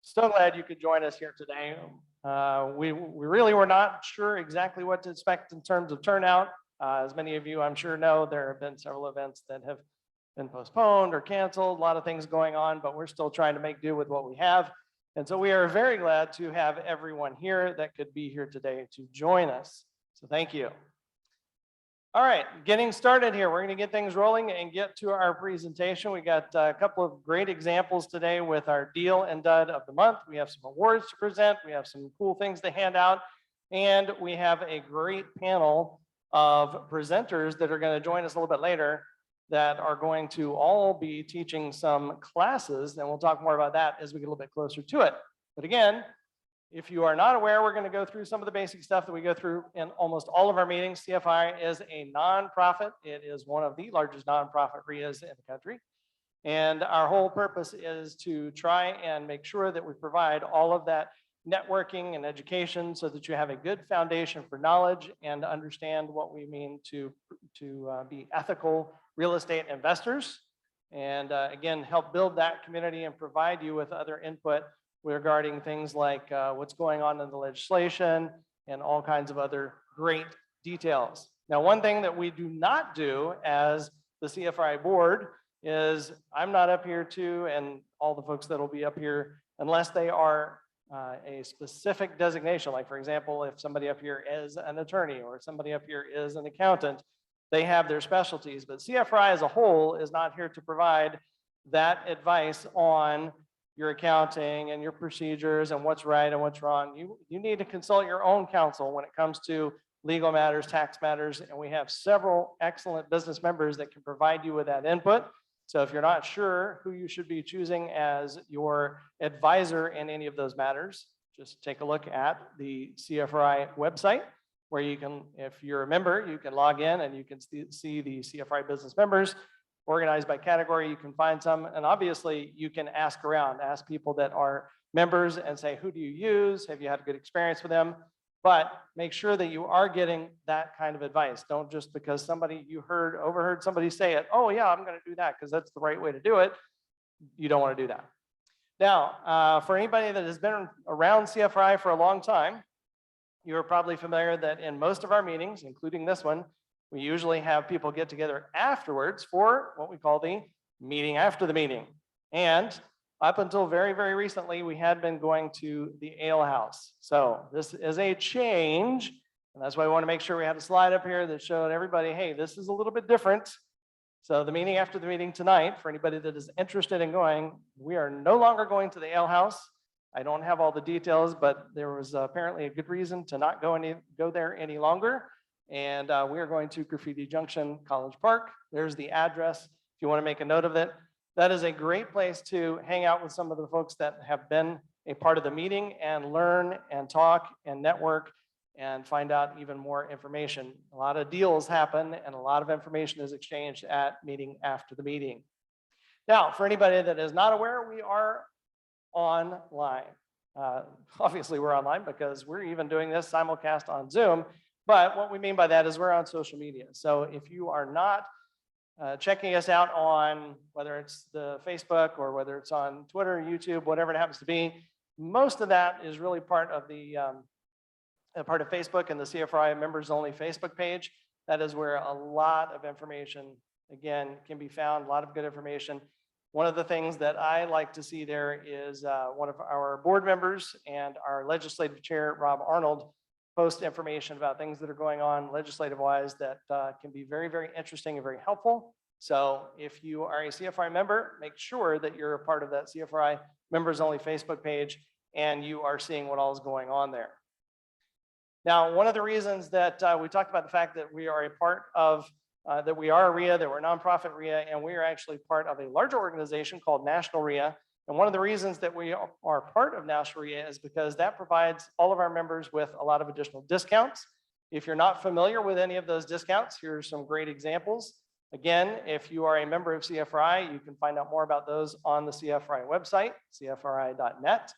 So glad you could join us here today. We really were not sure exactly what to expect in terms of turnout. As many of you, I'm sure, know, there have been several events that have been postponed or canceled, a lot of things going on, but we're still trying to make do with what we have. And so we are very glad to have everyone here that could be here today to join us. So thank you. All right, getting started here. We're going to get things rolling and get to our presentation. We got a couple of great examples today with our deal and dud of the month. We have some awards to present. We have some cool things to hand out. And we have a great panel of presenters that are going to join us a little bit later that are going to all be teaching some classes. And we'll talk more about that as we get a little bit closer to it. But again, if you are not aware, we're going to go through some of the basic stuff that we go through in almost all of our meetings. CFRI is a nonprofit. It is one of the largest nonprofit REIAs in the country. And our whole purpose is to try and make sure that we provide all of that networking and education so that you have a good foundation for knowledge and understand what we mean to be ethical real estate investors. And again, help build that community and provide you with other input regarding things like what's going on in the legislation and all kinds of other great details. Now, one thing that we do not do as the CFRI board is I'm not up here to, and all the folks that will be up here, unless they are a specific designation. Like, for example, if somebody up here is an attorney or somebody up here is an accountant, they have their specialties. But CFRI as a whole is not here to provide that advice on your accounting and your procedures and what's right and what's wrong. You need to consult your own counsel when it comes to legal matters, tax matters, and we have several excellent business members that can provide you with that input. So if you're not sure who you should be choosing as your advisor in any of those matters, just take a look at the CFRI website where you can, if you're a member, you can log in and you can see the CFRI business members organized by category. You can find some, and obviously you can ask around, ask people that are members and say, who do you use? Have you had a good experience with them? But make sure that you are getting that kind of advice. Don't just because somebody you overheard somebody say it, oh yeah, I'm going to do that because that's the right way to do it. You don't want to do that. Now, for anybody that has been around CFRI for a long time, you're probably familiar that in most of our meetings, including this one, we usually have people get together afterwards for what we call the meeting after the meeting. And up until very, very recently, we had been going to the ale house. So this is a change. And that's why we want to make sure we have a slide up here that showed everybody, hey, this is a little bit different. So the meeting after the meeting tonight, for anybody that is interested in going, we are no longer going to the ale house. I don't have all the details, but there was apparently a good reason to not go there any longer. And we are going to Graffiti Junction College Park. There's the address if you want to make a note of it. That is a great place to hang out with some of the folks that have been a part of the meeting and learn and talk and network and find out even more information. A lot of deals happen and a lot of information is exchanged at meeting after the meeting. Now, for anybody that is not aware, we are online. Obviously, we're online because we're even doing this simulcast on Zoom. But what we mean by that is we're on social media. So if you are not checking us out on whether it's the Facebook or whether it's on Twitter, YouTube, whatever it happens to be, most of that is really part of the part of Facebook and the CFRI members only Facebook page. That is where a lot of information, again, can be found, a lot of good information. One of the things that I like to see there is one of our board members and our legislative chair, Rob Arnold, post information about things that are going on legislative wise that can be very, very interesting and very helpful. So if you are a CFRI member, make sure that you're a part of that CFRI members only Facebook page and you are seeing what all is going on there. Now, one of the reasons that we talked about the fact that we are a part of, that we are a REIA, that we're a nonprofit REIA, and we are actually part of a larger organization called National REIA. And one of the reasons that we are part of National REIA is because that provides all of our members with a lot of additional discounts. If you're not familiar with any of those discounts, here are some great examples. Again, if you are a member of CFRI, you can find out more about those on the CFRI website, cfri.net.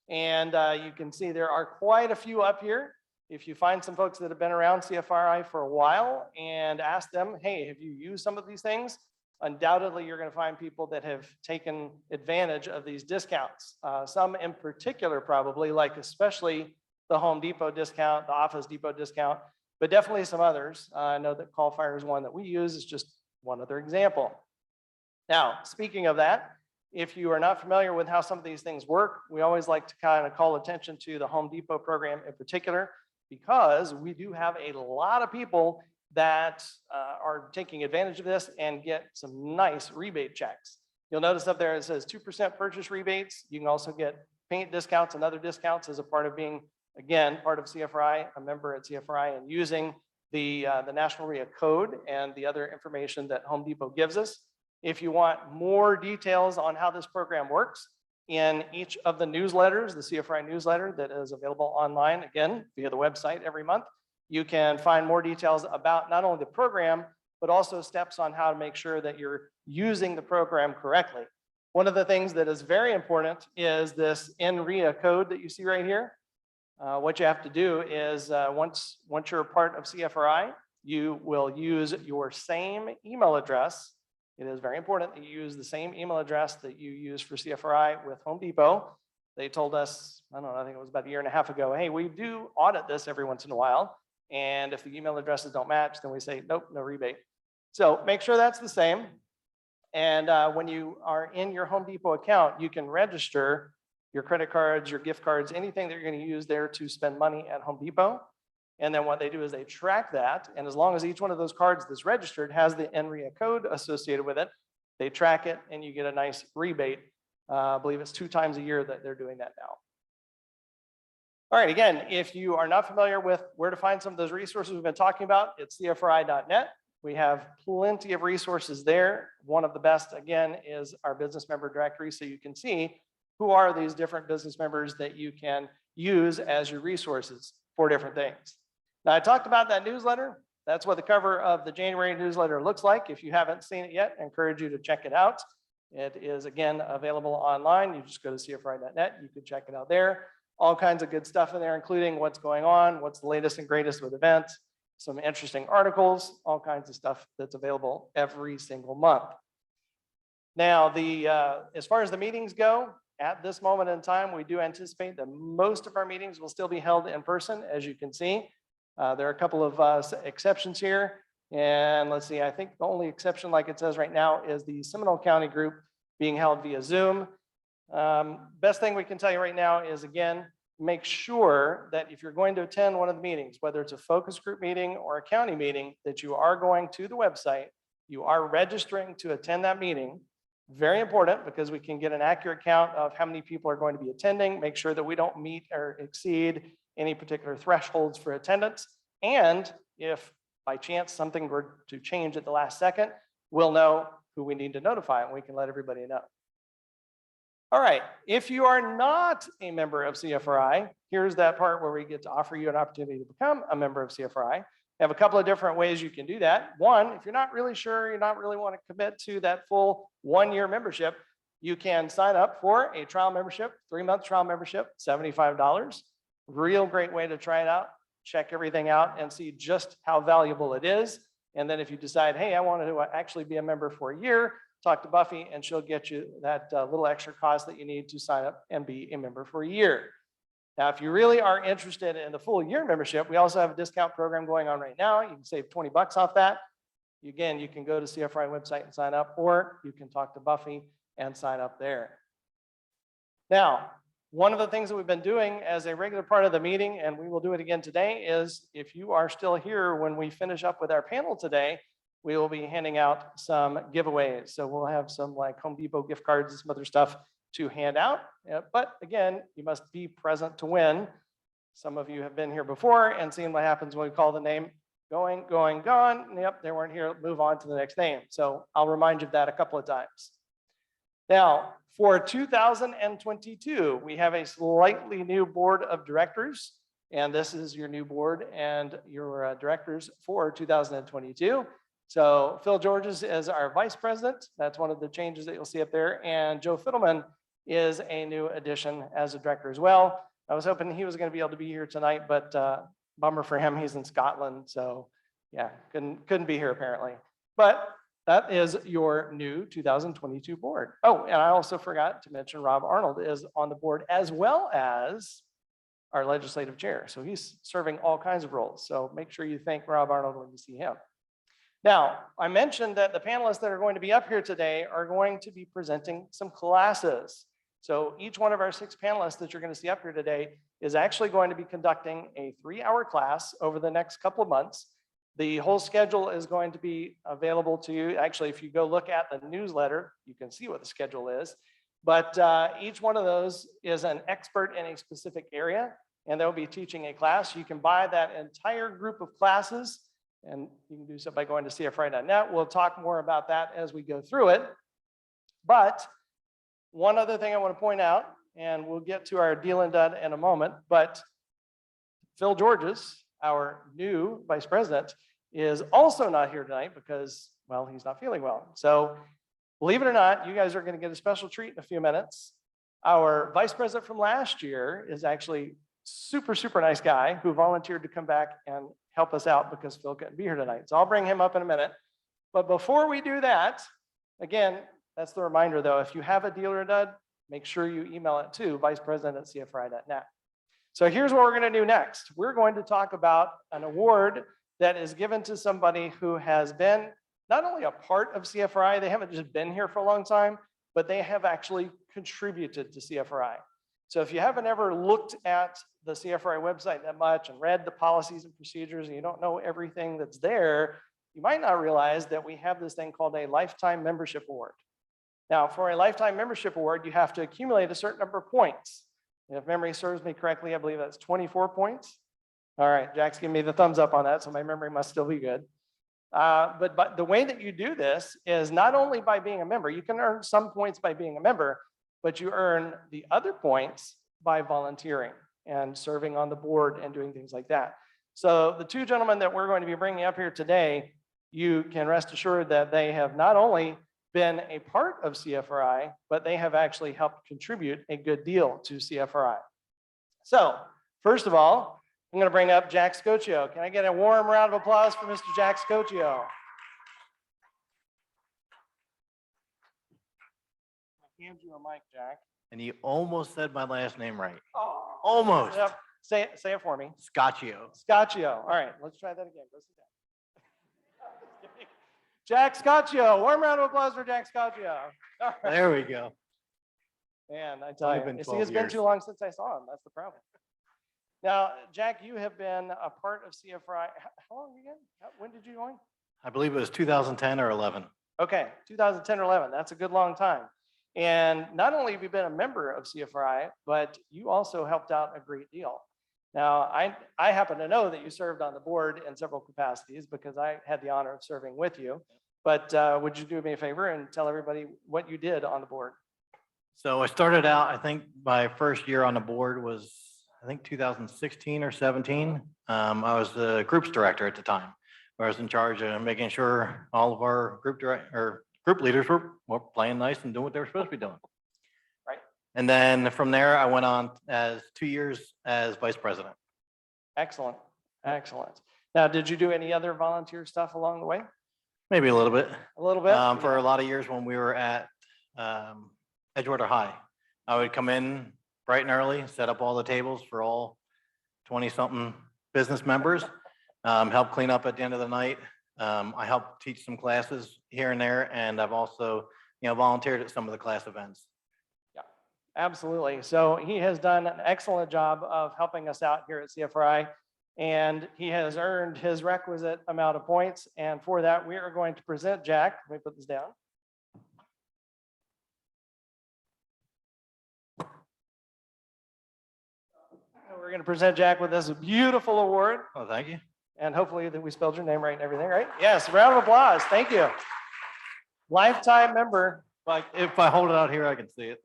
And you can see there are quite a few up here. If you find some folks that have been around CFRI for a while and ask them, hey, have you used some of these things? undoubtedly you're going to find people that have taken advantage of these discounts. Some in particular probably, like especially the Home Depot discount, the Office Depot discount, but definitely some others. I know that Call Fire is one that we use. It's just one other example. Now, speaking of that, if you are not familiar with how some of these things work, we always like to kind of call attention to the Home Depot program in particular, because we do have a lot of people that are taking advantage of this and get some nice rebate checks. You'll notice up there it says 2% purchase rebates. You can also get paint discounts and other discounts as a part of being, again, part of CFRI, a member at CFRI, and using the National REI code and the other information that Home Depot gives us. If you want more details on how this program works, in each of the newsletters, the CFRI newsletter that is available online, again, via the website every month, you can find more details about not only the program, but also steps on how to make sure that you're using the program correctly. One of the things that is very important is this REI code that you see right here. What you have to do is once you're a part of CFRI, you will use your same email address. It is very important that you use the same email address that you use for CFRI with Home Depot. They told us, I don't know, I think it was about a year and a half ago, hey, we do audit this every once in a while. And if the email addresses don't match, then we say, nope, no rebate. So make sure that's the same. And when you are in your Home Depot account, you can register your credit cards, your gift cards, anything that you're going to use there to spend money at Home Depot. And then what they do is they track that. And as long as each one of those cards that's registered has the REI code associated with it, they track it and you get a nice rebate. I believe it's 2 times a year that they're doing that now. All right, again, if you are not familiar with where to find some of those resources we've been talking about, it's CFRI.net. We have plenty of resources there. One of the best, again, is our business member directory, so you can see who are these different business members that you can use as your resources for different things. Now, I talked about that newsletter. That's what the cover of the January newsletter looks like. If you haven't seen it yet, I encourage you to check it out. It is, again, available online. You just go to CFRI.net. You can check it out there. All kinds of good stuff in there, including what's going on, what's the latest and greatest with events, some interesting articles, all kinds of stuff that's available every single month. Now, as far as the meetings go, at this moment in time, we do anticipate that most of our meetings will still be held in person, as you can see. There are a couple of exceptions here. And let's see, I think the only exception, like it says right now, is the Seminole County group being held via Zoom. Best thing we can tell you right now is, again, make sure that if you're going to attend one of the meetings, whether it's a focus group meeting or a county meeting, that you are going to the website, you are registering to attend that meeting. Very important, because we can get an accurate count of how many people are going to be attending, make sure that we don't meet or exceed any particular thresholds for attendance. And if by chance something were to change at the last second, we'll know who we need to notify and we can let everybody know. All right, if you are not a member of CFRI, here's that part where we get to offer you an opportunity to become a member of CFRI. We have a couple of different ways you can do that. One, if you're not really sure, you're not really want to commit to that full 1-year membership, you can sign up for a trial membership, 3-month trial membership, $75. Real great way to try it out, check everything out and see just how valuable it is. And then if you decide, hey, I want to actually be a member for a year, talk to Buffy and she'll get you that little extra cost that you need to sign up and be a member for a year. Now, if you really are interested in the full year membership, we also have a discount program going on right now. You can save 20 bucks off that. Again, you can go to CFRI website and sign up, or you can talk to Buffy and sign up there. Now, one of the things that we've been doing as a regular part of the meeting, and we will do it again today, is if you are still here when we finish up with our panel today, we will be handing out some giveaways. So we'll have some like Home Depot gift cards and some other stuff to hand out. But again, you must be present to win. Some of you have been here before and seen what happens when we call the name going, going, gone. Yep, they weren't here, move on to the next name. So I'll remind you of that a couple of times. Now, for 2022, we have a slightly new board of directors, and this is your new board and your directors for 2022. So Phil Georges is our vice president. That's one of the changes that you'll see up there. And Joe Fiddleman is a new addition as a director as well. I was hoping he was going to be able to be here tonight, but bummer for him, he's in Scotland. So yeah, couldn't be here apparently. But that is your new 2022 board. Oh, and I also forgot to mention Rob Arnold is on the board as well as our legislative chair. So he's serving all kinds of roles. So make sure you thank Rob Arnold when you see him. Now, I mentioned that the panelists that are going to be up here today are going to be presenting some classes. So each one of our 6 panelists that you're going to see up here today is actually going to be conducting a 3-hour class over the next couple of months. The whole schedule is going to be available to you. Actually, if you go look at the newsletter, you can see what the schedule is. But each one of those is an expert in a specific area, and they'll be teaching a class. You can buy that entire group of classes, and you can do so by going to CFRI.net. We'll talk more about that as we go through it. But one other thing I want to point out, and we'll get to our deal and done in a moment, but Phil Georges, our new vice president, is also not here tonight because, well, he's not feeling well. So believe it or not, you guys are going to get a special treat in a few minutes. Our vice president from last year is actually super, super nice guy who volunteered to come back and help us out because Phil couldn't be here tonight. So I'll bring him up in a minute. But before we do that, again, that's the reminder though, if you have a deal or a dud, make sure you email it to vicepresident@cfri.net. So here's what we're going to do next. We're going to talk about an award that is given to somebody who has been not only a part of CFRI, they haven't just been here for a long time, but they have actually contributed to CFRI. So if you haven't ever looked at the CFRI website that much and read the policies and procedures and you don't know everything that's there, you might not realize that we have this thing called a lifetime membership award. Now, for a lifetime membership award, you have to accumulate a certain number of points. And if memory serves me correctly, I believe that's 24 points. All right, Jack's giving me the thumbs up on that, so my memory must still be good. But the way that you do this is not only by being a member, you can earn some points by being a member, but you earn the other points by volunteering and serving on the board and doing things like that. So the 2 gentlemen that we're going to be bringing up here today, you can rest assured that they have not only been a part of CFRI, but they have actually helped contribute a good deal to CFRI. So first of all, I'm going to bring up Jack Scocchio. Can I get a warm round of applause for Mr. Jack Scocchio? I hand you a mic, Jack. And you almost said my last name right. Oh, Almost. yep. Say it for me. Scocchio. Scocchio. All right, let's try that again. Go sit down. Jack Scocchio. Warm round of applause for Jack Scocchio. Right. There we go. Man, I tell you, it's been years. too long since I saw him. That's the problem. Now, Jack, you have been a part of CFRI. How long again? When did you join? I believe it was 2010 or 11. Okay, 2010 or 11. That's a good long time. And not only have you been a member of CFRI, but you also helped out a great deal. Now, I happen to know that you served on the board in several capacities because I had the honor of serving with you. But would you do me a favor and tell everybody what you did on the board? So I started out, I think my first year on the board was, I think 2016 or 17. I was the groups director at the time, where I was in charge of making sure all of our group leaders were playing nice and doing what they were supposed to be doing. Right. And then from there, I went on as 2 years as vice president. Excellent. Excellent. Now, did you do any other volunteer stuff along the way? Maybe a little bit. A little bit? For a lot of years when we were at Edgewater High, I would come in bright and early, set up all the tables for all 20-something business members, help clean up at the end of the night. I helped teach some classes here and there, and I've also, volunteered at some of the class events. Yeah, absolutely. So he has done an excellent job of helping us out here at CFRI, and he has earned his requisite amount of points. And for that, we are going to present Jack. Let me put this down. We're going to present Jack with this beautiful award. Oh, thank you. And hopefully that we spelled your name right and everything, right? Yes, round of applause. Thank you. Lifetime member. Like if I hold it out here, I can see it.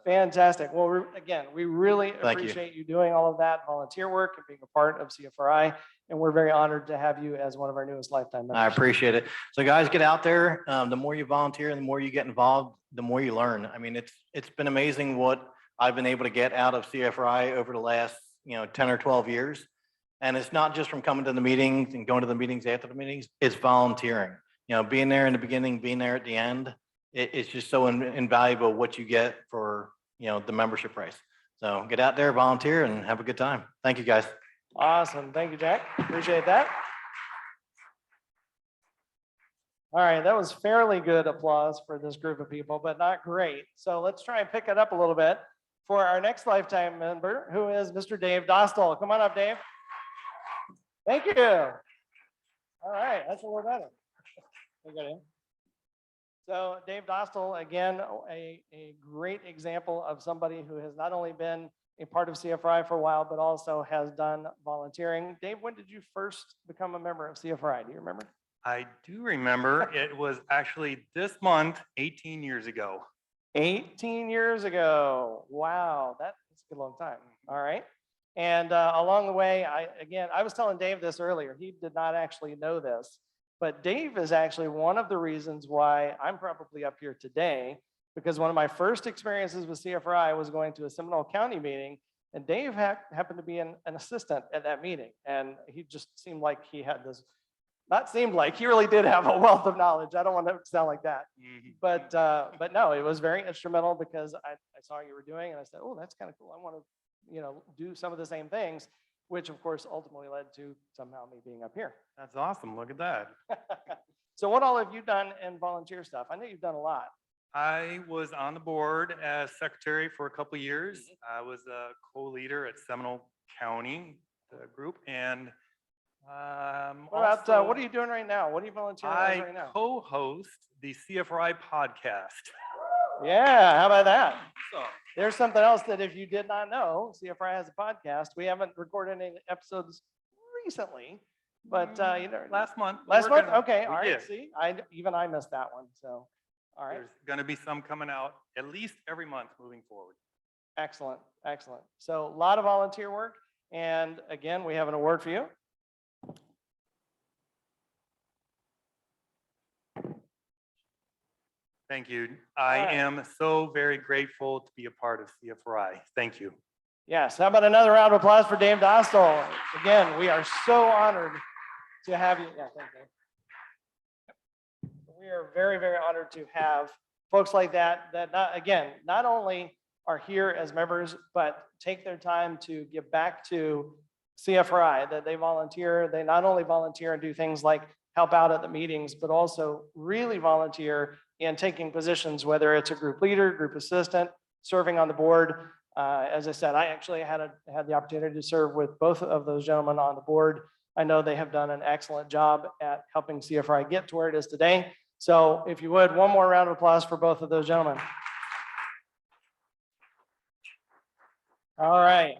Fantastic. Well, again, we really Thank appreciate you doing all of that volunteer work and being a part of CFRI. And we're very honored to have you as one of our newest lifetime members. I appreciate it. So guys, get out there. The more you volunteer and the more you get involved, the more you learn. I mean, it's been amazing what I've been able to get out of CFRI over the last, 10 or 12 years. And it's not just from coming to the meetings and going to the meetings after the meetings, it's volunteering. being there in the beginning, being there at the end, it's just so invaluable what you get for, the membership price. So get out there, volunteer, and have a good time. Thank you, guys. Awesome. Thank you, Jack. Appreciate that. All right, that was fairly good applause for this group of people, but not great. So let's try and pick it up a little bit for our next lifetime member, who is Mr. Dave Dostal. Come on up, Dave. Thank you. All right, that's a little better. So Dave Dostal, again, a great example of somebody who has not only been a part of CFRI for a while, but also has done volunteering. Dave, when did you first become a member of CFRI? Do you remember? I do remember. It was actually this month, 18 years ago. 18 years ago. Wow, that's a good long time. All right. And along the way, I was telling Dave this earlier. He did not actually know this, but Dave is actually one of the reasons why I'm probably up here today, because one of my first experiences with CFRI was going to a Seminole County meeting, and Dave happened to be an assistant at that meeting. And he just seemed like he had this, not seemed like, he really did have a wealth of knowledge. I don't want to sound like that. But no, it was very instrumental because I saw you were doing, and I said, oh, that's kind of cool. I want to, do some of the same things, which of course ultimately led to somehow me being up here. That's awesome. Look at that. So what all have you done in volunteer stuff? I know you've done a lot. I was on the board as secretary for a couple of years. I was a co-leader at Seminole County, the group, and What are you doing right now? What are you volunteering as right now? I co-host the CFRI podcast. Yeah, how about that? So, There's something else that if you did not know, CFRI has a podcast. We haven't recorded any episodes recently, but last month. Last month? Okay, we all right. did. See, I missed that one. So, all right. There's going to be some coming out at least every month moving forward. Excellent, excellent. So a lot of volunteer work. And again, we have an award for you. Thank you. I right. am so very grateful to be a part of CFRI. Thank you. Yes, how about another round of applause for Dave Dostal? Again, we are so honored to have you. Yeah, thank you. We are very, very honored to have folks like that not only are here as members, but take their time to give back to CFRI, that they volunteer. They not only volunteer and do things like help out at the meetings, but also really volunteer in taking positions, whether it's a group leader, group assistant, serving on the board. As I said, I actually had the opportunity to serve with both of those gentlemen on the board. I know they have done an excellent job at helping CFRI get to where it is today. So if you would, one more round of applause for both of those gentlemen. All right,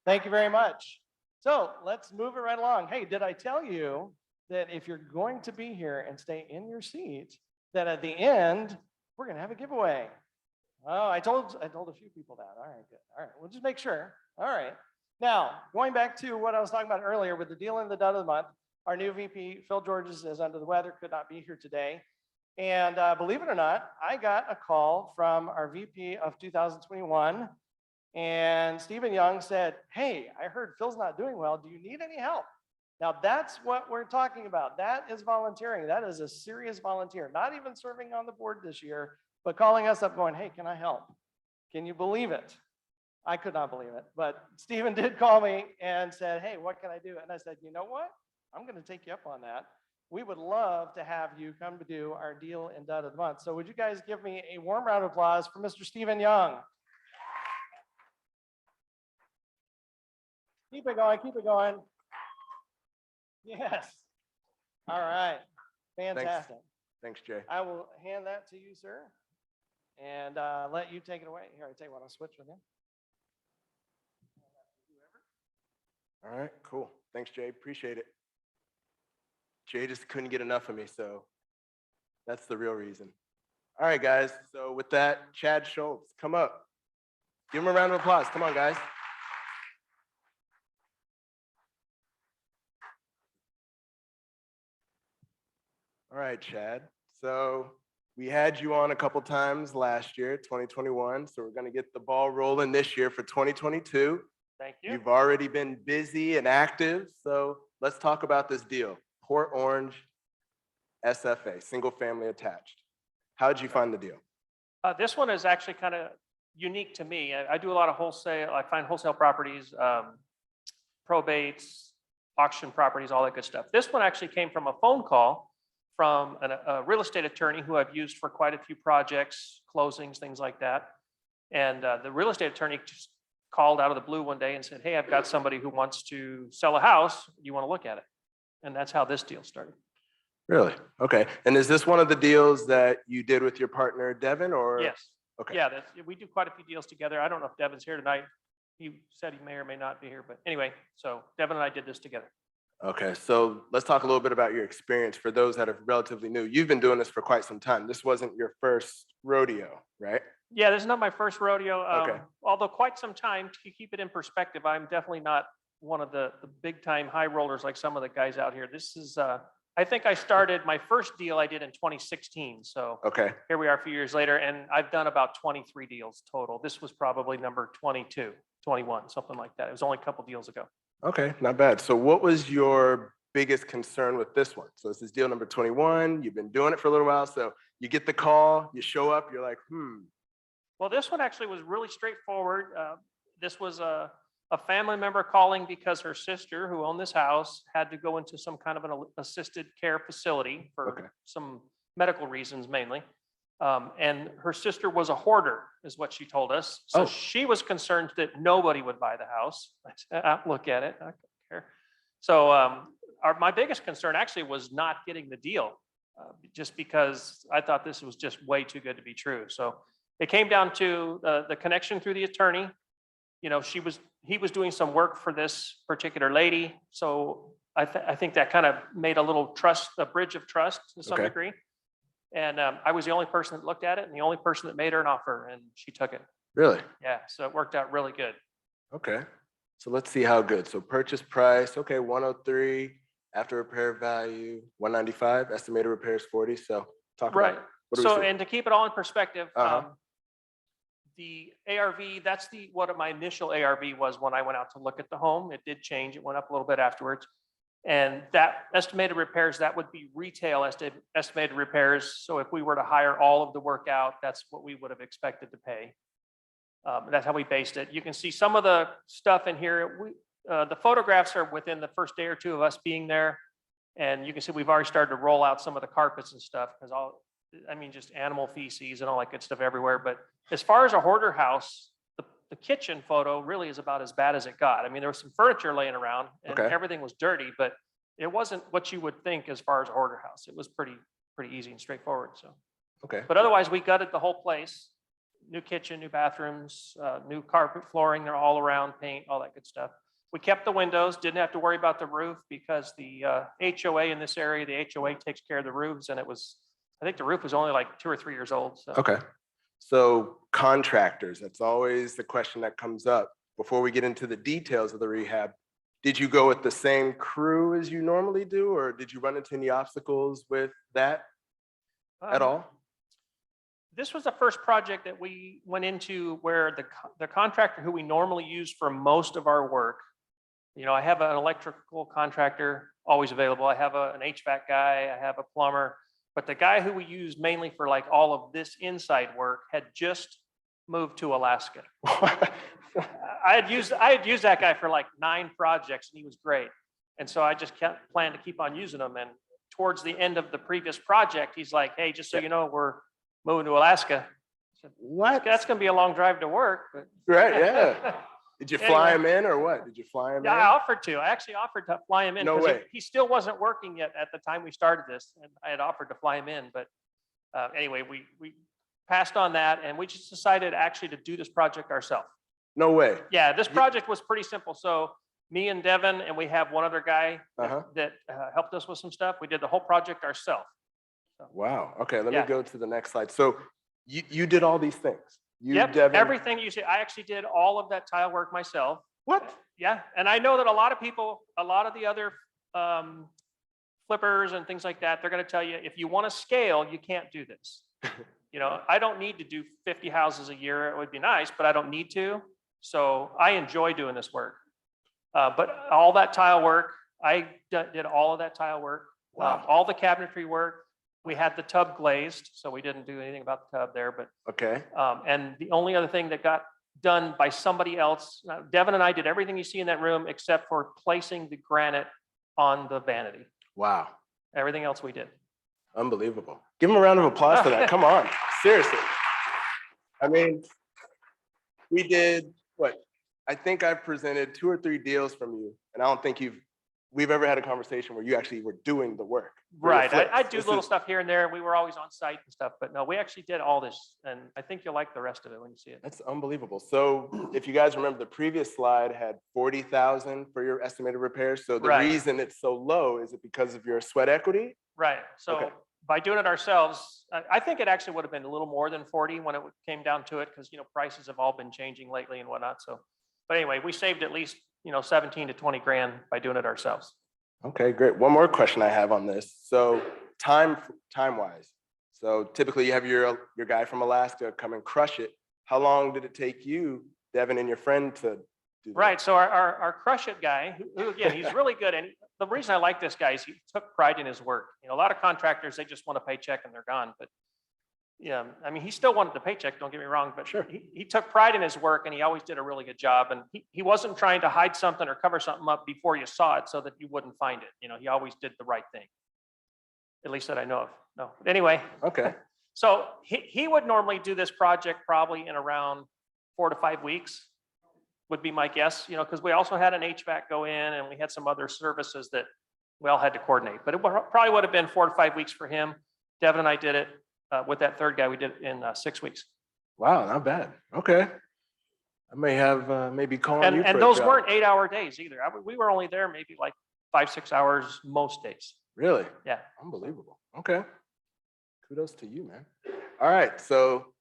thank you very much. So let's move it right along. Hey, did I tell you that if you're going to be here and stay in your seat, that at the end, we're gonna have a giveaway? Oh, I told a few people that. All right, good. All right, we'll just make sure. All right. Now, going back to what I was talking about earlier with the deal in the dud of the month, our new VP, Phil Georges, is under the weather, could not be here today. And believe it or not, I got a call from our VP of 2021, and Stephen Young said, hey, I heard Phil's not doing well. Do you need any help? Now, that's what we're talking about. That is volunteering. That is a serious volunteer, not even serving on the board this year, but calling us up going, hey, can I help? Can you believe it? I could not believe it, but Stephen did call me and said, hey, what can I do? And I said, you know what? I'm going to take you up on that. We would love to have you come to do our deal in dud of the month. So would you guys give me a warm round of applause for Mr. Stephen Young? Keep it going, keep it going. Yes. All right. Fantastic. Thanks, Jay. I will hand that to you, sir, and let you take it away. Here, I tell you what, I'll switch with him. All right, cool. Thanks, Jay. Appreciate it. Jay just couldn't get enough of me, so that's the real reason. All right, guys. So with that, Chad Schultz, come up. Give him a round of applause. Come on, guys. All right, Chad. So we had you on a couple times last year, 2021. So we're going to get the ball rolling this year for 2022. Thank you. You've already been busy and active. So let's talk about this deal. Port Orange, SFA, single family attached. How'd you find the deal? This one is actually kind of unique to me. I do a lot of wholesale. I find wholesale properties, probates, auction properties, all that good stuff. This one actually came from a phone call from a real estate attorney who I've used for quite a few projects, closings, things like that. And the real estate attorney just called out of the blue one day and said, hey, I've got somebody who wants to sell a house. You want to look at it? And that's how this deal started. Really? Okay. And is this one of the deals that you did with your partner, Devin, or? Yes. Okay. Yeah, we do quite a few deals together. I don't know if Devin's here tonight. He said he may or may not be here, but anyway, so Devin and I did this together. Okay, so let's talk a little bit about your experience for those that are relatively new. You've been doing this for quite some time. This wasn't your first rodeo, right? Yeah, this is not my first rodeo. Okay. Although quite some time, to keep it in perspective, I'm definitely not one of the big time high rollers like some of the guys out here. This is, I think I started my first deal I did in 2016. So Okay, here we are a few years later, and I've done about 23 deals total. This was probably number 22, 21, something like that. It was only a couple deals ago. okay, not bad. So what was your biggest concern with this one? So this is deal number 21. You've been doing it for a little while. So you get the call, you show up, you're like, Well, this one actually was really straightforward. This was a family member calling because her sister, who owned this house, had to go into some kind of an assisted care facility for Okay. some medical reasons mainly. And her sister was a hoarder, is what she told us. So Oh. she was concerned that nobody would buy the house. I said, look at it, I don't care. So my biggest concern actually was not getting the deal, just because I thought this was just way too good to be true. So it came down to the connection through the attorney. You know, he was doing some work for this particular lady. So I think that kind of made a bridge of trust to some Okay. degree. And I was the only person that looked at it and the only person that made her an offer, and she took it. really? Yeah, so it worked out really good. Okay. So let's see how good. So purchase price, okay, 103, after repair value, 195, estimated repairs 40. So talk about Right. it. What do we So, see? and to keep it all in perspective, Uh-huh. the ARV, that's what my initial ARV was when I went out to look at the home. It did change. It went up a little bit afterwards. And that estimated repairs, that would be retail estimated repairs. So if we were to hire all of the work out, that's what we would have expected to pay. That's how we based it. You can see some of the stuff in here. The photographs are within the first day or two of us being there. And you can see we've already started to roll out some of the carpets and stuff because just animal feces and all that good stuff everywhere. But as far as a hoarder house, the kitchen photo really is about as bad as it got. I mean, there was some furniture laying around and Okay. everything was dirty, but it wasn't what you would think as far as a hoarder house. It was pretty easy and straightforward. So, Okay. but otherwise we gutted the whole place. New kitchen, new bathrooms, new carpet, flooring, they're all around, paint, all that good stuff. We kept the windows, didn't have to worry about the roof because the HOA in this area, the HOA takes care of the roofs, and I think the roof was only like 2 or 3 years old. So. Okay. So contractors, that's always the question that comes up. Before we get into the details of the rehab, did you go with the same crew as you normally do, or did you run into any obstacles with that at all? This was the first project that we went into where the contractor who we normally use for most of our work, you know, I have an electrical contractor always available. I have an HVAC guy, I have a plumber. But the guy who we use mainly for like all of this inside work had just moved to Alaska. I had used that guy for like 9 projects and he was great. And so I just planned to keep on using him. And towards the end of the previous project, he's like, hey, just so you know, we're moving to Alaska. I said, What? that's going to be a long drive to work. But Right, yeah. Did you fly him Anyway. in or what? Did you fly him Yeah, I in? offered to. I actually offered to fly him in. No 'cause way. He still wasn't working yet at the time we started this, and I had offered to fly him in. But anyway, we passed on that, and we just decided actually to do this project ourselves. No way. Yeah, this project was pretty simple. So me and Devin, and we have one other guy Uh-huh. that helped us with some stuff. We did the whole project ourselves. Wow. Okay, let Yeah. me go to the next slide. So you did all these things. You, Yep, Devin. everything you see. I actually did all of that tile work myself. What? Yeah, and I know that a lot of people, a lot of the other flippers and things like that, they're going to tell you, if you want to scale, you can't do this. You know, I don't need to do 50 houses a year. It would be nice, but I don't need to. So I enjoy doing this work. But all that tile work, I did all of that tile work, Wow. all the cabinetry work. We had the tub glazed, so we didn't do anything about the tub there, but, Okay. and the only other thing that got done by somebody else, Devin and I did everything you see in that room except for placing the granite on the vanity. Wow. Everything else we did. Unbelievable. Give him a round of applause for that. Come on. Seriously. I mean, we did what? I think I've presented 2 or 3 deals from you, and I don't think we've ever had a conversation where you actually were doing the work. for your Right. flips. I do This little is- stuff here and there. We were always on site and stuff, but no, we actually did all this. And I think you'll like the rest of it when you see it. That's unbelievable. So if you guys remember, the previous slide had 40,000 for your estimated repairs. So the Right. reason it's so low, is it because of your sweat equity? Right. So Okay. by doing it ourselves, I think it actually would have been a little more than 40 when it came down to it, because, prices have all been changing lately and whatnot. So, but anyway, we saved at least, 17 to 20 grand by doing it ourselves. Okay, great. One more question I have on this. So time-wise, so typically you have your guy from Alaska come and crush it. How long did it take you, Devin, and your friend to do that? Right. So our crush it guy, who again, he's really good. And the reason I like this guy is he took pride in his work. A lot of contractors, they just want a paycheck and they're gone. But yeah, I mean, he still wanted the paycheck, don't get me wrong, but Sure. he took pride in his work and he always did a really good job. And he wasn't trying to hide something or cover something up before you saw it so that you wouldn't find it. He always did the right thing. At least that I know of. No, but anyway. Okay, So he would normally do this project probably in around 4 to 5 weeks, would be my guess, because we also had an HVAC go in and we had some other services that we all had to coordinate. But it probably would have been 4 to 5 weeks for him. Devin and I did it with that third guy. We did it in 6 weeks. wow, not bad. Okay. I may have, maybe call on you for And a those job. weren't 8-hour days either. We were only there maybe like 5-6 hours most days. Really? Yeah. Unbelievable. Okay. Kudos to you, man. All right, so,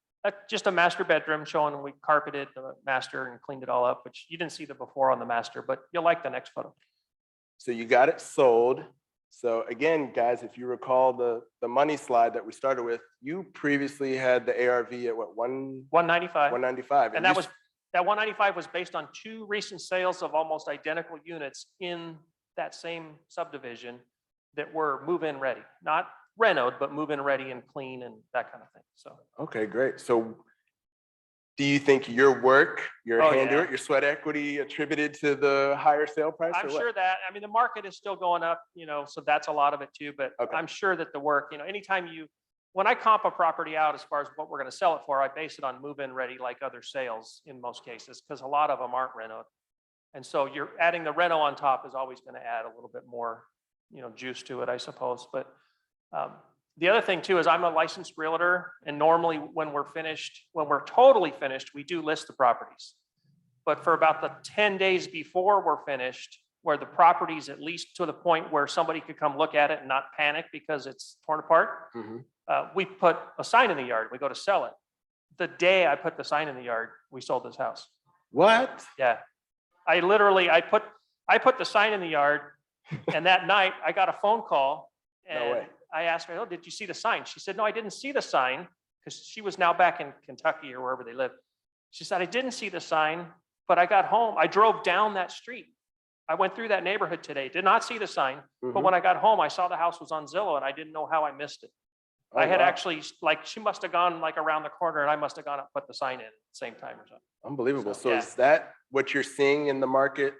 Just a master bedroom showing we carpeted the master and cleaned it all up, which you didn't see the before on the master, but you'll like the next photo. so you got it sold. So again, guys, if you recall the money slide that we started with, you previously had the ARV at what, 195. 195? And that 195 was based on 2 recent sales of almost identical units in that same subdivision that were move-in ready, not renoed, but move-in ready and clean and that kind of thing. So, Okay, great. So do you think your work, your Oh, handiwork, yeah. your sweat equity attributed to the higher sale price? I'm or what? sure that, I mean, the market is still going up, so that's a lot of it too, but Okay. I'm sure that the work, anytime when I comp a property out as far as what we're going to sell it for, I base it on move-in ready like other sales in most cases, because a lot of them aren't renoed. And so you're adding the reno on top is always going to add a little bit more, juice to it, I suppose. But the other thing too is I'm a licensed realtor, and normally when we're totally finished, we do list the properties. But for about the 10 days before we're finished, where the property's at least to the point where somebody could come look at it and not panic because it's torn apart, Mhm. we put a sign in the yard. We go to sell it. The day I put the sign in the yard, we sold this house. What? Yeah. I put the sign in the yard, and that night I got a phone call No and way. I asked her, "Oh, did you see the sign?" She said, "No, I didn't see the sign," because she was now back in Kentucky or wherever they live. She said, "I didn't see the sign, but I got home. I drove down that street. I went through that neighborhood today, did not see the sign, but Mhm. when I got home, I saw the house was on Zillow and I didn't know how I missed it." Oh, I had wow. actually, she must have gone like around the corner and I must have gone up, put the sign in at the same time or something. Unbelievable. So, So yeah. is that what you're seeing in the market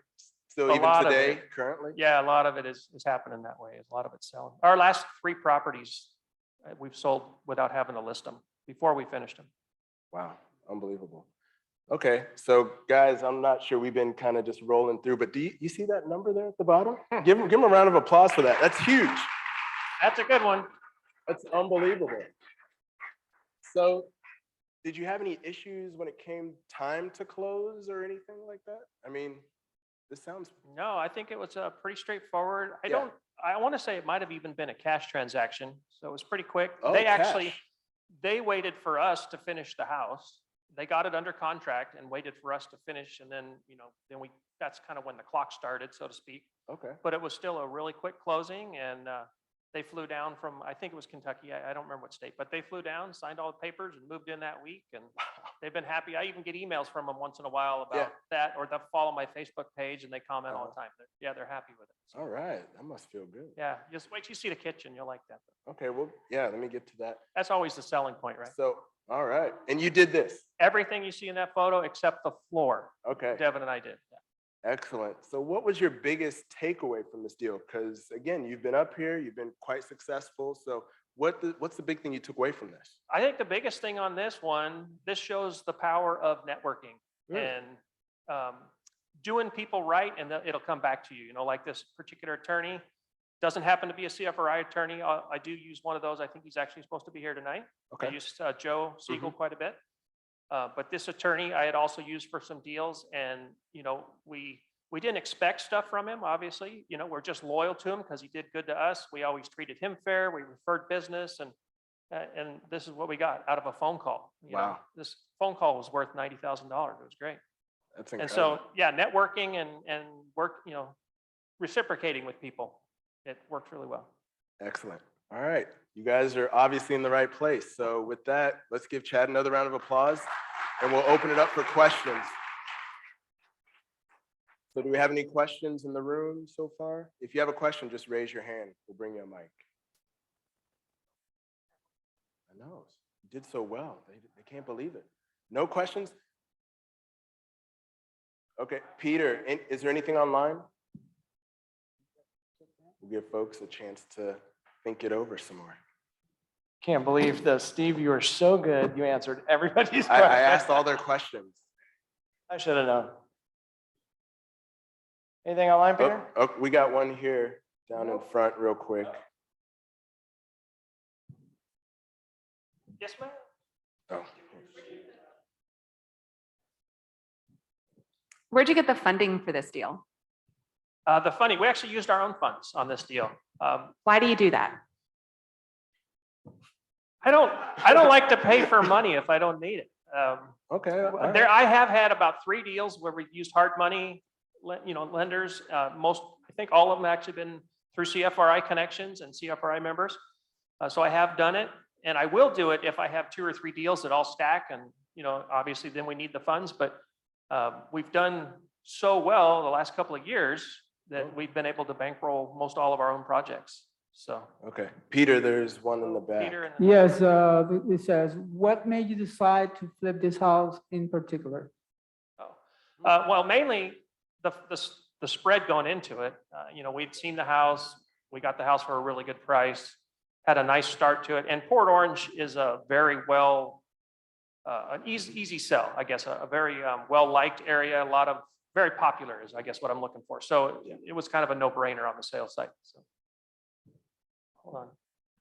still A even lot of today, it. currently? Yeah, a lot of it is happening that way. A lot of it's selling. Our last 3 properties, we've sold without having to list them before we finished them. Wow, unbelievable. Okay, so guys, I'm not sure, we've been kind of just rolling through, but do you see that number there at the bottom? Give him a round of applause for that. That's huge. That's a good one. That's unbelievable. So did you have any issues when it came time to close or anything like that? I mean, this sounds, No, I think it was pretty straightforward. Yeah. I want to say it might have even been a cash transaction. So it was pretty quick. Oh, cash. They waited for us to finish the house. They got it under contract and waited for us to finish. And then, that's kind of when the clock started, so to speak. okay. But it was still a really quick closing, and they flew down from, I think it was Kentucky, I don't remember what state, but they flew down, signed all the papers and moved in that week. And They've been happy. I even get emails from them once in a while Yeah. about that, or they'll follow my Facebook page and they comment all the time. Yeah, they're happy with it. So, All right, that must feel good. yeah, just wait till you see the kitchen. You'll like that. Okay, well, yeah, let me get to that. That's always the selling point, right? So, all right, and you did this. Everything you see in that photo except the floor, Okay, Devin and I did. excellent. So what was your biggest takeaway from this deal? Because again, you've been up here, you've been quite successful. So what's the big thing you took away from this? I think the biggest thing on this one, this shows the power of networking and doing people right, and it'll come back to you. You know, like this particular attorney doesn't happen to be a CFRI attorney. I do use one of those. I think he's actually supposed to be here tonight. I Okay, used Joe Seagle quite a bit. But this attorney I had also used for some deals, and, you know, we didn't expect stuff from him, obviously. You know, we're just loyal to him because he did good to us. We always treated him fair. We referred business, and this is what we got out of a phone call. You know, Wow. this phone call was worth $90,000. It was great. that's And incredible. so, yeah, networking and work, you know, reciprocating with people, it worked really well. Excellent. All right, you guys are obviously in the right place. So with that, let's give Chad another round of applause and we'll open it up for questions. So do we have any questions in the room so far? If you have a question, just raise your hand. We'll bring you a mic. I know, you did so well. They can't believe it. No questions? Okay, Peter, is there anything online? We'll give folks a chance to think it over some more. Can't believe this. Steve, you are so good. You answered everybody's I question. asked all their questions. I should have known. Anything online, Peter? Oh, we got one here down in front real quick. Yes, ma'am. Oh, Where'd you get the funding for this deal? The funding, we actually used our own funds on this deal. Why do you do that? I don't like to pay for money if I don't need it. okay. all right. I have had about 3 deals where we've used hard money, you know, lenders. I think all of them actually been through CFRI connections and CFRI members. So I have done it, and I will do it if I have 2 or 3 deals that all stack, and, you know, obviously then we need the funds, but we've done so well the last couple of years that we've been able to bankroll most all of our own projects. So Okay, Peter, there's one in the back. Peter and Yes, it says, what made you decide to flip this house in particular? well, mainly the spread going into it. You know, we'd seen the house, we got the house for a really good price, had a nice start to it. And Port Orange is a very well, an easy sell, I guess, a very well-liked area, a lot of very popular is, I guess, what I'm looking for. So it was kind of a no-brainer on the sales site. So. Hold on.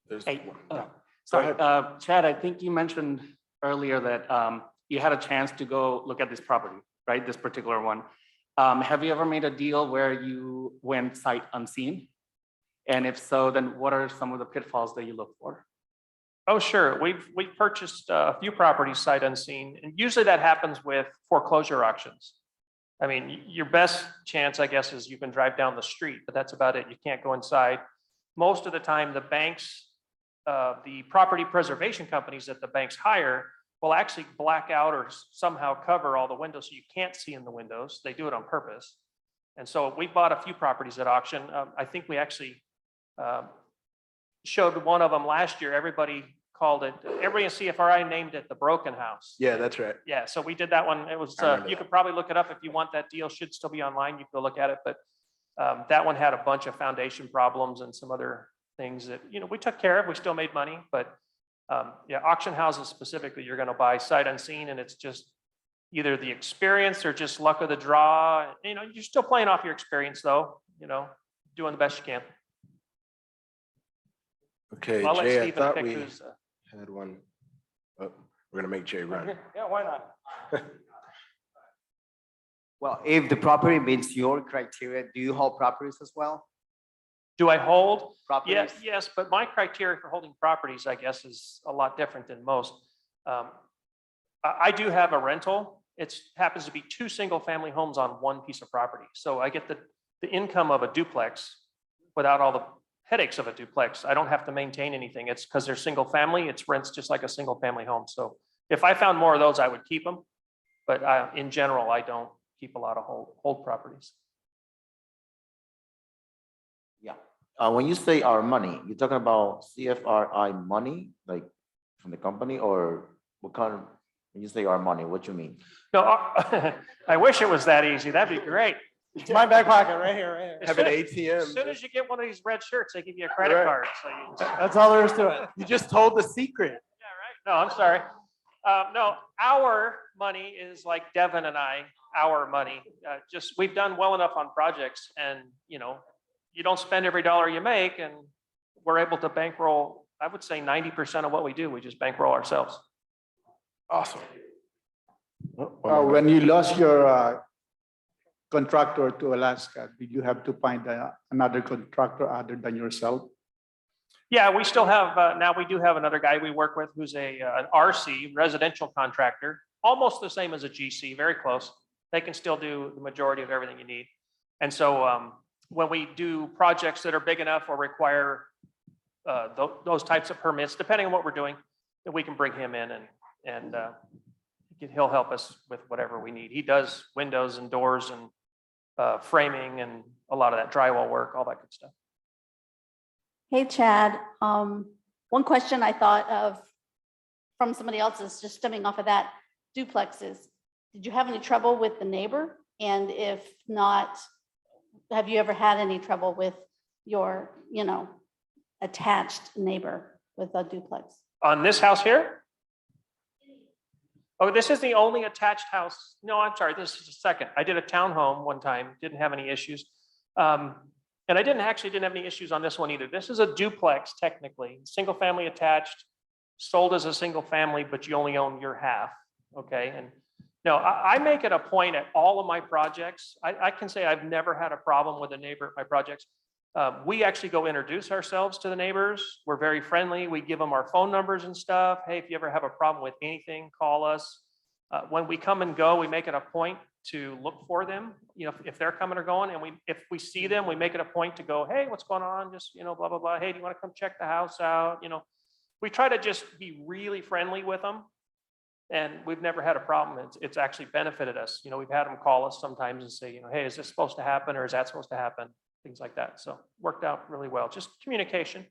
There's Hey, one. oh, Go sorry, Chad, I think you mentioned earlier that you had a chance to go look at this property, right? This particular one. Have you ever made a deal where you went sight unseen? And if so, then what are some of the pitfalls that you look for? Oh, sure. We've purchased a few properties sight unseen, and usually that happens with foreclosure auctions. I mean, your best chance, I guess, is you can drive down the street, but that's about it. You can't go inside. Most of the time, the banks, the property preservation companies that the banks hire will actually black out or somehow cover all the windows so you can't see in the windows. They do it on purpose. And so we bought a few properties at auction. I think we actually showed one of them last year. Everybody in CFRI named it the broken house. Yeah, that's right. Yeah, so we did that one. It was, I remember you that. could probably look it up if you want. That deal should still be online. You can go look at it, but that one had a bunch of foundation problems and some other things that, you know, we took care of. We still made money, but yeah, auction houses specifically, you're going to buy sight unseen, and it's just either the experience or just luck of the draw. You know, you're still playing off your experience though, you know, doing the best you can. Okay, I'll let Jay, I Stephen thought pick we who's. had one. Oh, we're gonna make Jay run. Yeah, why not? Well, if the property meets your criteria, do you hold properties as well? Do I hold? Properties? Yes, but my criteria for holding properties, I guess, is a lot different than most. I do have a rental. It happens to be 2 single-family homes on one piece of property. So I get the income of a duplex without all the headaches of a duplex. I don't have to maintain anything. It's because they're single family. It's rents just like a single-family home. So If I found more of those, I would keep them. But in general, I don't keep a lot of hold properties. Yeah. When you say our money, you're talking about CFRI money, like from the company, or what kind of, when you say our money, what you mean? No, I wish it was that easy. That'd be great. It's my back pocket right here, right here. Have an As ATM. soon as you get one of these red shirts, they give you a credit Right. card. So you, That's all there is to it. You just told the secret. yeah, right. No, I'm sorry. No, our money is like Devin and our money. Just, we've done well enough on projects and, you know, you don't spend every dollar you make and we're able to bankroll, I would say 90% of what we do, we just bankroll ourselves. Awesome. When you lost your contractor to Alaska, did you have to find another contractor other than yourself? Yeah, we still have, now we do have another guy we work with who's an RC, residential contractor, almost the same as a GC, very close. They can still do the majority of everything you need. And so when we do projects that are big enough or require those types of permits, depending on what we're doing, then we can bring him in and he'll help us with whatever we need. He does windows and doors and framing and a lot of that drywall work, all that good stuff. Hey, Chad, one question I thought of from somebody else's, just stemming off of that, duplexes. Did you have any trouble with the neighbor? And if not, have you ever had any trouble with your, you know, attached neighbor with a duplex? On this house here? Oh, this is the only attached house. No, I'm sorry, this is a second. I did a townhome one time, didn't have any issues. And I didn't have any issues on this one either. This is a duplex technically, single family attached, sold as a single family, but you only own your half, okay? And no, I make it a point at all of my projects. I can say I've never had a problem with a neighbor at my projects. We actually go introduce ourselves to the neighbors. We're very friendly. We give them our phone numbers and stuff. Hey, if you ever have a problem with anything, call us. When we come and go, we make it a point to look for them, you know, if they're coming or going, and if we see them, we make it a point to go, hey, what's going on? Just, you know, blah, blah, blah. Hey, do you want to come check the house out? You know, we try to just be really friendly with them. And we've never had a problem. It's actually benefited us. You know, we've had them call us sometimes and say, you know, hey, is this supposed to happen or is that supposed to happen? Things like that. So worked out really well. Just communication.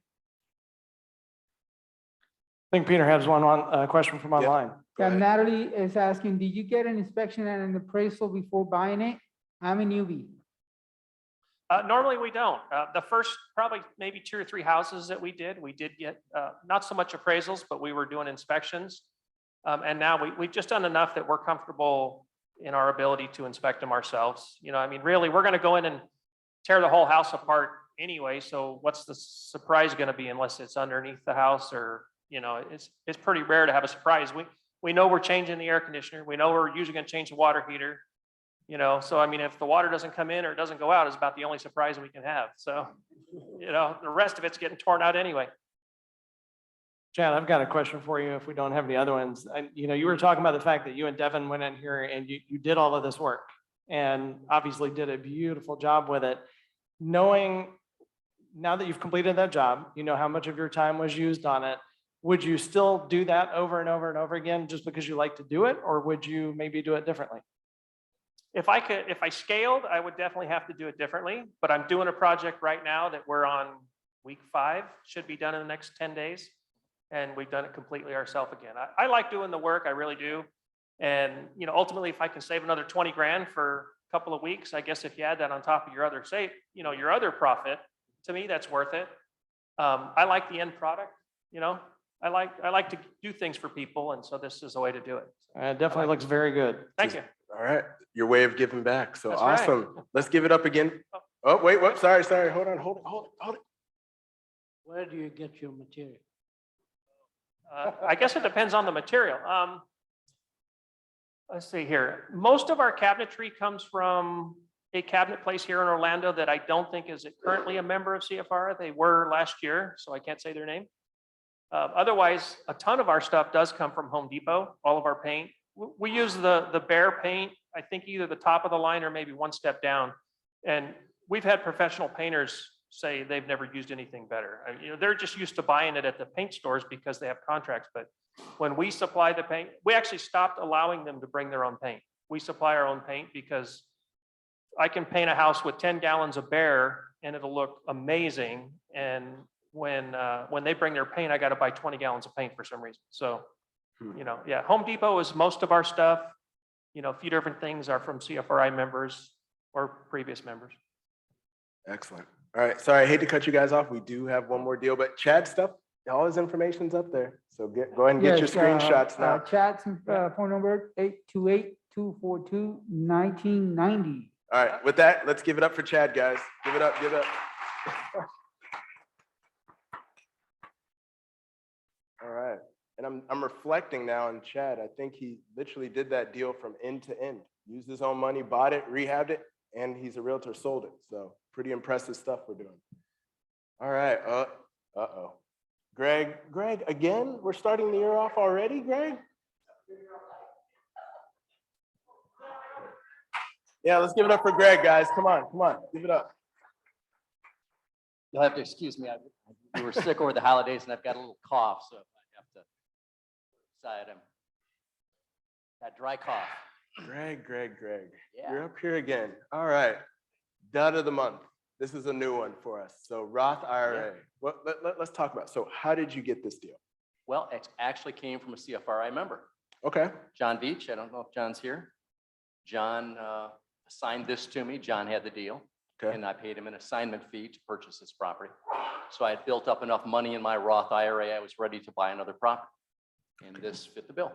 I think Peter has one question from online. Yeah, Natalie is asking, did you get an inspection and an appraisal before buying it? I'm a newbie. Normally we don't. The first probably maybe 2 or 3 houses that we did get not so much appraisals, but we were doing inspections. And now we've just done enough that we're comfortable in our ability to inspect them ourselves. You know, I mean, really, we're going to go in and tear the whole house apart anyway. So what's the surprise going to be unless it's underneath the house or, you know, it's pretty rare to have a surprise. We know we're changing the air conditioner. We know we're usually going to change the water heater, you know, so I mean, if the water doesn't come in or it doesn't go out, it's about the only surprise we can have. So, you know, the rest of it's getting torn out anyway. Chad, I've got a question for you if we don't have any other ones. You know, you were talking about the fact that you and Devin went in here and you did all of this work and obviously did a beautiful job with it. Knowing now that you've completed that job, you know how much of your time was used on it. Would you still do that over and over and over again just because you like to do it, or would you maybe do it differently? If I scaled, I would definitely have to do it differently, but I'm doing a project right now that we're on week 5, should be done in the next 10 days. And we've done it completely ourselves again. I like doing the work, I really do. And, you know, ultimately, if I can save another 20 grand for a couple of weeks, I guess if you add that on top of your other your other profit, to me, that's worth it. I like the end product, you know. I like to do things for people, and so this is a way to do it. It definitely looks very good. Thank you. All right, your way of giving back. So That's right. awesome. Let's give it up again. Oh, wait, what? Sorry. Hold it. Where do you get your material? I guess it depends on the material. Let's see here. Most of our cabinetry comes from a cabinet place here in Orlando that I don't think is currently a member of CFRI. They were last year, so I can't say their name. Otherwise, a ton of our stuff does come from Home Depot, all of our paint. We use the Bear paint, I think either the top of the line or maybe one step down. And we've had professional painters say they've never used anything better. You know, they're just used to buying it at the paint stores because they have contracts, but when we supply the paint, we actually stopped allowing them to bring their own paint. We supply our own paint because I can paint a house with 10 gallons of Bear and it'll look amazing. And when they bring their paint, I got to buy 20 gallons of paint for some reason. So, yeah, Home Depot is most of our stuff. A few different things are from CFRI members or previous members. Excellent. All right, sorry, I hate to cut you guys off. We do have one more deal, but Chad's stuff, all his information's up there. So go ahead and get your screenshots now. Chad's phone number 828-242-1990. All right, with that, let's give it up for Chad, guys. Give it up, give it up. All right, and I'm reflecting now on Chad. I think he literally did that deal from end to end. Used his own money, bought it, rehabbed it, and he's a realtor, sold it. So pretty impressive stuff we're doing. All right, uh-oh. Greg, again, we're starting the year off already, Greg? Yeah, let's give it up for Greg, guys. Come on, give it up. You'll have to excuse me. We were sick over the holidays and I've got a little cough, so I have to side him. That dry cough. Greg, Yeah. you're up here again. All right, dud of the month. This is a new one for us. So Roth IRA. Let's talk about it. So how did you get this deal? Well, it actually came from a CFRI member, Okay. John Beach. I don't know if John's here. John assigned this to me. John had the deal. Okay. And I paid him an assignment fee to purchase this property. So I had built up enough money in my Roth IRA. I was ready to buy another property. And this fit the bill.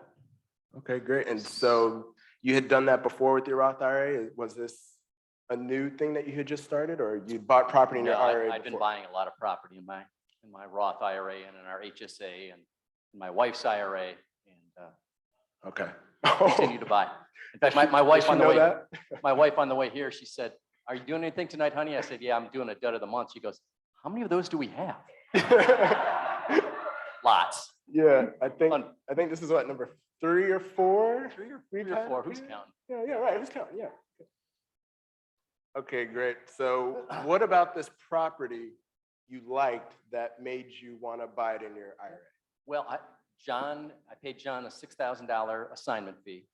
Okay, great. And so you had done that before with your Roth IRA? Was this a new thing that you had just started, or you bought property in your No, IRA I've been before? buying a lot of property in my Roth IRA and in our HSA and in my wife's IRA, and Okay. continue to buy. In fact, my wife Does she on the know way, that? my wife on the way here, she said, "Are you doing anything tonight, honey?" I said, "Yeah, I'm doing a dud of the month." She goes, "How many of those do we have?" Lots. Yeah, I think this is what, number 3 or 4? Three or We've 4. had? Who's counting? Yeah, right. Who's counting? Yeah. Okay, great. So what about this property you liked that made you want to buy it in your IRA? Well, I paid John a $6,000 assignment fee.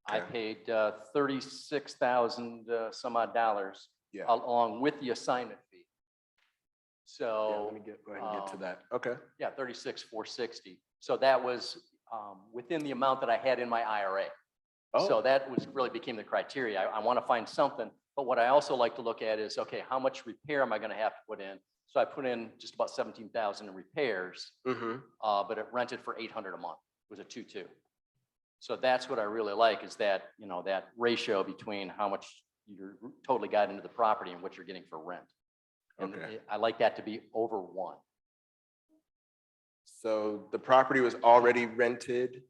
I Okay. paid 36,000 some odd dollars Yeah. along with the assignment fee. Yeah, So let me go ahead and get to that. Okay. yeah, 36,460. So that was within the amount that I had in my IRA. So Oh, that really became the criteria. I want to find something, but what I also like to look at is, okay, how much repair am I going to have to put in? So I put in just about 17,000 in repairs, but it rented for 800 a month. It was a 2-2. So that's what I really like, is that, that ratio between how much you totally got into the property and what you're getting for rent. And Okay. I like that to be over 1. So the property was already rented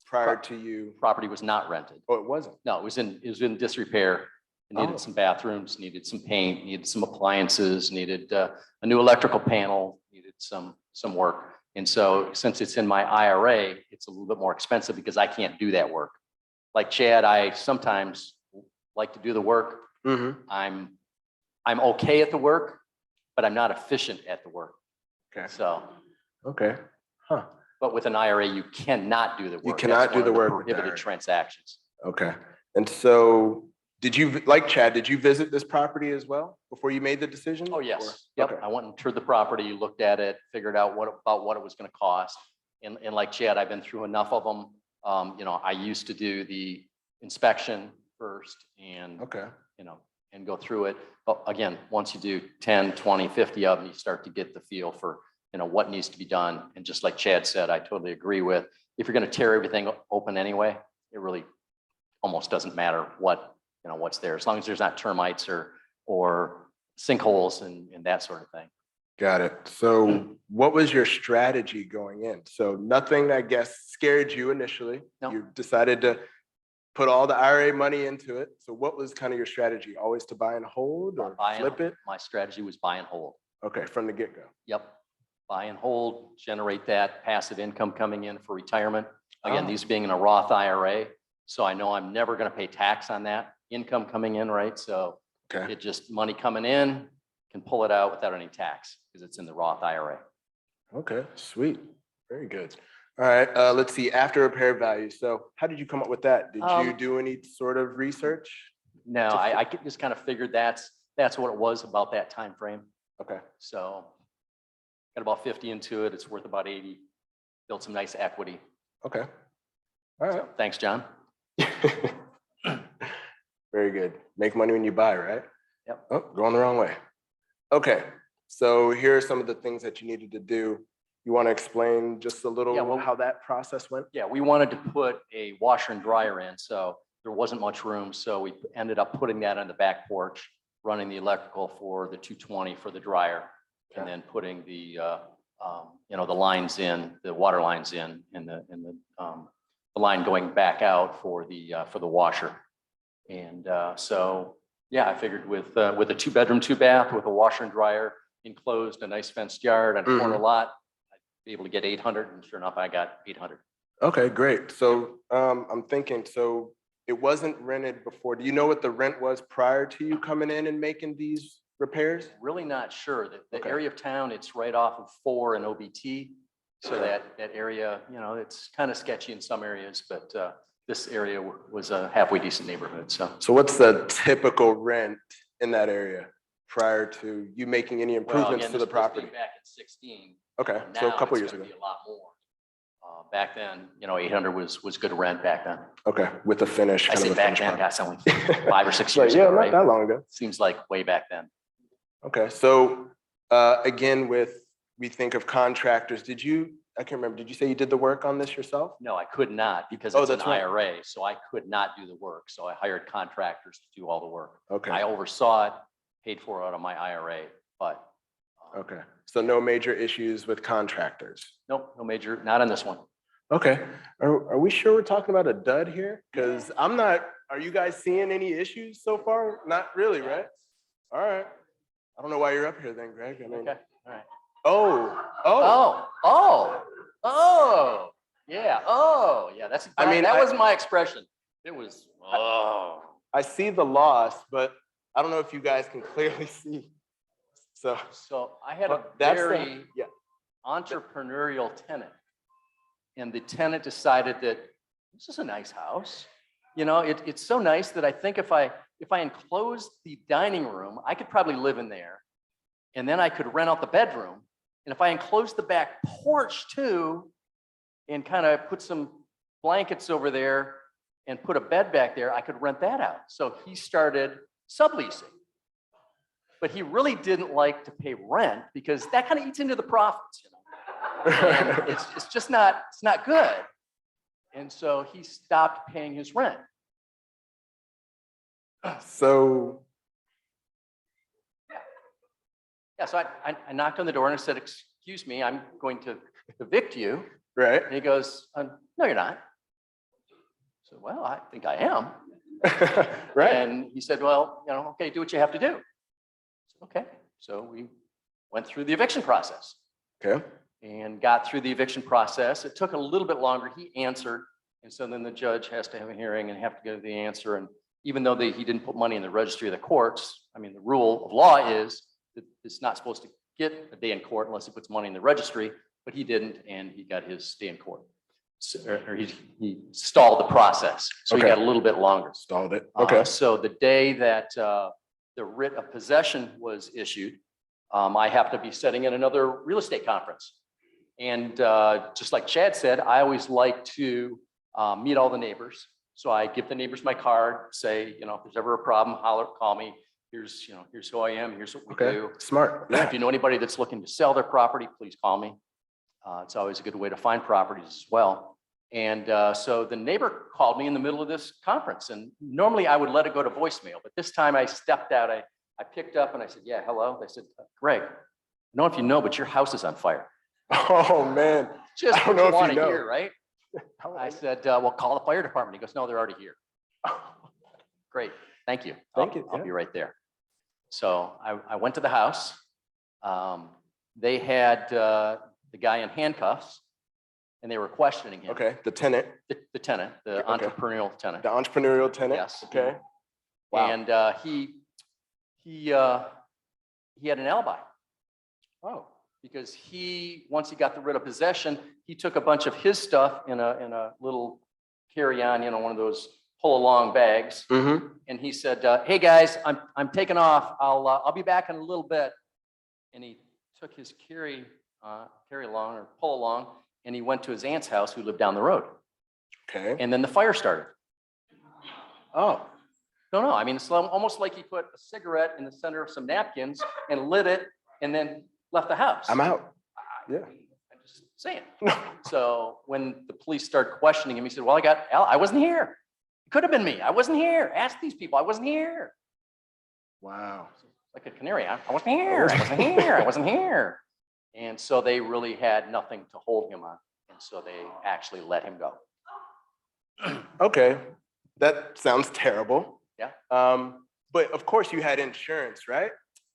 prior to you? Property was not rented. Oh, it wasn't? No, it was in disrepair. It needed some bathrooms, needed some paint, needed some appliances, needed a new electrical panel, needed some work. And so since it's in my IRA, it's a little bit more expensive because I can't do that work. Like Chad, I sometimes like to do the work. I'm okay at the work, but I'm not efficient at the work. Okay. So, Okay. Huh. but with an IRA, you cannot do the work. You cannot That's do one the of work with the prohibited IRA. transactions. Okay. And so did you, like Chad, did you visit this property as well before you made the decision? Oh, yes. Or- Yep. Okay. I went and toured the property, looked at it, figured out what it was going to cost. And like Chad, I've been through enough of them. I used to do the inspection first and, Okay. and go through it. But again, once you do 10, 20, 50 of them, you start to get the feel for, what needs to be done. And just like Chad said, I totally agree with, if you're going to tear everything open anyway, it really almost doesn't matter what's there, as long as there's not termites or sinkholes and that sort of thing. Got it. So what was your strategy going in? So nothing, I guess, scared you initially. No. You decided to put all the IRA money into it. So what was kind of your strategy? Always to buy and hold or flip it? My strategy was buy and hold. Okay, from the get-go. Yep. Buy and hold, generate that passive income coming in for retirement. Again, Oh. these being in a Roth IRA. So I know I'm never going to pay tax on that income coming in, right? So Okay. it just money coming in, can pull it out without any tax because it's in the Roth IRA. Okay, sweet. Very good. All right, let's see, after repair value. So how did you come up with that? Did you do any sort of research? No, I just kind of figured that's what it was about that time frame. Okay. So got about 50 into it. It's worth about 80. Built some nice equity. Okay. All right. So, thanks, John. Very good. Make money when you buy, right? Yep. Oh, going the wrong way. Okay. So here are some of the things that you needed to do. You want to explain just a little Yeah, well, how that process went? Yeah, we wanted to put a washer and dryer in, so there wasn't much room. So we ended up putting that on the back porch, running the electrical for the 220 for the dryer, and then putting the the lines in, the water lines in, and the line going back out for the washer. And so yeah, I figured with a 2-bedroom, 2-bath with a washer and dryer enclosed, a nice fenced yard on a corner lot, be able to get 800, and sure enough, I got 800. Okay, great. So I'm thinking, so it wasn't rented before. Do you know what the rent was prior to you coming in and making these repairs? Really not sure. The Okay. area of town, it's right off of 4 and OBT. So that area, it's kind of sketchy in some areas, but this area was a halfway decent neighborhood, so. So what's the typical rent in that area prior to you making any Well, improvements again, to the this was property? Back in 16. Okay, so a Now couple it's years gonna ago. be a lot more. Back then, 800 was good rent back then. Okay, with the finish. I kind say of a back finished then, product. that's only 5 or 6 Right, years yeah, ago, not right? that long ago. Seems like way back then. Okay, so again, we think of contractors, I can't remember, did you say you did the work on this yourself? No, I could not because Oh, it's an that's right. IRA, so I could not do the work. So I hired contractors to do all the work. Okay, I oversaw it, paid for it out of my IRA, but okay. So no major issues with contractors? nope, no major, not on this one. Okay, are we sure we're talking about a dud here? Because are you guys seeing any issues so far? Not really, right? All right. I don't know why you're up here then, Greg. I mean, Okay, all right. Yeah, that's, I mean, that was my expression. It was, I see the loss, but I don't know if you guys can clearly see. So I had a that's very entrepreneurial tenant. And the tenant decided that this is a nice house. It's so nice that I think if I enclosed the dining room, I could probably live in there. And then I could rent out the bedroom. And if I enclosed the back porch too, and kind of put some blankets over there and put a bed back there, I could rent that out. So he started subleasing. But he really didn't like to pay rent because that kind of eats into the profits, And it's just not, it's not good. And so he stopped paying his rent. So Yeah, so I knocked on the door and I said, excuse me, I'm going to evict you. right. And he goes, no, you're not. I said, well, I think I am. Right. And he said, well, okay, do what you have to do. I said, okay. So we went through the eviction process. Okay. And got through the eviction process. It took a little bit longer. He answered. And so then the judge has to have a hearing and have to give the answer. And even though he didn't put money in the registry of the courts, I mean, the rule of law is that it's not supposed to get a day in court unless he puts money in the registry, but he didn't, and he got his day in court. So, or he stalled the process. So he got a little bit longer. Stalled it. Okay. So the day that the writ of possession was issued, I happened to be setting in another real estate conference. And just like Chad said, I always like to meet all the neighbors. So I give the neighbors my card, say, if there's ever a problem, holler, call me. Here's who I am. Here's what we do. Smart. If you know anybody that's looking to sell their property, please call me. It's always a good way to find properties as well. And so the neighbor called me in the middle of this conference, and normally I would let it go to voicemail, but this time I stepped out. I picked up and I said, yeah, hello. They said, Greg, I don't know if you know, but your house is on fire. Oh man. Just I don't what know you if want you to know. hear, right? I said, well, call the fire department. He goes, no, they're already here. Great, thank you. Thank you, I'll yeah. be right there. So I went to the house. They had the guy in handcuffs, and they were questioning him. Okay, the tenant. The tenant, the Okay. entrepreneurial tenant. The entrepreneurial tenant? Yes. Okay. Wow. And he had an alibi. Oh. because once he got rid of possession, he took a bunch of his stuff in a little carry-on, one of those pull-along bags. Mm-hmm. And he said, "Hey guys, I'm taking off. I'll be back in a little bit." And he took his carry-along or pull-along, and he went to his aunt's house, who lived down the road. Okay. And then the fire started. Oh, No, I mean, it's almost like he put a cigarette in the center of some napkins and lit it, and then left the house. I'm out. Yeah. I'm just saying. So when the police started questioning him, he said, "Well, I wasn't here. It could have been me. I wasn't here. Ask these people. I wasn't here." Wow. Like a canary. I wasn't here. I wasn't here. I wasn't here. And so they really had nothing to hold him on. And so they actually let him go. Okay. That sounds terrible. Yeah. But of course you had insurance, right?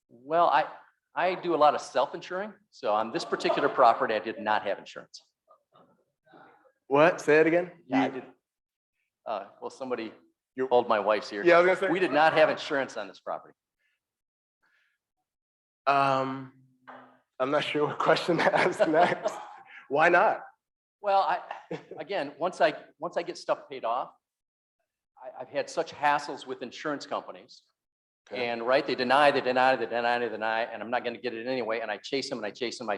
Well, I do a lot of self-insuring. So on this particular property, I did not have insurance. What? Say it again? Yeah, I did. Well, somebody hold my wife's here. Yeah, I was gonna say. We did not have insurance on this property. I'm not sure what question to ask next. Why not? Well, again, once I get stuff paid off, I've had such hassles with insurance companies. Okay. And they deny, and I'm not going to get it anyway. And I chase them and I chase them,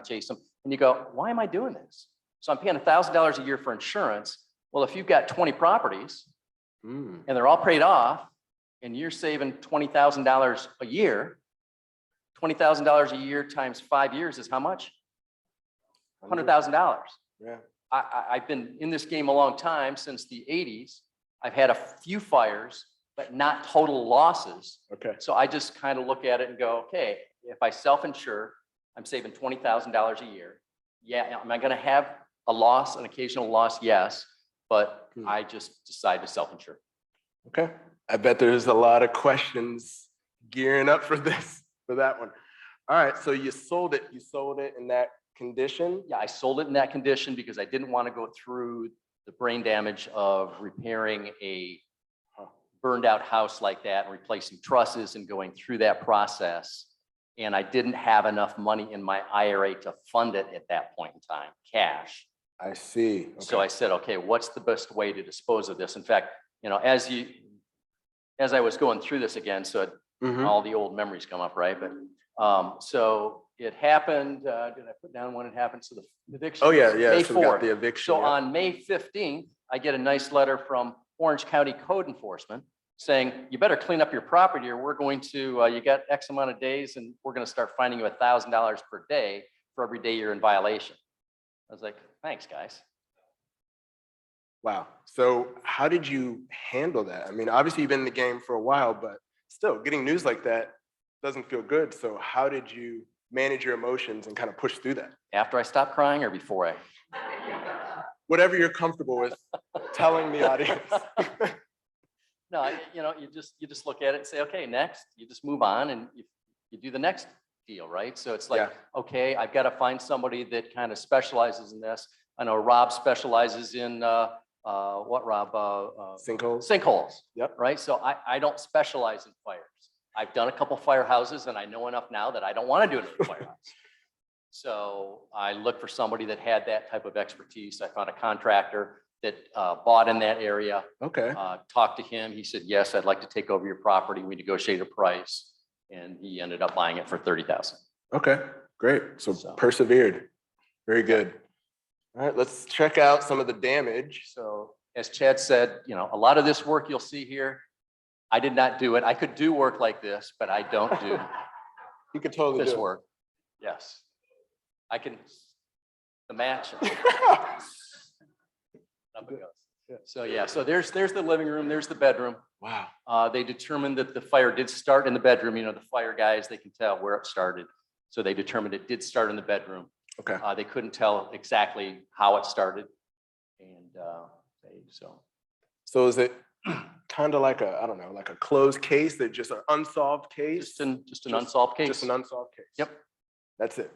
And you go, why am I doing this? So I'm paying $1,000 a year for insurance. Well, if you've got 20 properties and they're all paid off and you're saving $20,000 a year, $20,000 a year times 5 years is how much? $100,000. Yeah. I've been in this game a long time, since the 80s. I've had a few fires, but not total losses. Okay. So I just kind of look at it and go, okay, if I self-insure, I'm saving $20,000 a year. Yeah, am I going to have a loss, an occasional loss? Yes, but I just decide to self-insure. Okay. I bet there's a lot of questions gearing up for that one. All right. So you sold it. You sold it in that condition? Yeah, I sold it in that condition because I didn't want to go through the brain damage of repairing a burned out house like that and replacing trusses and going through that process. And I didn't have enough money in my IRA to fund it at that point in time, cash. I see. Okay. So I said, okay, what's the best way to dispose of this? In fact, as I was going through this again, so all the old memories come up, right? But so it happened. Did I put down when it happened? So the eviction. Oh yeah. May So we got 4th. the eviction. So yeah. on May 15th, I get a nice letter from Orange County Code Enforcement saying, you better clean up your property or we're going to, you got X amount of days and we're going to start fining you $1,000 per day for every day you're in violation. I was like, thanks, guys. Wow. So how did you handle that? I mean, obviously you've been in the game for a while, but still getting news like that doesn't feel good. So how did you manage your emotions and kind of push through that? After I stopped crying or before I? Whatever you're comfortable with telling the audience. No, you just look at it and say, okay, next. You just move on and you do the next deal, right? So it's like, okay, I've got to find somebody that kind of specializes in this. I know Rob specializes in what, Rob? Sinkholes. Sinkholes. Yep. Right. So I don't specialize in fires. I've done a couple firehouses and I know enough now that I don't want to do another firehouse. So I looked for somebody that had that type of expertise. I found a contractor that bought in that area. Okay. Talked to him. He said, yes, I'd like to take over your property. We negotiated a price and he ended up buying it for $30,000. Okay, great. So persevered. Very good. All right, let's check out some of the damage. So as Chad said, a lot of this work you'll see here, I did not do it. I could do work like this, but I don't do You could totally this do it. work. Yes. I can, the match. Up it goes. So yeah, so there's the living room, there's the bedroom. Wow. They determined that the fire did start in the bedroom. The fire guys, they can tell where it started. So they determined it did start in the bedroom. Okay. They couldn't tell exactly how it started. And So is it kind of like I don't know, like a closed case, that just an unsolved case? Just an unsolved case. Just an unsolved case. Yep. That's it.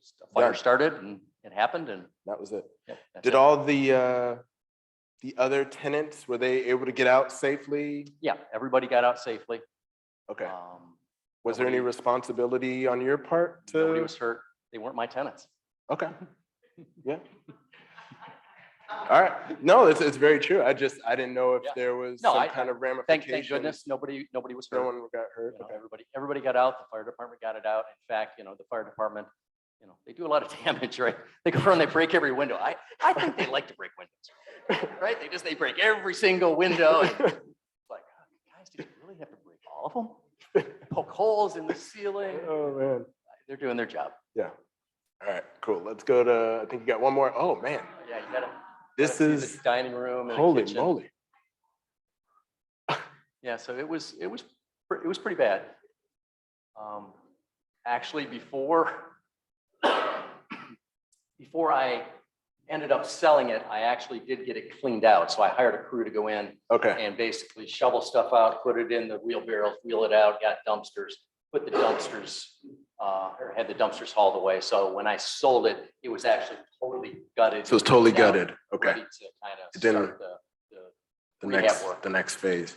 Just a fire Done. started and it happened and That was it. yeah, that's Did it. all the other tenants, were they able to get out safely? Yeah, everybody got out safely. Okay. Was there any responsibility on your part to? Nobody was hurt. they weren't my tenants. Okay. Yeah. All right. No, it's very true. I didn't know if Yeah. there was No, some kind of ramification. Thank goodness, nobody was No hurt. one got hurt. You know, Okay. everybody got out. The fire department got it out. In fact, the fire department, they do a lot of damage, right? They go around, they break every window. I think they like to break windows, right? They break every single window. And it's like, guys, did you really have to break all of them? Poke holes in the ceiling. Oh man. They're doing their job. Yeah. All right. Cool. Let's go to. I think you got one more. Oh man. Yeah, you gotta. This see is the dining room and the holy kitchen. moly. Yeah, so it was pretty bad. Actually, before I ended up selling it, I actually did get it cleaned out. So I hired a crew to go in Okay. and basically shovel stuff out, put it in the wheelbarrows, wheel it out, got dumpsters, put the dumpsters, or had the dumpsters hauled away. So when I sold it, it was actually totally gutted. So it's totally Now, gutted. Okay. ready to kind of It didn't- start the rehab work. The next phase.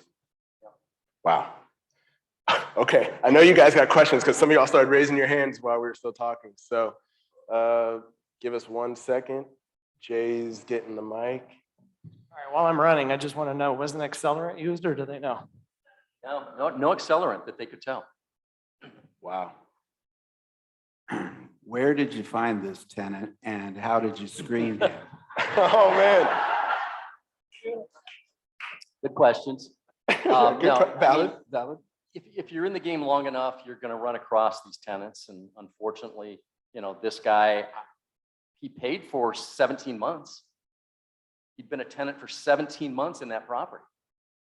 Wow. Okay. I know you guys got questions because some of y'all started raising your hands while we were still talking. So give us 1 second. Jay's getting the mic. All right, while I'm running, I just want to know, was an accelerant used or do they know? No accelerant that they could tell. Wow. Where did you find this tenant and how did you screen him? Oh man. Good questions. Valid. If you're in the game long enough, you're going to run across these tenants. And unfortunately, this guy, he paid for 17 months. He'd been a tenant for 17 months in that property.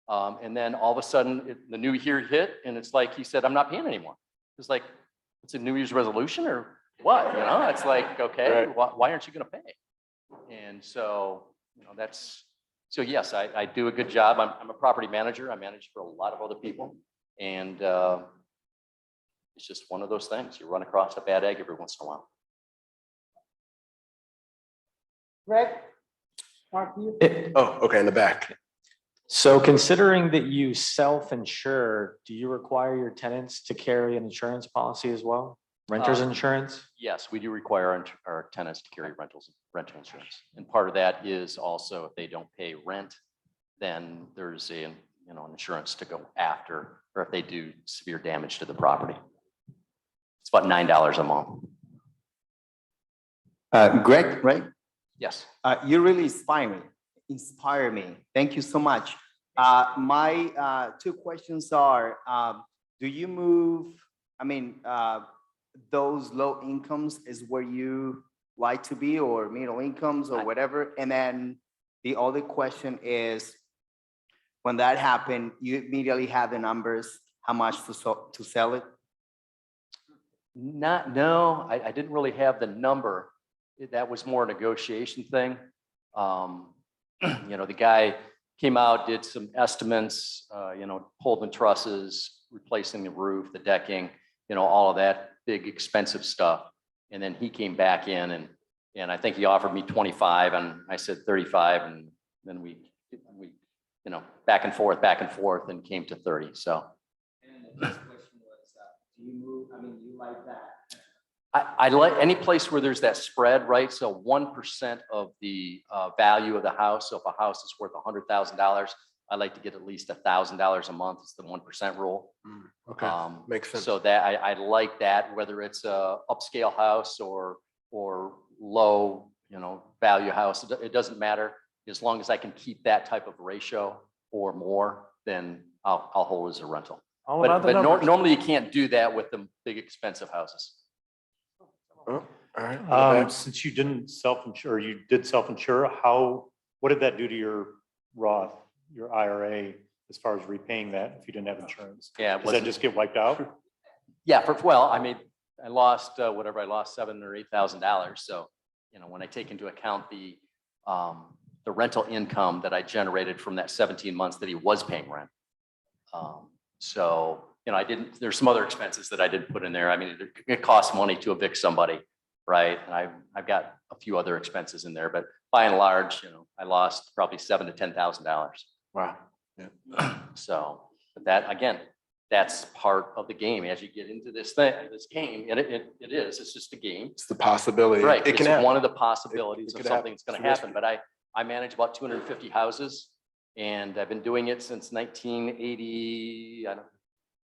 And then all of a sudden the new year hit and it's like, he said, I'm not paying anymore. It's like, it's a New Year's resolution or what? It's like, okay, Right. why aren't you going to pay? And so, so yes, I do a good job. I'm a property manager. I manage for a lot of other people. And it's just one of those things. You run across a bad egg every once in a while. Greg? Mark, you? Oh, okay, in the back. So considering that you self-insure, do you require your tenants to carry an insurance policy as well? Renter's insurance? Yes, we do require our tenants to carry rental insurance. And part of that is also if they don't pay rent, then there's an insurance to go after, or if they do severe damage to the property. It's about $9 a month. Greg, right? Yes. You really inspire me. Thank you so much. My two questions are, do you move, those low incomes is where you like to be, or middle incomes or whatever? And then the other question is, when that happened, you immediately had the numbers, how much to sell it? No, I didn't really have the number. That was more a negotiation thing. The guy came out, did some estimates, pulled the trusses, replacing the roof, the decking, all of that big expensive stuff. And then he came back in and I think he offered me 25 and I said 35. And then we back and forth and came to 30. So. And the next question was, do you move, you like that? I like any place where there's that spread, right? So 1% of the value of the house. So if a house is worth $100,000, I like to get at least $1,000 a month. It's the 1% rule. Okay, makes sense. So that I like that, whether it's a upscale house or low, value house. It doesn't matter. As long as I can keep that type of ratio or more, then I'll hold it as a rental. But normally you can't do that with the big expensive houses. Oh, all right. Since you didn't self-insure, you did self-insure, what did that do to your Roth, your IRA, as far as repaying that if you didn't have insurance? Yeah. Does that just get wiped out? Yeah, I lost whatever, I lost $7,000 or $8,000. So, when I take into account the rental income that I generated from that 17 months that he was paying rent. There's some other expenses that I didn't put in there. It costs money to evict somebody, right? And I've got a few other expenses in there, but by and large, I lost probably $7,000 to $10,000. Wow. Yeah. So, but that, again, that's part of the game as you get into this game, and it is, it's just a game. It's the possibility. Right, It it's can happen. one of the possibilities It of could something happen. that's gonna It's happen, but I manage about 250 houses, and I've been doing it since 1980,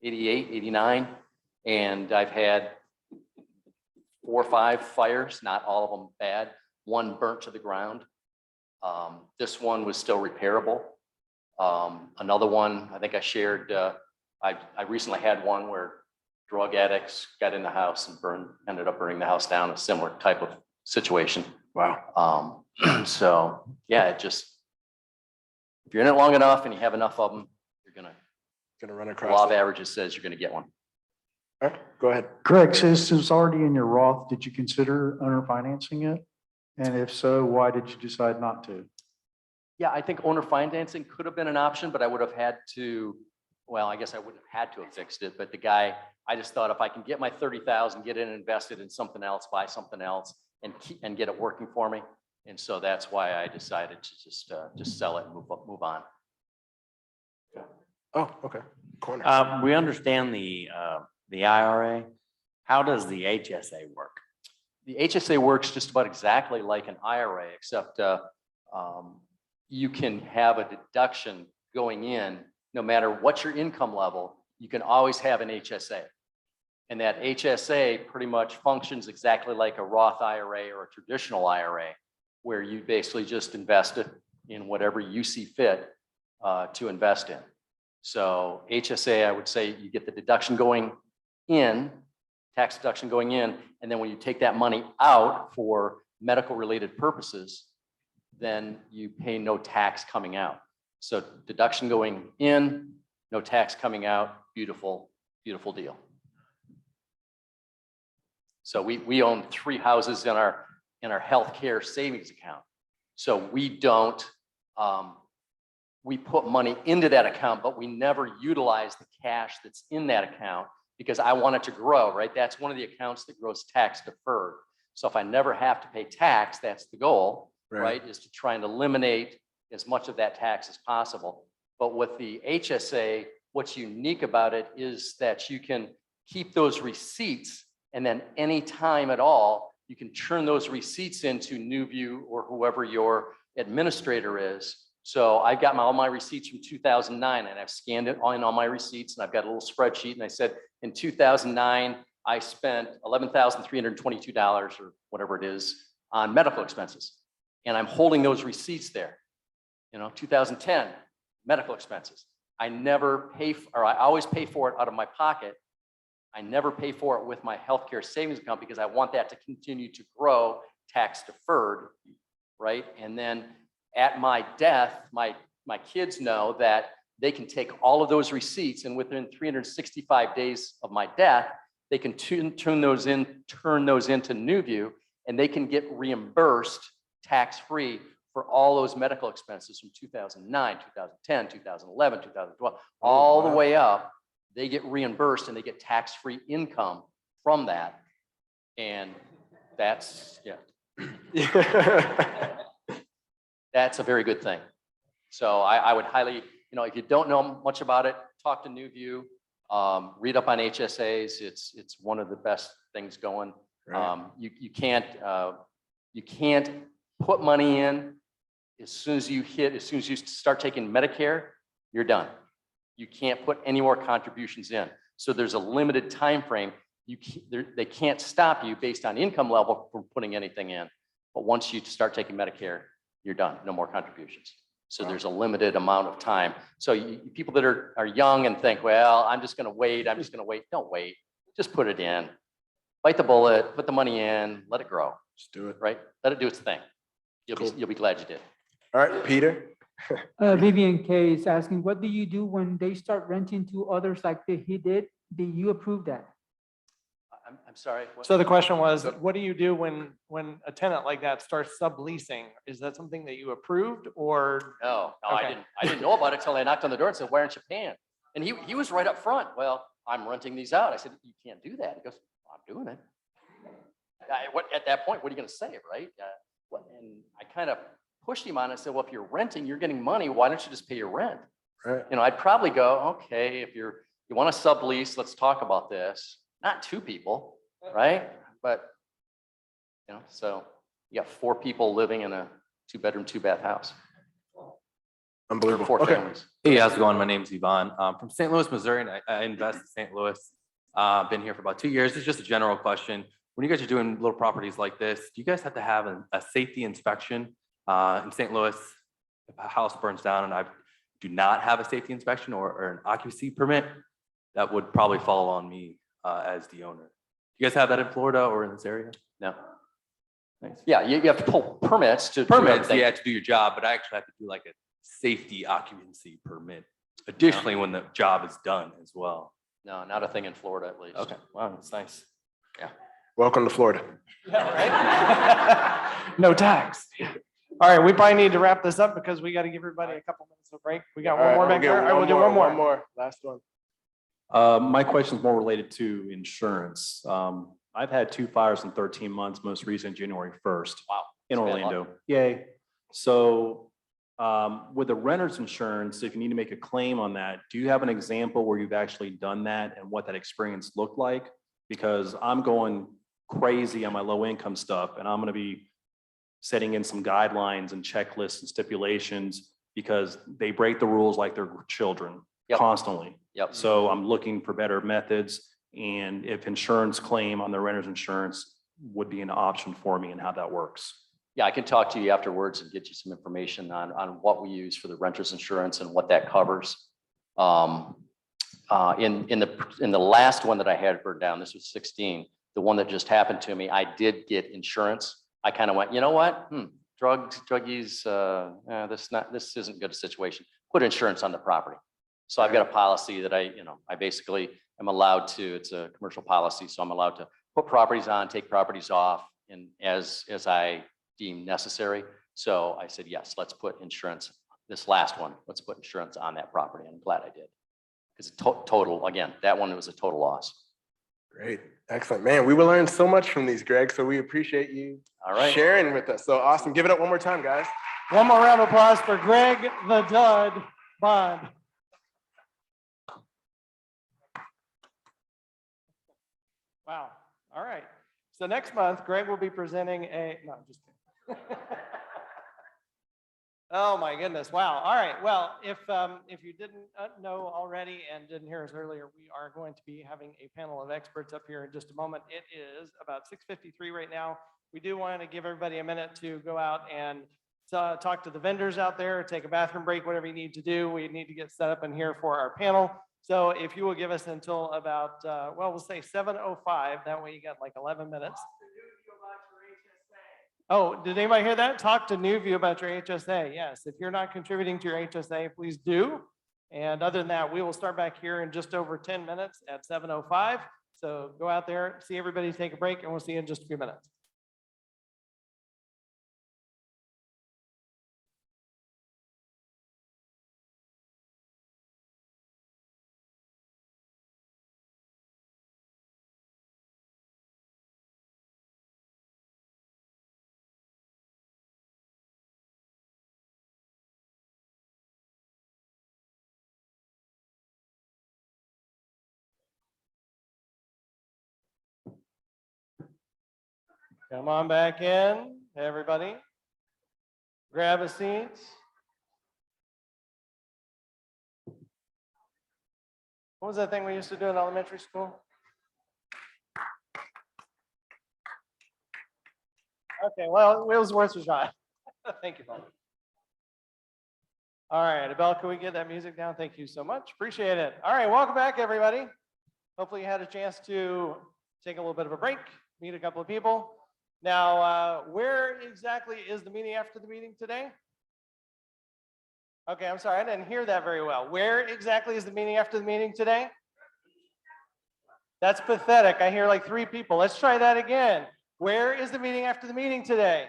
88, 89, and I've had 4 or 5 fires, not all of them bad, one burnt to the ground. This one was still repairable. Another one, I think I shared, I recently had one where drug addicts got in the house and ended up burning the house down, a similar type of situation. Wow. So yeah, it just, if you're in it long enough and you have enough of them, you're Gonna run the across. law of it. averages says you're gonna get one. All right, go ahead. Greg, since it's already in your Roth, did you consider owner financing it? And if so, why did you decide not to? Yeah, I think owner financing could have been an option, but I would have had to, well, I guess I wouldn't have had to have fixed it, but the guy, I just thought if I can get my 30,000, get it invested in something else, buy something else and get it working for me. And so that's why I decided to just sell it and move on. Oh, okay. Corner. We understand the IRA. How does the HSA work? The HSA works just about exactly like an IRA, except you can have a deduction going in, no matter what your income level, you can always have an HSA. And that HSA pretty much functions exactly like a Roth IRA or a traditional IRA, where you basically just invest it in whatever you see fit to invest in. So HSA, I would say you get the deduction going in, tax deduction going in, and then when you take that money out for medical related purposes, then you pay no tax coming out. So deduction going in, no tax coming out, beautiful, beautiful deal. So we own 3 houses in our healthcare savings account. So we don't, we put money into that account, but we never utilize the cash that's in that account because I want it to grow, right? That's one of the accounts that grows tax deferred. So if I never have to pay tax, that's the goal, right? Is to try and eliminate as much of that tax as possible. But with the HSA, what's unique about it is that you can keep those receipts, and then any time at all, you can turn those receipts into NewView or whoever your administrator is. So I got all my receipts from 2009 and I've scanned it on all my receipts and I've got a little spreadsheet and I said, in 2009, I spent $11,322 or whatever it is on medical expenses. And I'm holding those receipts there. 2010, medical expenses. I never pay, or I always pay for it out of my pocket. I never pay for it with my healthcare savings account because I want that to continue to grow tax deferred, right? And then at my death, my kids know that they can take all of those receipts and within 365 days of my death, they can turn those into NewView and they can get reimbursed tax-free for all those medical expenses from 2009, 2010, 2011, 2012, all the way up. They get reimbursed and they get tax-free income from that. And that's, that's a very good thing. So I would highly, if you don't know much about it, talk to NewView, read up on HSAs. It's one of the best things going. You can't put money in as soon as you start taking Medicare, you're done. You can't put any more contributions in. So there's a limited time frame. They can't stop you based on income level from putting anything in. But once you start taking Medicare, you're done. No more contributions. So there's a limited amount of time. So people that are young and think, well, I'm just going to wait. Don't wait. Just put it in. Bite the bullet. Put the money in. Let it grow. Just do it. Right. Let it do its thing. You'll be glad you did. All right, Peter. Vivian K is asking, what do you do when they start renting to others like he did? Do you approve that? I'm sorry. So the question was, what do you do when a tenant like that starts subleasing? Is that something that you approved or? No, Okay. I didn't know about it until I knocked on the door and said, why aren't you paying? And he was right up front. Well, I'm renting these out. I said, you can't do that. He goes, well, I'm doing it. At that point, what are you going to say, right? And I kind of pushed him on it and said, well, if you're renting, you're getting money. Why don't you just pay your rent? Right. I'd probably go, okay, if you're you want to sublease, let's talk about this. Not 2 people, right? But, so you got 4 people living in a 2-bedroom, 2-bath house. Unbelievable. 4 Okay. families. Hey, how's it going? My name's Yvonne. From St. Louis, Missouri, and I invest in St. Louis. Been here for about 2 years. It's just a general question. When you guys are doing little properties like this, do you guys have to have a safety inspection? In St. Louis, if a house burns down and I do not have a safety inspection or an occupancy permit, that would probably fall on me as the owner. Do you guys have that in Florida or in this area? No. Thanks. Yeah, you have to pull permits to do Permits, everything. yeah, to do your job, but I actually have to do like a safety occupancy permit additionally when the job is done as well. No, not a thing in Florida, at least. Okay, wow, that's nice. Yeah. Welcome to Florida. Yeah, right? No tax. All right, we probably need to wrap this up because we got to give everybody a couple minutes of break. We got All one right, more we'll back get there. All right, we'll do one more. One more, last one. My question is more related to insurance. I've had 2 fires in 13 months, most recent January 1st. Wow. In That's bad luck. Orlando. Yay. So with the renter's insurance, if you need to make a claim on that, do you have an example where you've actually done that and what that experience looked like? Because I'm going crazy on my low income stuff and I'm going to be setting in some guidelines and checklists and stipulations because they break the rules like they're children constantly. Yep. So I'm looking for better methods, and if insurance claim on the renter's insurance would be an option for me and how that works. Yeah, I can talk to you afterwards and get you some information on what we use for the renter's insurance and what that covers. In the last one that I had burned down, this was 16, the one that just happened to me, I did get insurance. I kind of went, you know what? Druggies, this isn't a good situation. Put insurance on the property. So I've got a policy that I basically am allowed to, it's a commercial policy, so I'm allowed to put properties on, take properties off, and as I deem necessary. So I said, yes, let's put insurance, this last one, let's put insurance on that property. And I'm glad I did. Because total, again, that one was a total loss. Great. Excellent. Man, we will learn so much from these, Greg. So we appreciate you sharing with us. So awesome. Give it up one more time, guys. One more round of applause for Greg the Dud Bond. Wow. All right. So next month, Greg will be presenting no, just kidding. Oh my goodness. Wow. All right. Well, if you didn't know already and didn't hear us earlier, we are going to be having a panel of experts up here in just a moment. It is about 6:53 right now. We do want to give everybody a minute to go out and talk to the vendors out there, take a bathroom break, whatever you need to do. We need to get set up in here for our panel. So if you will give us until about, we'll say 7:05, that way you got like 11 minutes. Oh, did anybody hear that? Talk to Newview about your HSA. Yes, if you're not contributing to your HSA, please do. And other than that, we will start back here in just over 10 minutes at 7:05. So go out there, see everybody, take a break, and we'll see you in just a few minutes. Come on back in, everybody. Grab a seat. What was that thing we used to do in elementary school? Okay, well, it was worth a shot. Thank you, Paula. All right, Abel, can we get that music down? Thank you so much. Appreciate it. All right, welcome back, everybody. Hopefully you had a chance to take a little bit of a break, meet a couple of people. Now, where exactly is the meeting after the meeting today? Okay, I'm sorry, I didn't hear that very well. Where exactly is the meeting after the meeting today? That's pathetic. I hear like 3 people. Let's try that again. Where is the meeting after the meeting today?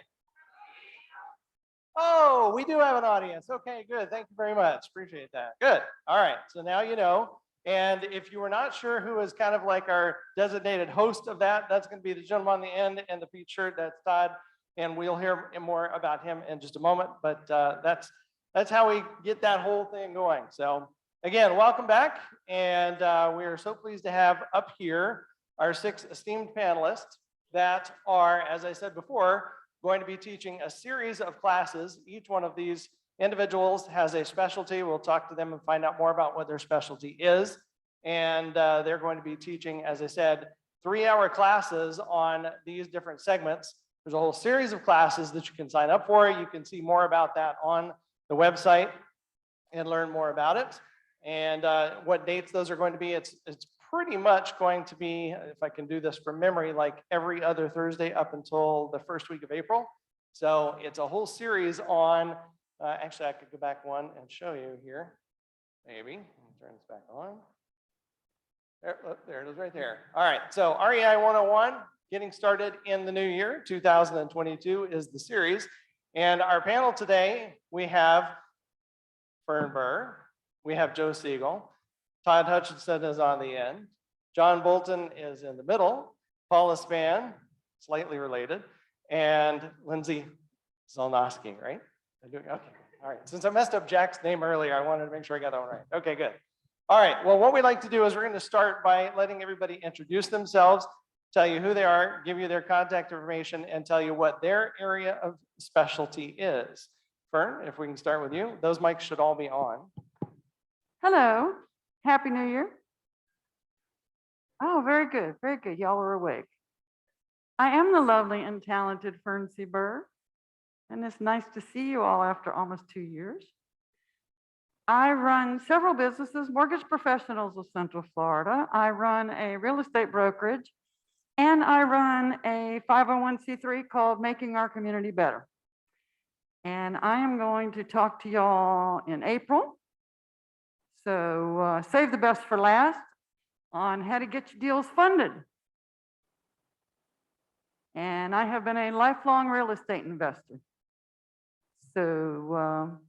Oh, we do have an audience. Okay, good. Thank you very much. Appreciate that. Good. All right, so now you know. And if you were not sure who is kind of like our designated host of that, that's going to be the gentleman on the end and the peach shirt. That's Todd. And we'll hear more about him in just a moment. But that's how we get that whole thing going. So again, welcome back. And we are so pleased to have up here our 6 esteemed panelists that are, as I said before, going to be teaching a series of classes. Each one of these individuals has a specialty. We'll talk to them and find out more about what their specialty is. And they're going to be teaching, as I said, 3-hour classes on these different segments. There's a whole series of classes that you can sign up for. You can see more about that on the website and learn more about it. And what dates those are going to be, it's pretty much going to be, if I can do this from memory, like every other Thursday up until the first week of April. So it's a whole series on, actually I could go back one and show you here, maybe. Let me turn this back on. There it is right there. All right, so REI 101, getting started in the new year, 2022 is the series. And our panel today, we have Fern Burr, we have Joe Seagle, Todd Hutcheson is on the end, John Bolton is in the middle, Paula Spann, slightly related, and Lindsey Zalnoski, right? Okay, all right. Since I messed up Jack's name earlier, I wanted to make sure I got that one right. Okay, good. All right, well, what we like to do is we're going to start by letting everybody introduce themselves, tell you who they are, give you their contact information, and tell you what their area of specialty is. Fern, if we can start with you, those mics should all be on. Hello, Happy New Year. Oh, very good, very good. Y'all are awake. I am the lovely and talented Fern C. Burr, and it's nice to see you all after almost 2 years. I run several businesses, Mortgage Professionals of Central Florida. I run a real estate brokerage, and I run a 501c3 called Making Our Community Better. And I am going to talk to y'all in April. So save the best for last on how to get your deals funded. And I have been a lifelong real estate investor. So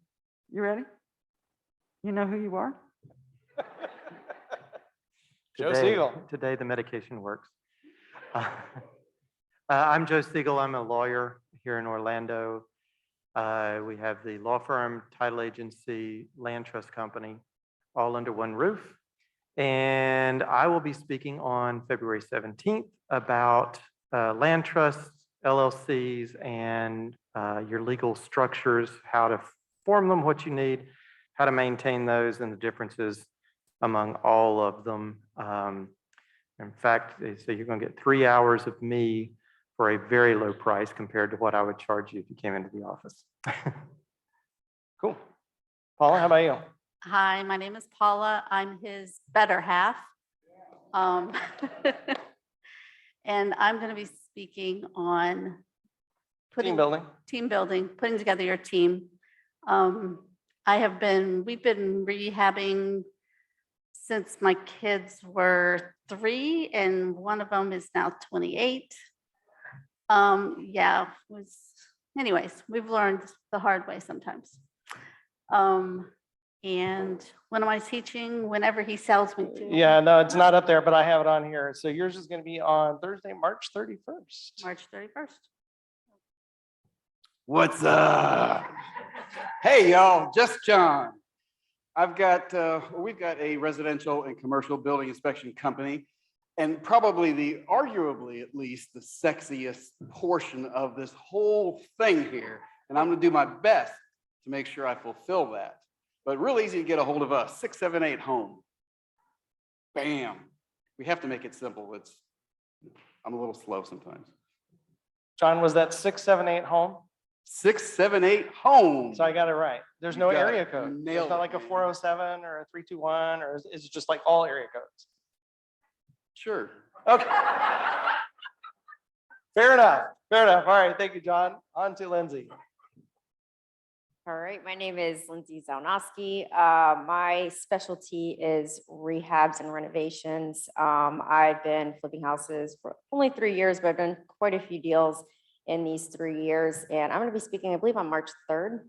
you ready? You know who you are? Joe Seagle. Today the medication works. I'm Joe Seagle. I'm a lawyer here in Orlando. We have the law firm, title agency, land trust company, all under one roof. And I will be speaking on February 17th about land trusts, LLCs, and your legal structures, how to form them, what you need, how to maintain those, and the differences among all of them. In fact, so you're going to get 3 hours of me for a very low price compared to what I would charge you if you came into the office. Cool. Paula, how about you? Hi, my name is Paula. I'm his better half. And I'm going to be speaking on Team building, putting together your team. We've been rehabbing since my kids were 3 and one of them is now 28. Anyways, we've learned the hard way sometimes. And when am I teaching? Whenever he sells me to. Yeah, no, it's not up there, but I have it on here. So yours is going to be on Thursday, March 31st. March 31st. What's up? Hey, y'all, just John. We've got a residential and commercial building inspection company, and probably arguably at least, the sexiest portion of this whole thing here. And I'm gonna do my best to make sure I fulfill that. But real easy to get a hold of us, 678 home. Bam. We have to make it simple. I'm a little slow sometimes. John, was that 678 home? 678 home. So I got it right. There's no area code. It's not like a 407 or a 321, or is it just like all area codes? Sure. Okay. Fair enough. Fair enough. All right. Thank you, John. On to Lindsey. All right, my name is Lindsey Zalnoski. My specialty is rehabs and renovations. I've been flipping houses for only 3 years, but I've done quite a few deals in these 3 years. And I'm going to be speaking, I believe, on March 3rd,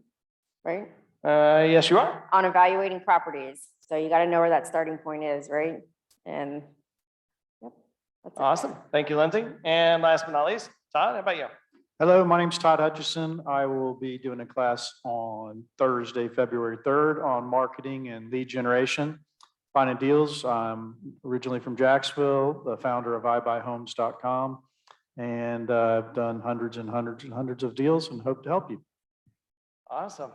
right? Yes, you are. On evaluating properties. So you got to know where that starting point is, right? And yep, that's it. Awesome. Thank you, Lindsey. And last but not least, Todd, how about you? Hello, my name's Todd Hutcheson. I will be doing a class on Thursday, February 3rd on marketing and lead generation, finding deals. I'm originally from Jacksonville, the founder of iBuyHomes.com, and I've done hundreds and hundreds and hundreds of deals and hope to help you. Awesome.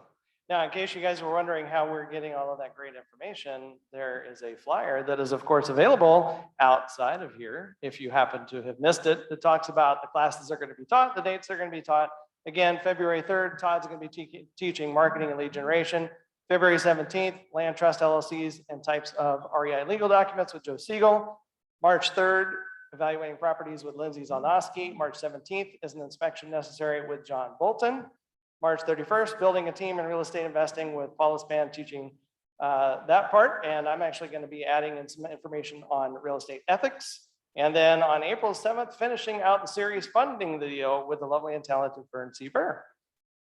Now, in case you guys were wondering how we're getting all of that great information, there is a flyer that is, of course, available outside of here. If you happen to have missed it, that talks about the classes that are going to be taught, the dates they're going to be taught. Again, February 3rd, Todd's going to be teaching marketing and lead generation. February 17th, land trust LLCs and types of REI legal documents with Joe Seagle. March 3rd, evaluating properties with Lindsey Zalnoski. March 17th is an inspection necessary with John Bolton. March 31st, building a team in real estate investing with Paula Spann teaching that part. And I'm actually going to be adding in some information on real estate ethics. And then on April 7th, finishing out the series funding the deal with the lovely and talented Fern Burr.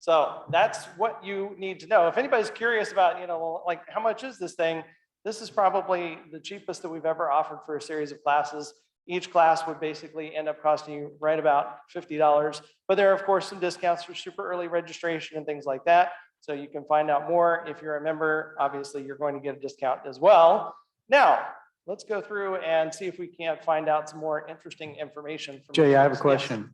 So that's what you need to know. If anybody's curious about, well, like how much is this thing? This is probably the cheapest that we've ever offered for a series of classes. Each class would basically end up costing you right about $50, but there are of course some discounts for super early registration and things like that. So you can find out more. If you're a member, obviously you're going to get a discount as well. Now, let's go through and see if we can't find out some more interesting information. From Jay, I have a Yes. question.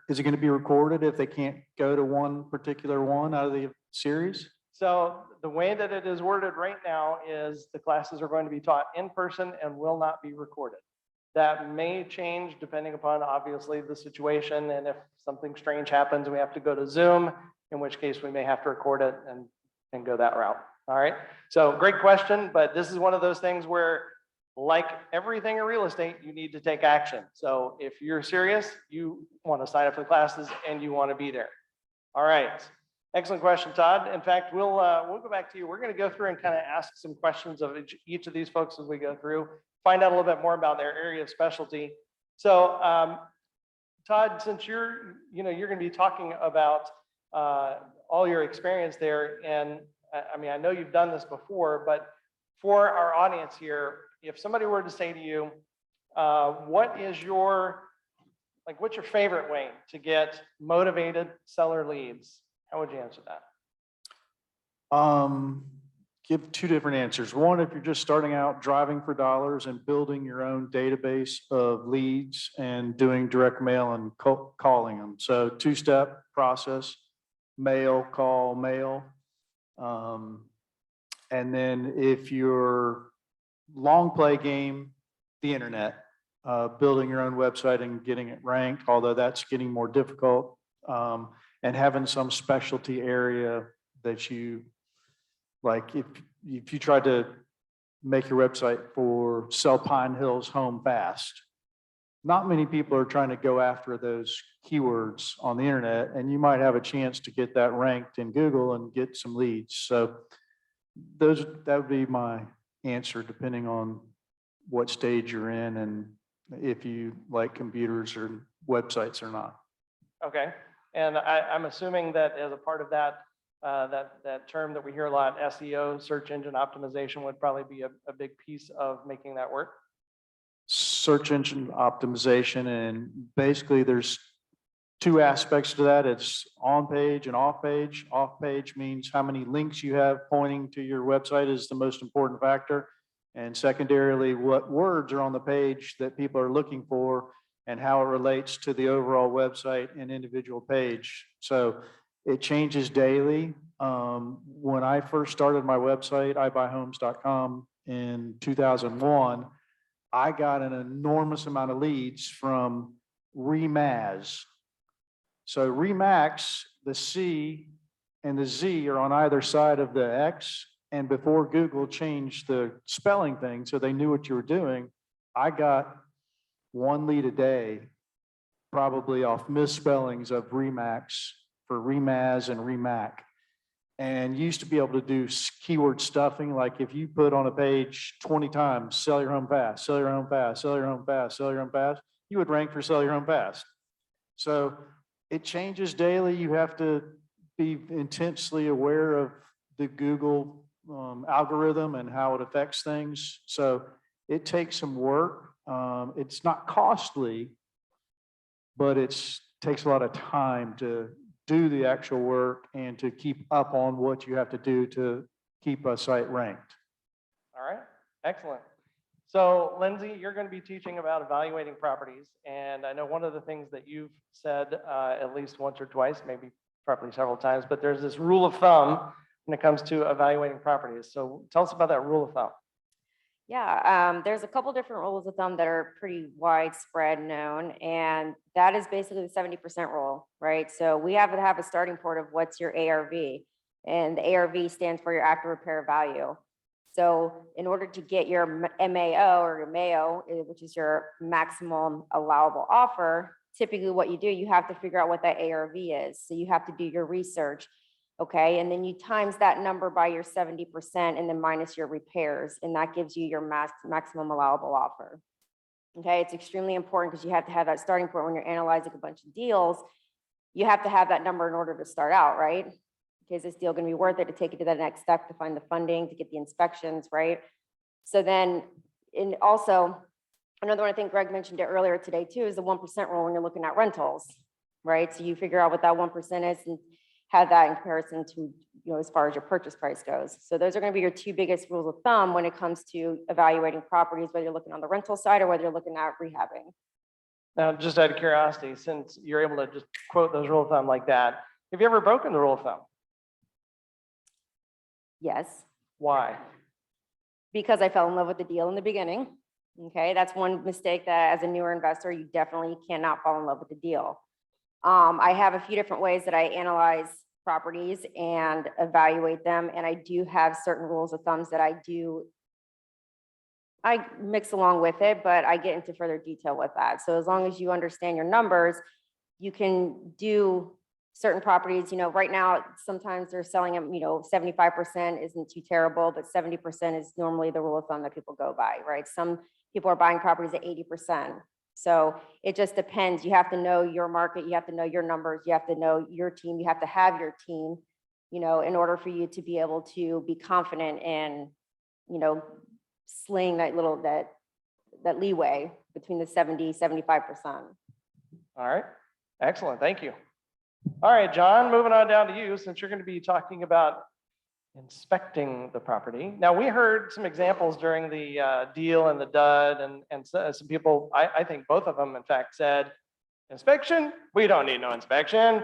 Is it going to be recorded if they can't go to one particular one out of the series? So the way that it is worded right now is the classes are going to be taught in person and will not be recorded. That may change depending upon obviously the situation, and if something strange happens, we have to go to Zoom, in which case we may have to record it and go that route. All right. So great question, but this is one of those things where, like everything in real estate, you need to take action. So if you're serious, you want to sign up for the classes and you want to be there. All right. Excellent question, Todd. In fact, we'll go back to you. We're going to go through and kind of ask some questions of each of these folks as we go through, find out a little bit more about their area of specialty. So, Todd, since you're going to be talking about all your experience there, and I mean, I know you've done this before, but for our audience here, if somebody were to say to you, what's your favorite way to get motivated seller leads? How would you answer that? Give two different answers. One, if you're just starting out driving for dollars and building your own database of leads and doing direct mail and calling them. So two-step process, mail, call, mail. And then if you're long play game, the internet, building your own website and getting it ranked, although that's getting more difficult, and having some specialty area that you, like if you tried to make your website for sell Pine Hills home fast, not many people are trying to go after those keywords on the internet, and you might have a chance to get that ranked in Google and get some leads. So that would be my answer, depending on what stage you're in and if you like computers or websites or not. Okay. And I'm assuming that as a part of that, that term that we hear a lot, SEO, search engine optimization, would probably be a big piece of making that work. Search engine optimization, and basically there's two aspects to that. It's on page and off page. Off page means how many links you have pointing to your website is the most important factor. And secondarily, what words are on the page that people are looking for and how it relates to the overall website and individual page. So it changes daily. When I first started my website, iBuyHomes.com in 2001, I got an enormous amount of leads from Remaz. So Remax, the C and the Z are on either side of the X. And before Google changed the spelling thing, so they knew what you were doing, I got one lead a day, probably off misspellings of Remax for Remaz and Remac. And used to be able to do keyword stuffing, like if you put on a page 20 times, sell your home fast, sell your home fast, sell your home fast, sell your home fast, you would rank for sell your home fast. So it changes daily. You have to be intensely aware of the Google algorithm and how it affects things. So it takes some work. It's not costly, but it's takes a lot of time to do the actual work and to keep up on what you have to do to keep a site ranked. All right, excellent. So Lindsey, you're going to be teaching about evaluating properties. And I know one of the things that you've said at least once or twice, maybe probably several times, but there's this rule of thumb when it comes to evaluating properties. So tell us about that rule of thumb. Yeah, there's a couple different rules of thumb that are pretty widespread known, and that is basically the 70% rule, right? So we have to have a starting point of what's your ARV, and the ARV stands for your after repair value. So in order to get your MAO or your MAO, which is your maximum allowable offer, typically what you do, you have to figure out what that ARV is. So you have to do your research, okay? And then you times that number by your 70% and then minus your repairs, and that gives you your maximum allowable offer. Okay, it's extremely important because you have to have that starting point when you're analyzing a bunch of deals. You have to have that number in order to start out, right? Is this deal going to be worth it to take it to the next step, to find the funding, to get the inspections, right? So then, and also, another one, I think Greg mentioned it earlier today too, is the 1% rule when you're looking at rentals, right? So you figure out what that 1% is and have that in comparison to, you know, as far as your purchase price goes. So those are going to be your two biggest rules of thumb when it comes to evaluating properties, whether you're looking on the rental side or whether you're looking at rehabbing. Now, just out of curiosity, since you're able to just quote those rule of thumb like that, have you ever broken the rule of thumb? Yes. Why? Because I fell in love with the deal in the beginning. Okay, that's one mistake that as a newer investor, you definitely cannot fall in love with the deal. I have a few different ways that I analyze properties and evaluate them. And I do have certain rules of thumbs that I mix along with it, but I get into further detail with that. So as long as you understand your numbers, you can do certain properties. You know, right now, sometimes they're selling them, you know, 75% isn't too terrible, but 70% is normally the rule of thumb that people go by, right? Some people are buying properties at 80%. So it just depends. You have to know your market, you have to know your numbers, you have to know your team, you have to have your team, you know, in order for you to be able to be confident in, you know, slaying that that leeway between the 70-75%. All right, excellent, thank you. All right, John, moving on down to you, since you're going to be talking about inspecting the property. Now, we heard some examples during the deal and the dud, and some people, I think both of them, in fact, said, inspection? We don't need no inspection.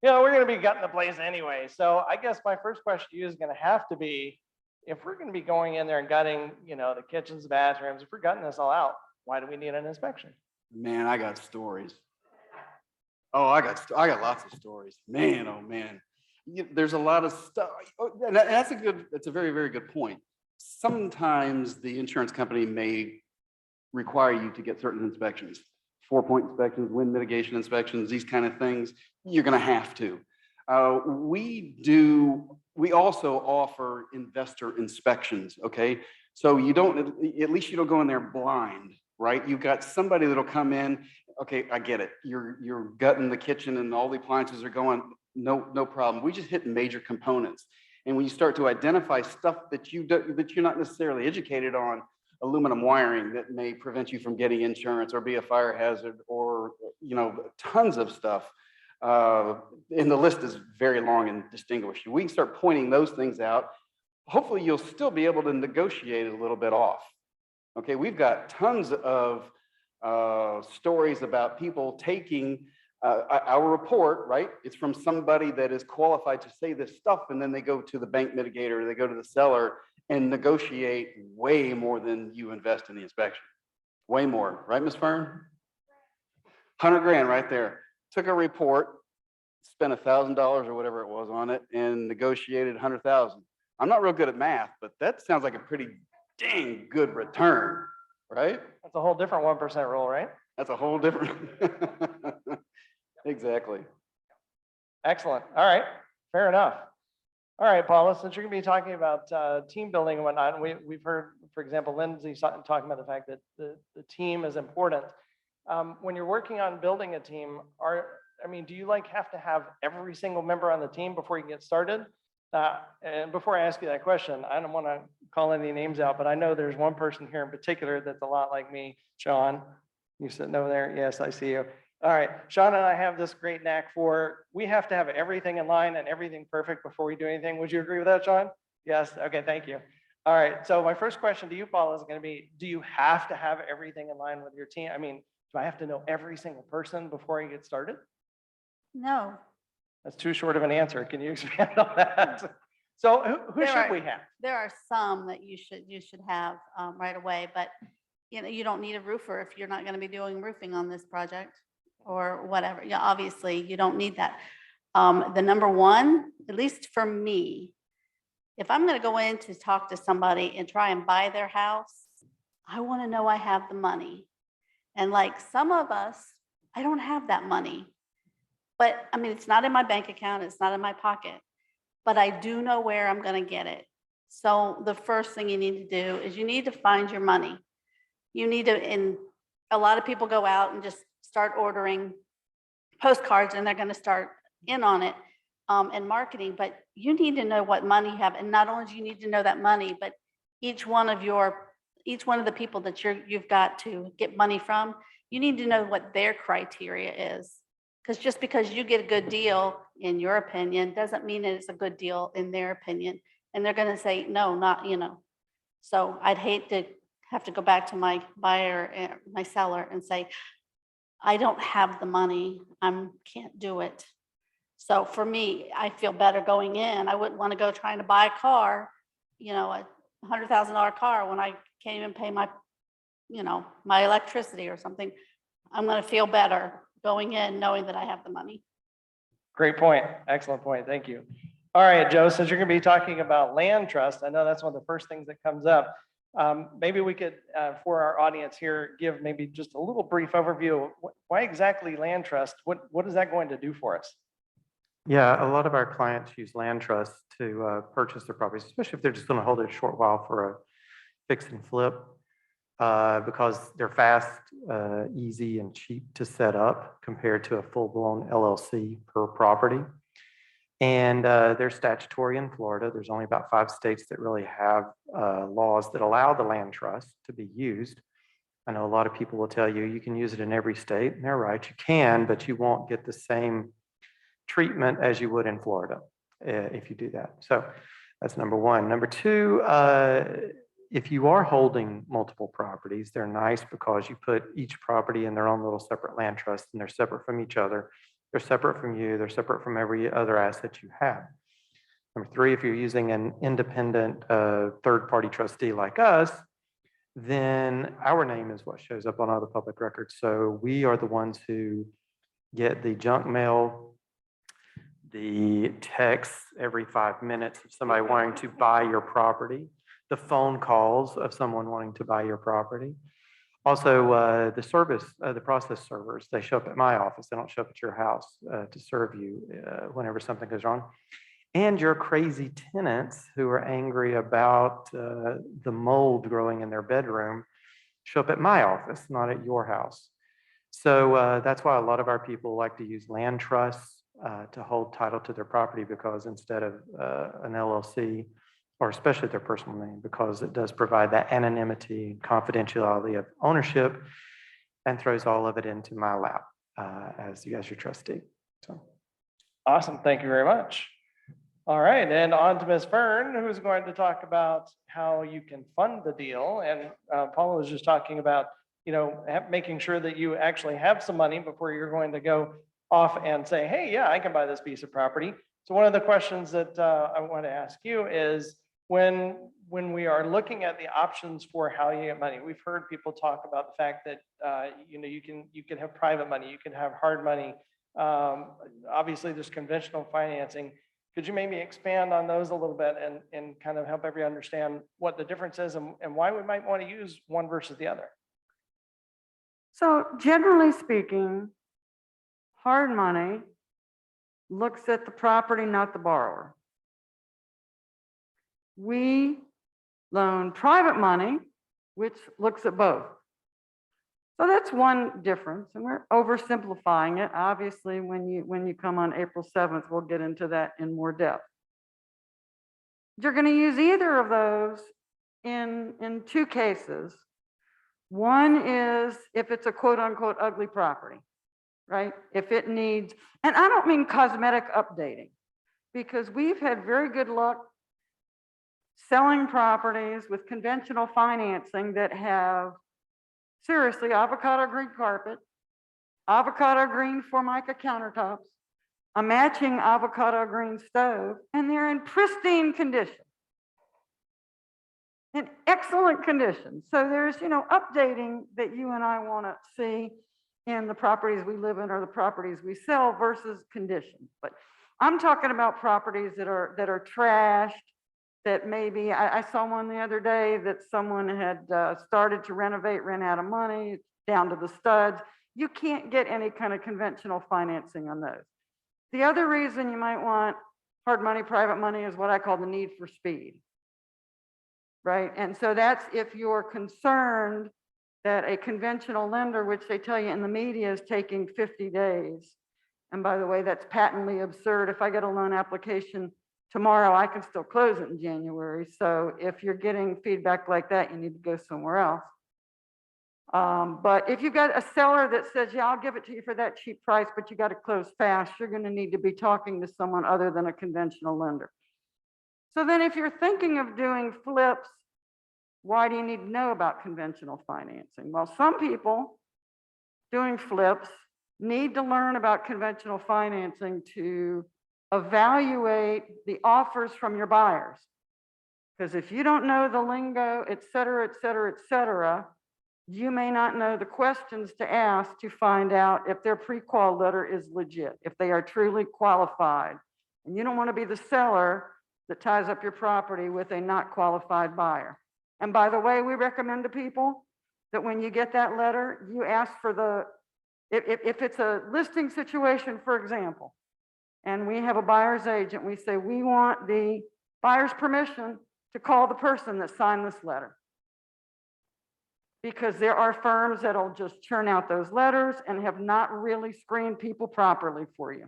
You know, we're going to be gutting the place anyway. So I guess my first question to you is going to have to be, if we're going to be going in there and gutting, you know, the kitchens, the bathrooms, if we're gutting this all out, why do we need an inspection? Man, I got stories. Oh, I got lots of stories. Man, oh man. There's a lot of stuff. And that's a very, very good point. Sometimes the insurance company may require you to get certain inspections, 4-point inspections, wind mitigation inspections, these kind of things. You're going to have to. We also offer investor inspections. Okay. So you don't, at least you don't go in there blind, right? You've got somebody that'll come in. Okay, I get it. You're gutting the kitchen and all the appliances are going, no problem. We just hit major components. And when you start to identify stuff that you're not necessarily educated on, aluminum wiring that may prevent you from getting insurance or be a fire hazard, or, you know, tons of stuff. And the list is very long and distinguished. We can start pointing those things out. Hopefully you'll still be able to negotiate a little bit off. Okay, we've got tons of stories about people taking our report, right? It's from somebody that is qualified to say this stuff, and then they go to the bank mitigator, they go to the seller and negotiate way more than you invest in the inspection. Way more, right, Ms. Fern? 100 grand right there. Took a report, spent $1,000 or whatever it was on it, and negotiated 100,000. I'm not real good at math, but that sounds like a pretty dang good return, right? That's a whole different 1% rule, right? That's a whole different. Exactly. Excellent. All right. Fair enough. All right, Paula, since you're going to be talking about team building and whatnot, we've heard, for example, Lindsey talking about the fact that the team is important. When you're working on building a team, do you have to have every single member on the team before you get started? And before I ask you that question, I don't want to call any names out, but I know there's one person here in particular that's a lot like me, Sean. You sitting over there? Yes, I see you. All right, Sean and I have this great knack for, we have to have everything in line and everything perfect before we do anything. Would you agree with that, Sean? Yes, okay, thank you. All right, so my first question to you, Paula, is gonna be, do you have to have everything in line with your team? I mean, do I have to know every single person before I get started? No. That's too short of an answer. Can you expand on that? So who There should are- we have? There are some that you should have right away, but you know, you don't need a roofer if you're not going to be doing roofing on this project or whatever. Yeah, obviously you don't need that. The number one, at least for me, if I'm going to go in to talk to somebody and try and buy their house, I want to know I have the money. And like some of us, I don't have that money. But I mean, it's not in my bank account, it's not in my pocket, but I do know where I'm going to get it. So the first thing you need to do is you need to find your money. You need to, and a lot of people go out and just start ordering postcards and they're going to start in on it and marketing, but you need to know what money you have. And not only do you need to know that money, but each one of the people that you've got to get money from, you need to know what their criteria is. Because just because you get a good deal in your opinion, doesn't mean that it's a good deal in their opinion. And they're going to say, no, not, you know. So I'd hate to have to go back to my buyer, my seller and say, I don't have the money, can't do it. So for me, I feel better going in. I wouldn't want to go trying to buy a car, you know, a $100,000 car when I can't even pay my, you know, my electricity or something. I'm going to feel better going in knowing that I have the money. Great point. Excellent point. Thank you. All right, Joe, since you're going to be talking about land trust, I know that's one of the first things that comes up. Maybe we could, for our audience here, give maybe just a little brief overview of why exactly land trust? What is that going to do for us? Yeah, a lot of our clients use land trusts to purchase their properties, especially if they're just going to hold it a short while for a fix and flip, because they're fast, easy, and cheap to set up compared to a full-blown LLC per property. And they're statutory in Florida. There's only about 5 states that really have laws that allow the land trust to be used. I know a lot of people will tell you you can use it in every state, and they're right, you can, but you won't get the same treatment as you would in Florida if you do that. So that's number one. Number two, if you are holding multiple properties, they're nice because you put each property in their own little separate land trust and they're separate from each other. They're separate from you. They're separate from every other asset you have. Number three, if you're using an independent third-party trustee like us, then our name is what shows up on all the public records. So we are the ones who get the junk mail, the texts every 5 minutes of somebody wanting to buy your property, the phone calls of someone wanting to buy your property. Also, the process servers, they show up at my office. They don't show up at your house to serve you whenever something goes wrong. And your crazy tenants who are angry about the mold growing in their bedroom show up at my office, not at your house. So that's why a lot of our people like to use land trusts to hold title to their property, because instead of an LLC, or especially their personal name, because it does provide that anonymity and confidentiality of ownership and throws all of it into my lap as your trustee. So. Awesome. Thank you very much. All right, and on to Ms. Fern, who's going to talk about how you can fund the deal. And Paula was just talking about, you know, making sure that you actually have some money before you're going to go off and say, hey, yeah, I can buy this piece of property. So one of the questions that I want to ask you is, when we are looking at the options for how you get money, we've heard people talk about the fact that you know, you can have private money, you can have hard money. Obviously, there's conventional financing. Could you maybe expand on those a little bit and kind of help everyone understand what the difference is and why we might want to use one versus the other? So generally speaking, hard money looks at the property, not the borrower. We loan private money, which looks at both. So that's one difference, and we're oversimplifying it. Obviously, when you come on April 7th, we'll get into that in more depth. You're going to use either of those in 2 cases. One is if it's a quote unquote ugly property, right? If it needs, and I don't mean cosmetic updating, because we've had very good luck selling properties with conventional financing that have seriously avocado green carpet, avocado green Formica countertops, a matching avocado green stove, and they're in pristine condition. In excellent condition. So there's, updating that you and I want to see in the properties we live in or the properties we sell versus condition. But I'm talking about properties that are trashed, that maybe, I saw one the other day that someone had started to renovate, ran out of money, down to the studs. You can't get any kind of conventional financing on those. The other reason you might want hard money, private money is what I call the need for speed. Right? And so that's if you're concerned that a conventional lender, which they tell you in the media is taking 50 days. And by the way, that's patently absurd. If I get a loan application tomorrow, I can still close it in January. So if you're getting feedback like that, you need to go somewhere else. But if you've got a seller that says, yeah, I'll give it to you for that cheap price, but you got to close fast, you're going to need to be talking to someone other than a conventional lender. So then if you're thinking of doing flips, why do you need to know about conventional financing? Well, some people doing flips need to learn about conventional financing to evaluate the offers from your buyers. Because if you don't know the lingo, et cetera, et cetera, et cetera, you may not know the questions to ask to find out if their pre-qual letter is legit, if they are truly qualified. And you don't want to be the seller that ties up your property with a not qualified buyer. And by the way, we recommend to people that when you get that letter, you ask for if it's a listing situation, for example, and we have a buyer's agent, we say, we want the buyer's permission to call the person that signed this letter. Because there are firms that'll just churn out those letters and have not really screened people properly for you.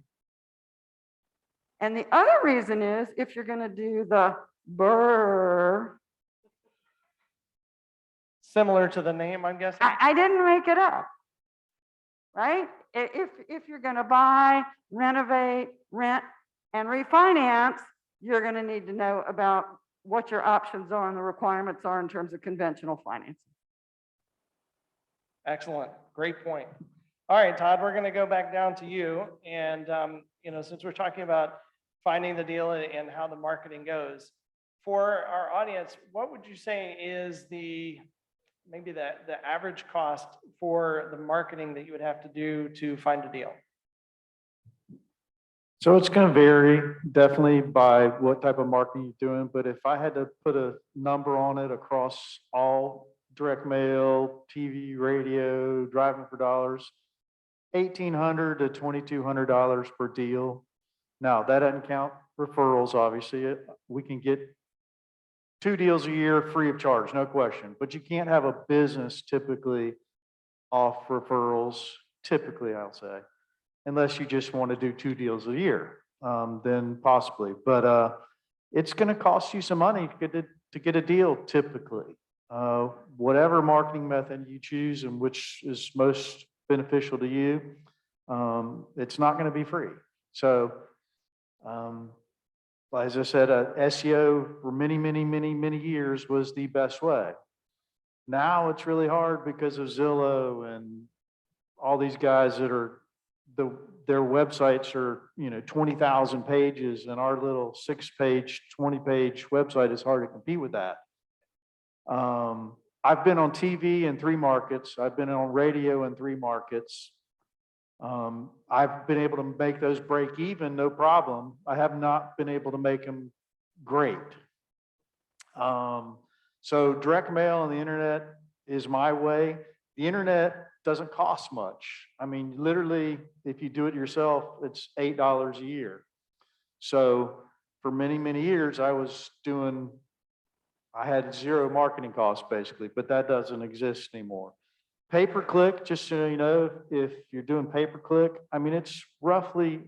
And the other reason is if you're going to do the Burr. Similar to the name, I'm guessing? I didn't make it up, right? If you're going to buy, renovate, rent, and refinance, you're going to need to know about what your options are and the requirements are in terms of conventional financing. Excellent. Great point. All right, Todd, we're going to go back down to you. And, since we're talking about finding the deal and how the marketing goes, for our audience, what would you say is maybe the average cost for the marketing that you would have to do to find a deal? So it's going to vary definitely by what type of marketing you're doing. But if I had to put a number on it across all direct mail, TV, radio, driving for dollars, $1,800 to $2,200 per deal. Now that doesn't count referrals, obviously. We can get 2 deals a year free of charge, no question. But you can't have a business typically off referrals, typically I'll say, unless you just want to do 2 deals a year, then possibly. But it's going to cost you some money to get a deal typically. Whatever marketing method you choose and which is most beneficial to you, it's not going to be free. So, as I said, SEO for many years was the best way. Now it's really hard because of Zillow and all these guys that are, their websites are, 20,000 pages, and our little 6-page, 20-page website is hard to compete with that. I've been on TV in 3 markets. I've been on radio in 3 markets. I've been able to make those break even, no problem. I have not been able to make them great. So direct mail and the internet is my way. The internet doesn't cost much. I mean, literally, if you do it yourself, it's $8 a year. So for many years, I had 0 marketing costs basically, but that doesn't exist anymore. Pay-per-click, just so you know, if you're doing pay-per-click, I mean, it's roughly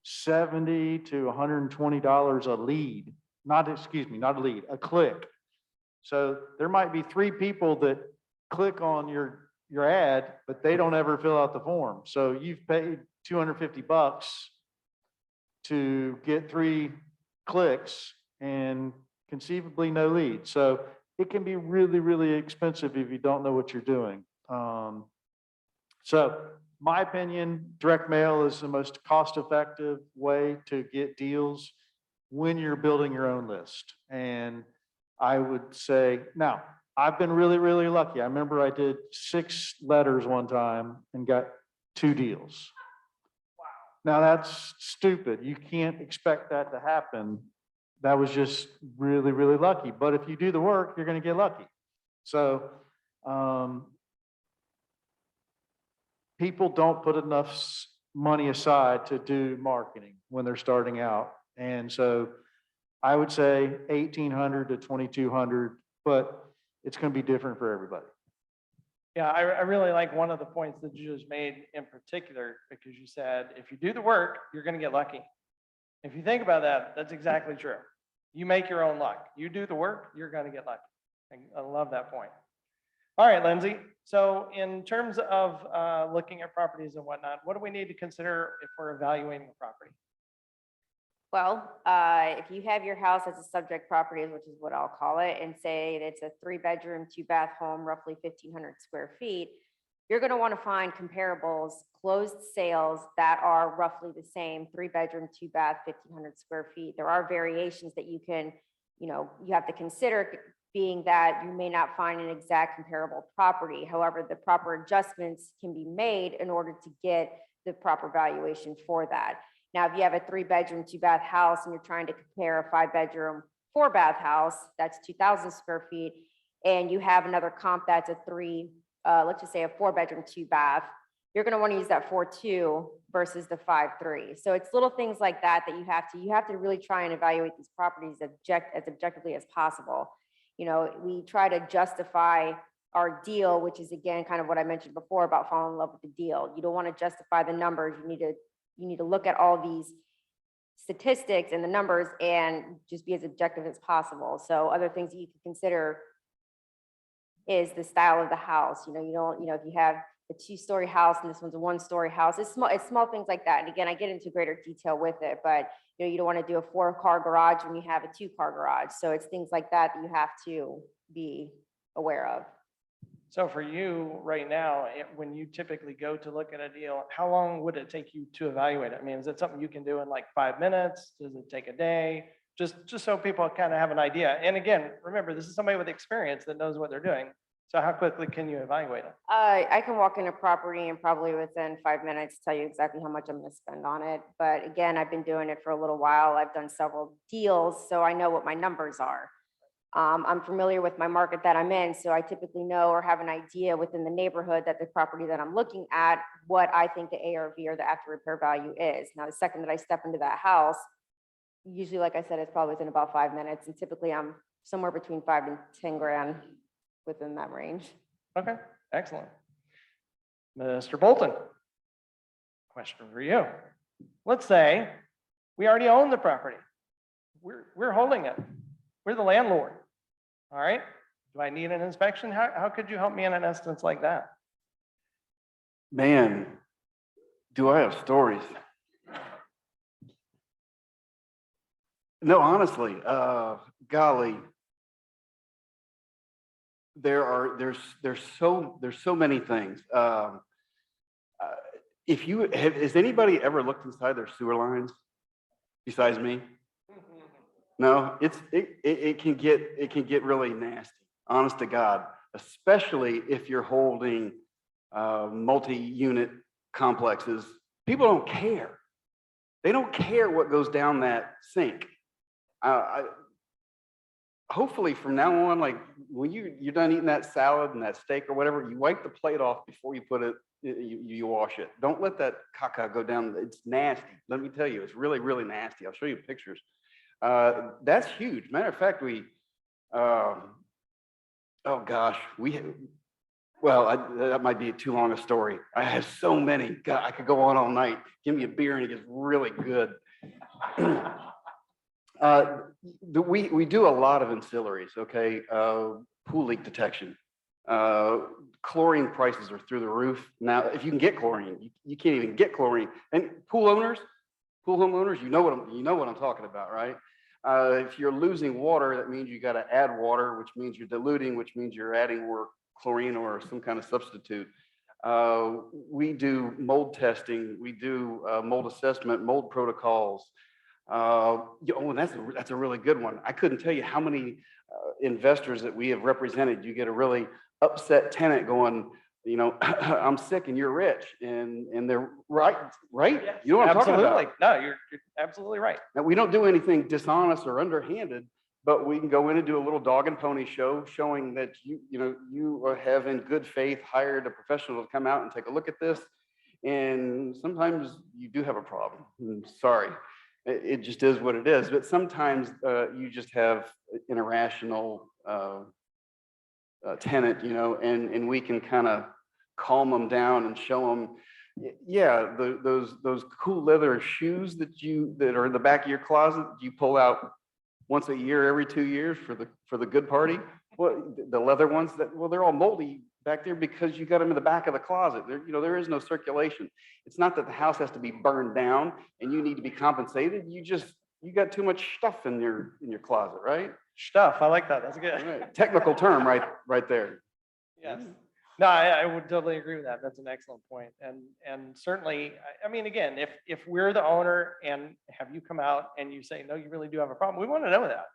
$70 to $120 a lead. Not a lead, a click. So there might be 3 people that click on your your ad, but they don't ever fill out the form. So you've paid $250 to get 3 clicks and conceivably no lead. So it can be really, really expensive if you don't know what you're doing. So my opinion, direct mail is the most cost-effective way to get deals when you're building your own list. And I would say, now, I've been really, really lucky. I remember I did 6 letters one time and got 2 deals. Wow. Now that's stupid. You can't expect that to happen. That was just really, really lucky. But if you do the work, you're going to get lucky. So people don't put enough money aside to do marketing when they're starting out. And so I would say 1,800 to 2,200, but it's going to be different for everybody. Yeah, I really like one of the points that you just made in particular, because you said, if you do the work, you're going to get lucky. If you think about that, that's exactly true. You make your own luck. You do the work, you're going to get lucky. I love that point. All right, Lindsey. So in terms of looking at properties and whatnot, what do we need to consider if we're evaluating a property? Well, if you have your house as a subject property, which is what I'll call it, and say it's a 3-bedroom, 2-bath home, roughly 1,500 square feet, you're going to want to find comparables, closed sales that are roughly the same, 3-bedroom, 2-bath, 1,500 square feet. There are variations that you can, you have to consider, being that you may not find an exact comparable property. However, the proper adjustments can be made in order to get the proper valuation for that. Now, if you have a 3-bedroom, 2-bath house and you're trying to compare a 5-bedroom, 4-bath house, that's 2,000 square feet, and you have another comp that's a let's just say a 4-bedroom, 2-bath, you're going to want to use that 4.2 versus the 5.3. So it's little things like that that you have to really try and evaluate these properties as objectively as possible. We try to justify our deal, which is again kind of what I mentioned before about falling in love with the deal. You don't want to justify the numbers. You need to look at all these statistics and the numbers and just be as objective as possible. So other things that you can consider is the style of the house. If you have a 2-story house and this one's a 1-story house, it's small things like that. And again, I get into greater detail with it, but you don't want to do a 4-car garage when you have a 2-car garage. So it's things like that that you have to be aware of. So for you right now, when you typically go to look at a deal, how long would it take you to evaluate it? I mean, is it something you can do in like 5 minutes? Does it take a day? Just so people kind of have an idea. And again, remember, this is somebody with experience that knows what they're doing. So how quickly can you evaluate it? I can walk in a property and probably within 5 minutes tell you exactly how much I'm going to spend on it. But again, I've been doing it for a little while. I've done several deals, so I know what my numbers are. I'm familiar with my market that I'm in, so I typically know or have an idea within the neighborhood that the property that I'm looking at, what I think the ARV or the after repair value is. Now, the second that I step into that house, usually, like I said, it's probably within about 5 minutes, and typically I'm somewhere between 5 and 10 grand within that range. Okay, excellent. Mr. Bolton, question for you. Let's say we already own the property. We're holding it. We're the landlord. All right. Do I need an inspection? How could you help me in an instance like that? Man, do I have stories? No, honestly, golly, there's so many things. Has anybody ever looked inside their sewer lines besides me? No, it can get really nasty, honest to God, especially if you're holding multi-unit complexes. People don't care. They don't care what goes down that sink. Hopefully from now on, like when you're done eating that salad and that steak or whatever, you wipe the plate off before you put it, you wash it. Don't let that caca go down. It's nasty. Let me tell you, it's really, really nasty. I'll show you pictures. That's huge. Matter of fact, oh gosh, that might be too long a story. I have so many. God, I could go on all night. Give me a beer and it gets really good. We do a lot of ancillaries, okay? Pool leak detection. Chlorine prices are through the roof. Now, if you can get chlorine, you can't even get chlorine. And pool homeowners, you know what I'm talking about, right? If you're losing water, that means you got to add water, which means you're diluting, which means you're adding more chlorine or some kind of substitute. We do mold testing, we do mold assessment, mold protocols. And that's a really good one. I couldn't tell you how many investors that we have represented. You get a really upset tenant going, I'm sick and you're rich, and they're right. Yes, You know what I'm talking about? absolutely. No, you're absolutely right. Now, we don't do anything dishonest or underhanded, but we can go in and do a little dog and pony show showing that you have in good faith hired a professional to come out and take a look at this. And sometimes you do have a problem. I'm sorry. It just is what it is. But sometimes you just have an irrational tenant, and we can kind of calm them down and show them, yeah, those cool leather shoes that are in the back of your closet, you pull out once a year, every 2 years for the good party. Well, the leather ones they're all moldy back there because you got them in the back of the closet. There is no circulation. It's not that the house has to be burned down and you need to be compensated. You got too much stuff in your closet, right? Stuff, I like that. That's good. Right. Technical term right there. Yes. No, I would totally agree with that. That's an excellent point. And certainly, I mean, again, if we're the owner and have you come out and you say, no, you really do have a problem, we want to know that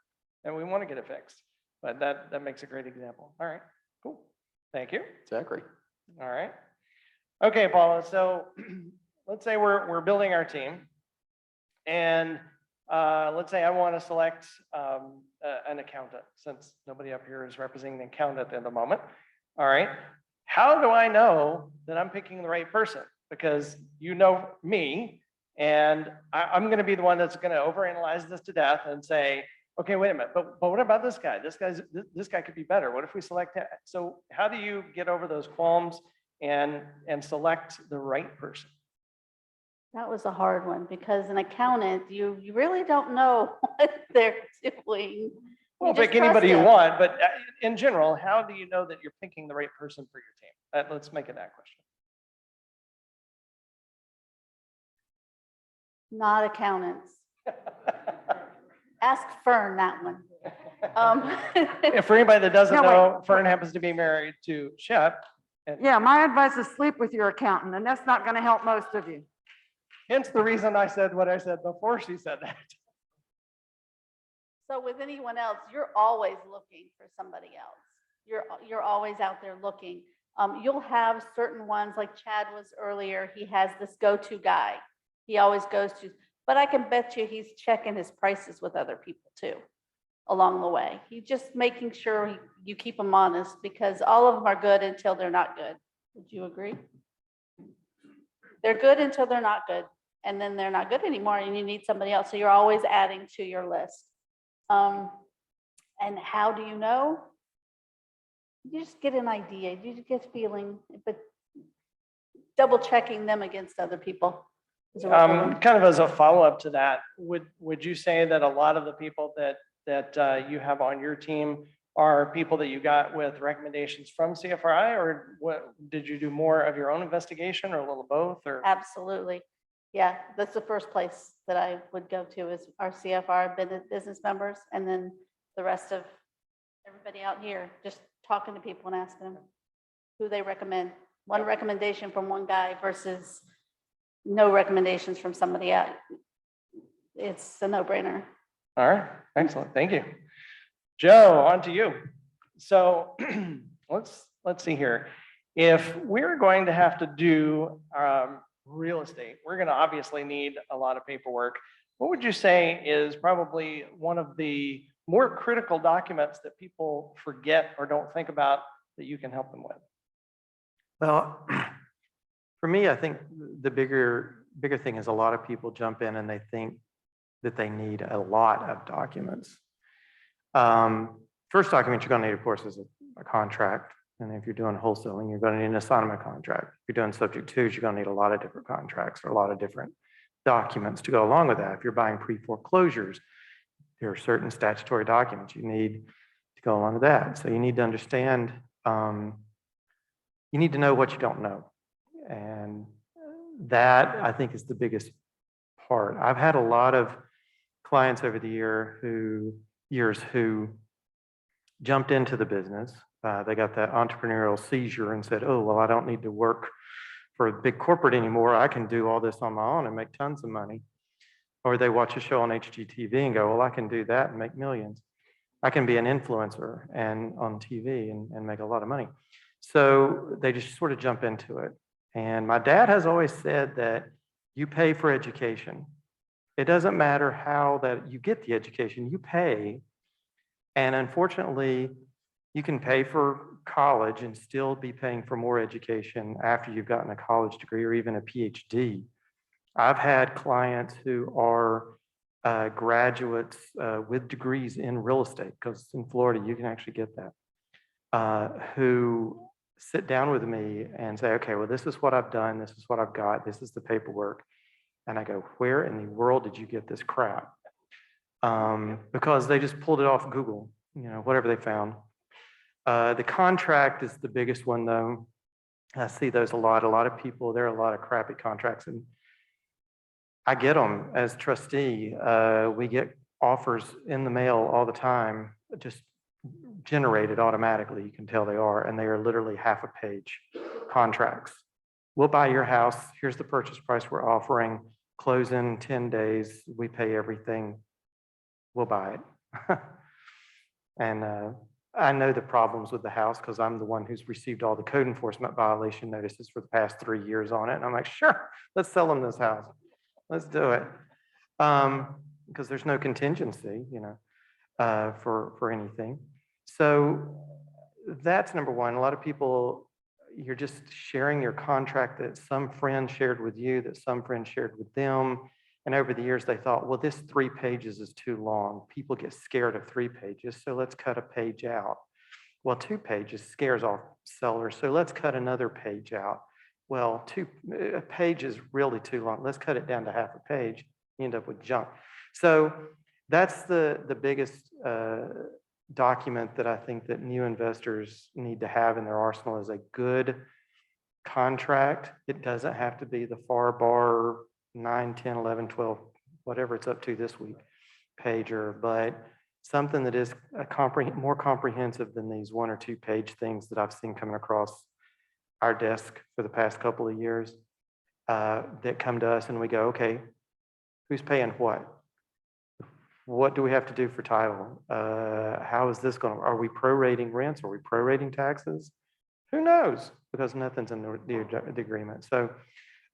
and we want to get it fixed. But that makes a great example. All right, cool. Thank you. Exactly. All right. Okay, Paula. So let's say we're building our team, and let's say I want to select an accountant, since nobody up here is representing an accountant at the moment. All right. How do I know that I'm picking the right person? Because you know me, and I'm going to be the one that's going to overanalyze this to death and say, okay, wait a minute, but what about this guy? This guy could be better. What if we select that? So how do you get over those qualms and select the right person? That was a hard one, because an accountant, you really don't know what they're doing. Well, You just pick anybody you trust them. want, but in general, how do you know that you're picking the right person for your team? Let's make it that question. Not accountants. Ask Fern that one. If for anybody that doesn't No, wait. know, Fern happens to be married to Shep. Yeah, my advice is sleep with your accountant, and that's not going to help most of you. Hence the reason I said what I said before she said that. So with anyone else, you're always looking for somebody else. You're always out there looking. You'll have certain ones, like Chad was earlier, he has this go-to guy he always goes to, but I can bet you he's checking his prices with other people too along the way. He's just making sure you keep them honest, because all of them are good until they're not good. Would you agree? They're good until they're not good, and then they're not good anymore and you need somebody else. So you're always adding to your list. And how do you know? You just get an idea, you just get a feeling, but double checking them against other people. is a real one. Kind of as a follow-up to that, would you say that a lot of the people that you have on your team are people that you got with recommendations from CFRI, or what, did you do more of your own investigation, or a little both, or? Absolutely. Yeah, that's the first place that I would go to, is our CFR business members, and then the rest of everybody out here, just talking to people and asking them who they recommend. One recommendation from one guy versus no recommendations from somebody else. It's a no-brainer. All right, excellent, thank you. Joe, on to you. So let's see here. If we're going to have to do real estate, we're going to obviously need a lot of paperwork. What would you say is probably one of the more critical documents that people forget or don't think about that you can help them with? Well, for me, I think the bigger thing is a lot of people jump in and they think that they need a lot of documents. First document you're going to need, of course, is a contract. And if you're doing wholesaling, you're going to need an assignment contract. If you're doing subject twos, you're going to need a lot of different contracts or a lot of different documents to go along with that. If you're buying pre-foreclosures, there are certain statutory documents you need to go along with that. So you need to understand you need to know what you don't know. And that, I think, is the biggest part. I've had a lot of clients over the years who jumped into the business. They got that entrepreneurial seizure and said, oh, well, I don't need to work for a big corporate anymore. I can do all this on my own and make tons of money. Or they watch a show on HGTV and go, well, I can do that and make millions. I can be an influencer and on TV and make a lot of money. So they just sort of jump into it. And my dad has always said that you pay for education. It doesn't matter how that you get the education, you pay. And unfortunately, you can pay for college and still be paying for more education after you've gotten a college degree or even a PhD. I've had clients who are graduates with degrees in real estate, because in Florida, you can actually get that, who sit down with me and say, okay, well, this is what I've done. This is what I've got. This is the paperwork. And I go, where in the world did you get this crap? Because they just pulled it off Google, whatever they found. The contract is the biggest one, though. I see those a lot. A lot of people, there are a lot of crappy contracts, and I get them as trustee. We get offers in the mail all the time, just generated automatically. You can tell they are, and they are literally half a page contracts. We'll buy your house. Here's the purchase price we're offering. Close in 10 days. We pay everything. We'll buy it. And I know the problems with the house because I'm the one who's received all the code enforcement violation notices for the past 3 years on it. And I'm like, sure, let's sell them this house. Let's do it. Because there's no contingency, for anything. So that's number one. A lot of people, you're just sharing your contract that some friend shared with you, that some friend shared with them. And over the years, they thought, well, this 3 pages is too long. People get scared of 3 pages, so let's cut a page out. Well, 2 pages scares off sellers, so let's cut another page out. Well, a page is really too long. Let's cut it down to half a page. You end up with junk. So that's the biggest document that I think that new investors need to have in their arsenal is a good contract. It doesn't have to be the FAR bar 9, 10, 11, 12, whatever it's up to this week, pager, but something that is more comprehensive than these 1 or 2 page things that I've seen coming across our desk for the past couple of years that come to us and we go, okay, who's paying what? What do we have to do for title? How is this going? Are we prorating rents? Are we prorating taxes? Who knows? Because nothing's in the agreement. So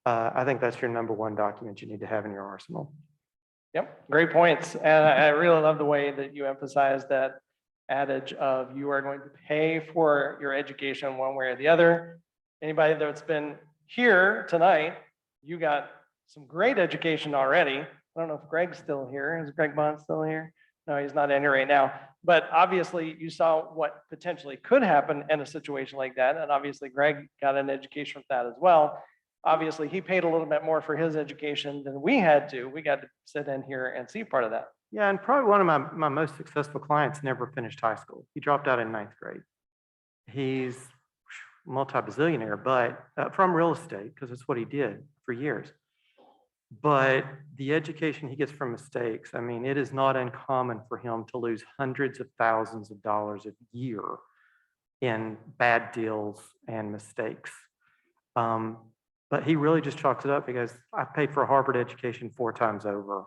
I think that's your number one document you need to have in your arsenal. Yep, great points. And I really love the way that you emphasize that adage of you are going to pay for your education one way or the other. Anybody that's been here tonight, you got some great education already. I don't know if Greg's still here. Is Greg Bond still here? No, he's not in here right now. But obviously you saw what potentially could happen in a situation like that. And obviously Greg got an education from that as well. Obviously he paid a little bit more for his education than we had to. We got to sit in here and see part of that. Yeah, and probably one of my most successful clients never finished high school. He dropped out in 9th grade. He's multi-bazillionaire, but from real estate, because it's what he did for years. But the education he gets from mistakes, I mean, it is not uncommon for him to lose hundreds of thousands of dollars a year in bad deals and mistakes. But he really just chalks it up because I paid for a Harvard education 4 times over.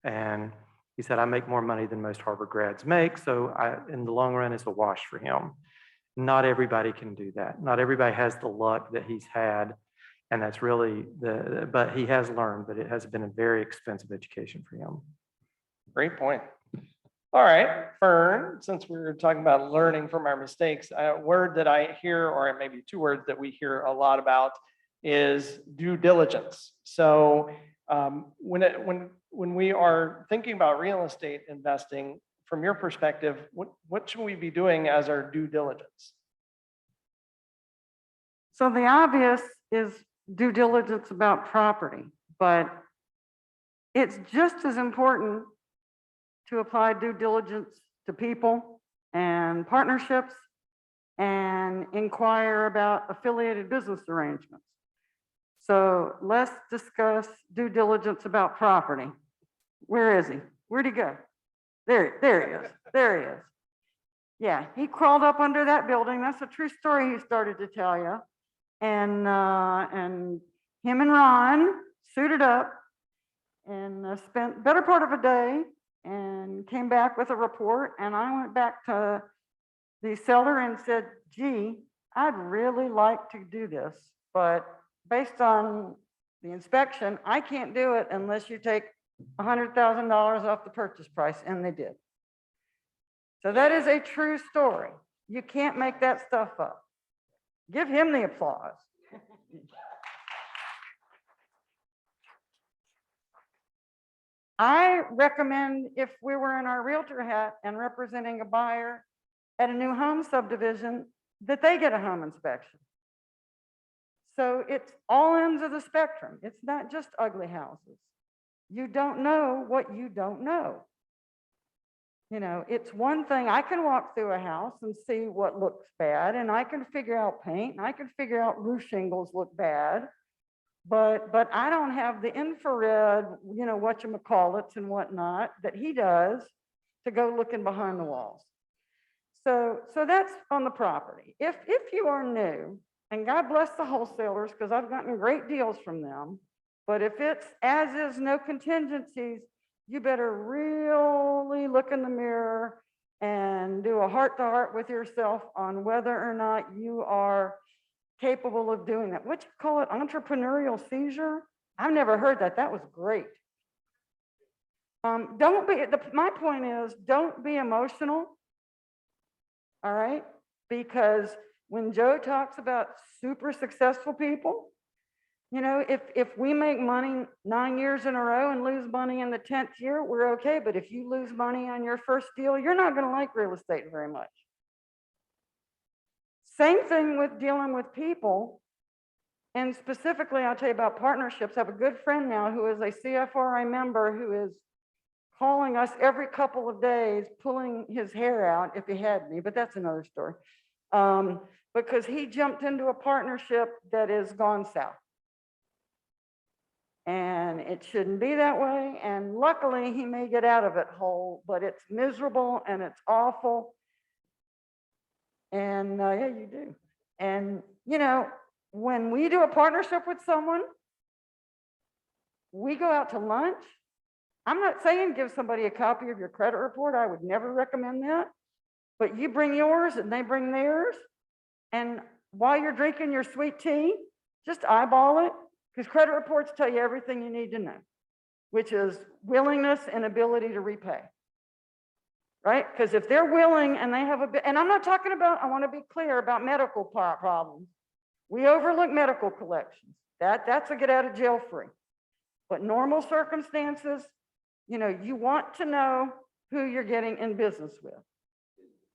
And he said, I make more money than most Harvard grads make. So in the long run, it's a wash for him. Not everybody can do that. Not everybody has the luck that he's had. And that's really but he has learned, but it has been a very expensive education for him. Great point. All right, Fern, since we were talking about learning from our mistakes, a word that I hear, or maybe 2 words that we hear a lot about is due diligence. So when we are thinking about real estate investing, from your perspective, what should we be doing as our due diligence? So the obvious is due diligence about property, but it's just as important to apply due diligence to people and partnerships and inquire about affiliated business arrangements. So let's discuss due diligence about property. Where is he? Where'd he go? There he is. There he is. Yeah, he crawled up under that building. That's a true story he started to tell you. And him and Ron suited up and spent better part of a day and came back with a report. And I went back to the seller and said, gee, I'd really like to do this, but based on the inspection, I can't do it unless you take $100,000 off the purchase price, and they did. So that is a true story. You can't make that stuff up. Give him the applause. I recommend if we were in our realtor hat and representing a buyer at a new home subdivision, that they get a home inspection. So it's all ends of the spectrum. It's not just ugly houses. You don't know what you don't know. You know, it's one thing, I can walk through a house and see what looks bad, and I can figure out paint, and I can figure out roof shingles look bad, but I don't have the infrared, you know, whatchamacallits and whatnot that he does to go looking behind the walls. So that's on the property. If you are new, and God bless the wholesalers, because I've gotten great deals from them, but if it's as is, no contingencies, you better really look in the mirror and do a heart-to-heart with yourself on whether or not you are capable of doing that. What you call it, entrepreneurial seizure? I've never heard that. That was great. My point is, don't be emotional, all right? Because when Joe talks about super successful people, you know, if we make money 9 years in a row and lose money in the 10th year, we're okay. But if you lose money on your first deal, you're not going to like real estate very much. Same thing with dealing with people. And specifically, I'll tell you about partnerships. I have a good friend now who is a CFRI member who is calling us every couple of days, pulling his hair out if he had me, but that's another story. Because he jumped into a partnership that is gone south. And it shouldn't be that way. And luckily, he may get out of it whole, but it's miserable and it's awful. And yeah, you do. And, you know, when we do a partnership with someone, we go out to lunch. I'm not saying give somebody a copy of your credit report. I would never recommend that. But you bring yours and they bring theirs. And while you're drinking your sweet tea, just eyeball it. Because credit reports tell you everything you need to know, which is willingness and ability to repay, right? Because if they're willing and they have and I'm not talking about, I want to be clear about medical problems. We overlook medical collections. That's a get out of jail free. But normal circumstances, you know, you want to know who you're getting in business with.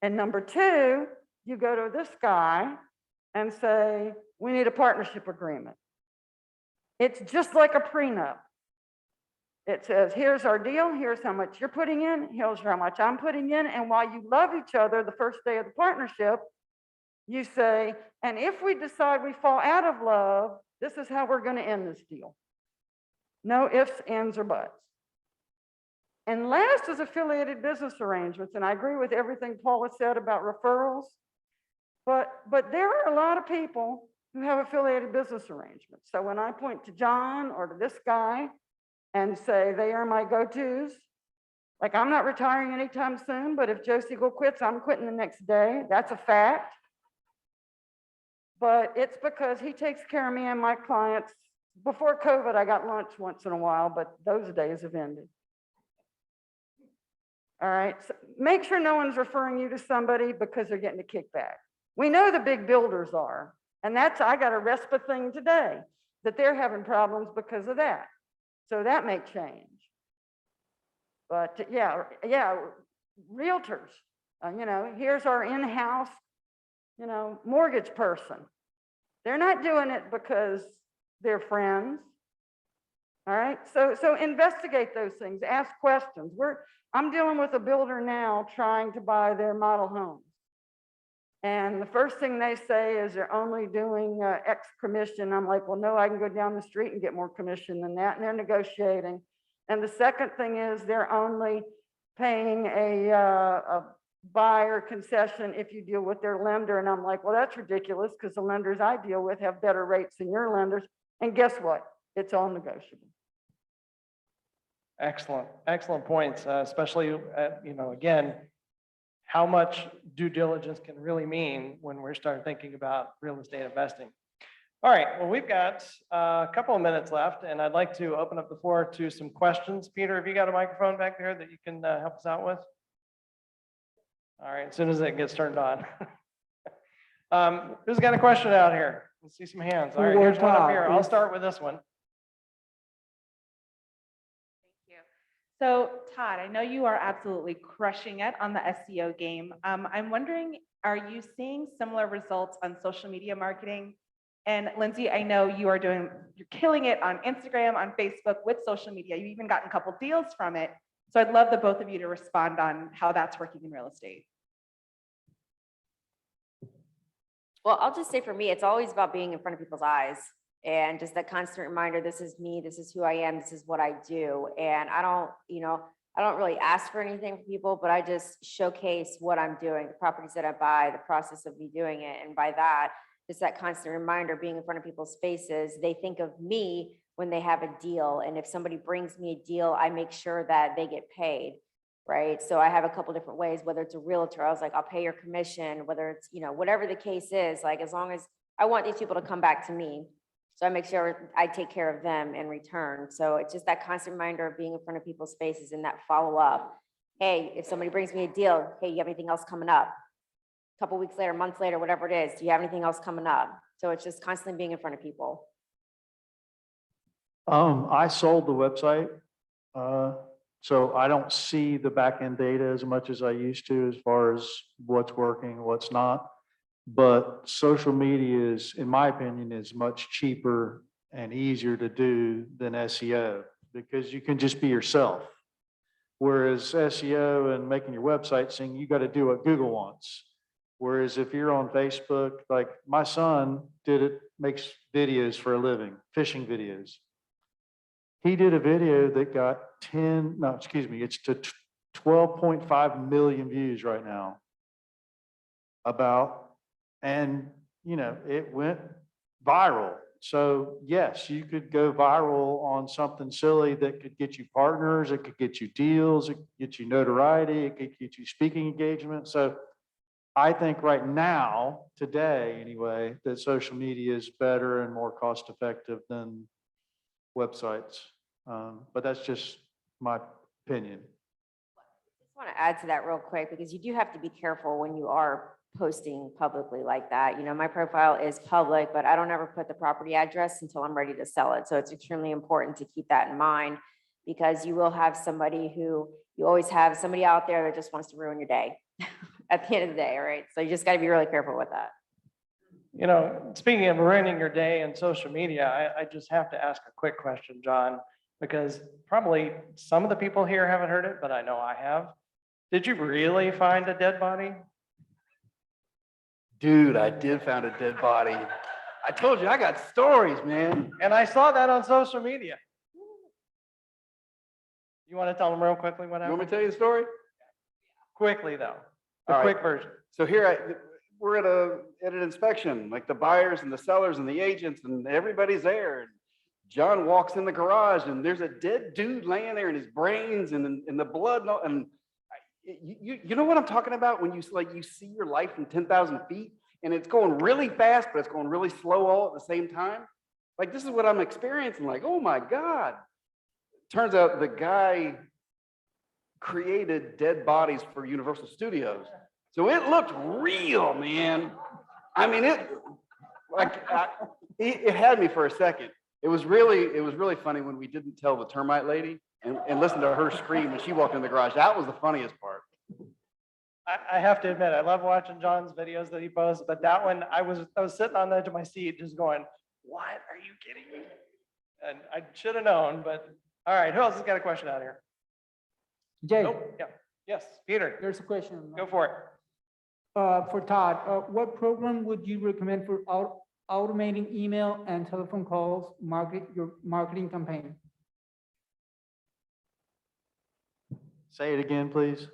And number two, you go to this guy and say, we need a partnership agreement. It's just like a prenup. It says, here's our deal, here's how much you're putting in, here's how much I'm putting in, and while you love each other the first day of the partnership, you say, and if we decide we fall out of love, this is how we're going to end this deal. No ifs, ands, or buts. And last is affiliated business arrangements, and I agree with everything Paula said about referrals, but there are a lot of people who have affiliated business arrangements. So when I point to John or to this guy and say they are my go-tos, like I'm not retiring anytime soon, but if Joe Seagle quits, I'm quitting the next day. That's a fact. But it's because he takes care of me and my clients. Before COVID, I got lunch once in a while, but those days have ended. All right, so make sure no one's referring you to somebody because they're getting a kickback. We know the big builders are. And I got a RESPA thing today that they're having problems because of that. So that may change. But yeah, realtors, you know, here's our in-house, you know, mortgage person. They're not doing it because they're friends. All right, so investigate those things, ask questions. I'm dealing with a builder now trying to buy their model homes. And the first thing they say is they're only doing X commission. I'm like, well, no, I can go down the street and get more commission than that. And they're negotiating. And the second thing is they're only paying a buyer concession if you deal with their lender. And I'm like, well, that's ridiculous because the lenders I deal with have better rates than your lenders. And guess what? It's all negotiable. Excellent, excellent points, especially, again, how much due diligence can really mean when we're starting thinking about real estate investing. All right, well, we've got a couple of minutes left, and I'd like to open up the floor to some questions. Peter, have you got a microphone back there that you can help us out with? All right, as soon as it gets turned on. Who's got a question out here? Let's see some hands. All right, here's one up here. I'll start with this one. So Todd, I know you are absolutely crushing it on the SEO game. I'm wondering, are you seeing similar results on social media marketing? And Lindsey, I know you're killing it on Instagram, on Facebook with social media. You've even gotten a couple deals from it. So I'd love the both of you to respond on how that's working in real estate. Well, I'll just say for me, it's always about being in front of people's eyes and just that constant reminder, this is me, this is who I am, this is what I do. And I don't really ask for anything from people, but I just showcase what I'm doing, the properties that I buy, the process of me doing it. And by that, just that constant reminder, being in front of people's faces, they think of me when they have a deal. And if somebody brings me a deal, I make sure that they get paid, right? So I have a couple different ways, whether it's a realtor, I was like, I'll pay your commission, whether it's, whatever the case is, like, as long as I want these people to come back to me. So I make sure I take care of them in return. So it's just that constant reminder of being in front of people's faces and that follow up. Hey, if somebody brings me a deal, hey, you have anything else coming up? A couple weeks later, months later, whatever it is, do you have anything else coming up? So it's just constantly being in front of people. I sold the website, so I don't see the back end data as much as I used to as far as what's working, what's not. But social media is, in my opinion, is much cheaper and easier to do than SEO because you can just be yourself. Whereas SEO and making your website sing, you got to do what Google wants. Whereas if you're on Facebook, like my son makes videos for a living, fishing videos. He did a video that got it's to 12.5 million views right now and it went viral. So yes, you could go viral on something silly that could get you partners, it could get you deals, it could get you notoriety, it could get you speaking engagement. So I think right now, today anyway, that social media is better and more cost effective than websites. But that's just my opinion. I just want to add to that real quick because you do have to be careful when you are posting publicly like that. My profile is public, but I don't ever put the property address until I'm ready to sell it. So it's extremely important to keep that in mind because you will have you always have somebody out there that just wants to ruin your day at the end of the day, right? So you just got to be really careful with that. Speaking of ruining your day and social media, I just have to ask a quick question, John, because probably some of the people here haven't heard it, but I know I have. Did you really find a dead body? Dude, I did find a dead body. I told you, I got stories, man. And I saw that on social media. You want to tell them real quickly what happened? You want me to tell you the story? Quickly, though. All right. Quick version. So here we're at an inspection, like the buyers and the sellers and the agents and everybody's there. And John walks in the garage and there's a dead dude laying there in his brains and in the blood. And you know what I'm talking about when you see your life from 10,000 feet and it's going really fast, but it's going really slow all at the same time. Like this is what I'm experiencing. Like, oh my God. Turns out the guy created dead bodies for Universal Studios. So it looked real, man. I mean, it had me for a second. It was really funny when we didn't tell the termite lady and listen to her scream when she walked in the garage. That was the funniest part. I have to admit, I love watching John's videos that he posts, but that one, I was sitting on the edge of my seat just going, what are you kidding me? And I should have known, but all right, who else has got a question out here? Jay, Nope. Yeah. Yes, Peter. there's a question. Go for it. For Todd, what program would you recommend for automating email and telephone calls, your marketing campaign? Say it again, please.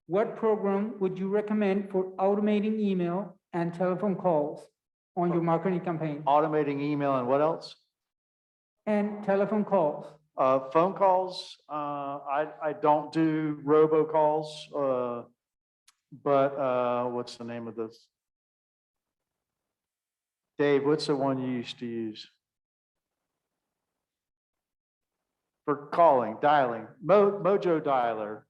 What program would you recommend for automating email and telephone calls on your marketing campaign? Automating email and what else? And telephone calls. Phone calls, I don't do robocalls, but what's the name of this? Dave, what's the one you used to use? For calling, dialing, Mojo Dialer.